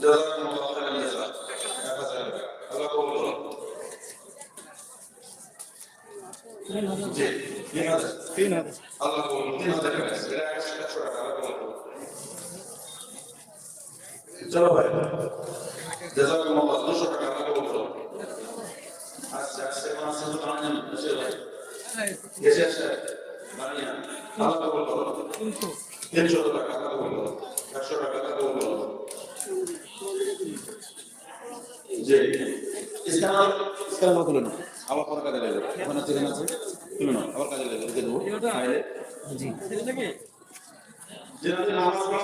জাযাকাল্লাহ খাইরান জাযা। আল্লাহ কবুল করুন। জি 3000 আল্লাহ কবুল করুন। 3000 টাকা এটা 100 টাকা আল্লাহ কবুল করুন। চলো ভাই জাযাকাল্লাহ 200 টাকা আল্লাহ কবুল করুন। আচ্ছা আচ্ছা কোন আছে তো জানেন আছে ভাই এসে আসে মানিয়া আল্লাহ কবুল করুন। 300 টাকা আল্লাহ কবুল করুন। 100 টাকা আল্লাহ কবুল করুন। জি ইসলাম তুলুন আবার পরে কাজে লাগে ওখানে চেন আছে তুলুন আবার কাজে লাগে দেবো ফাইলে জি যেটা নামাজ পড়া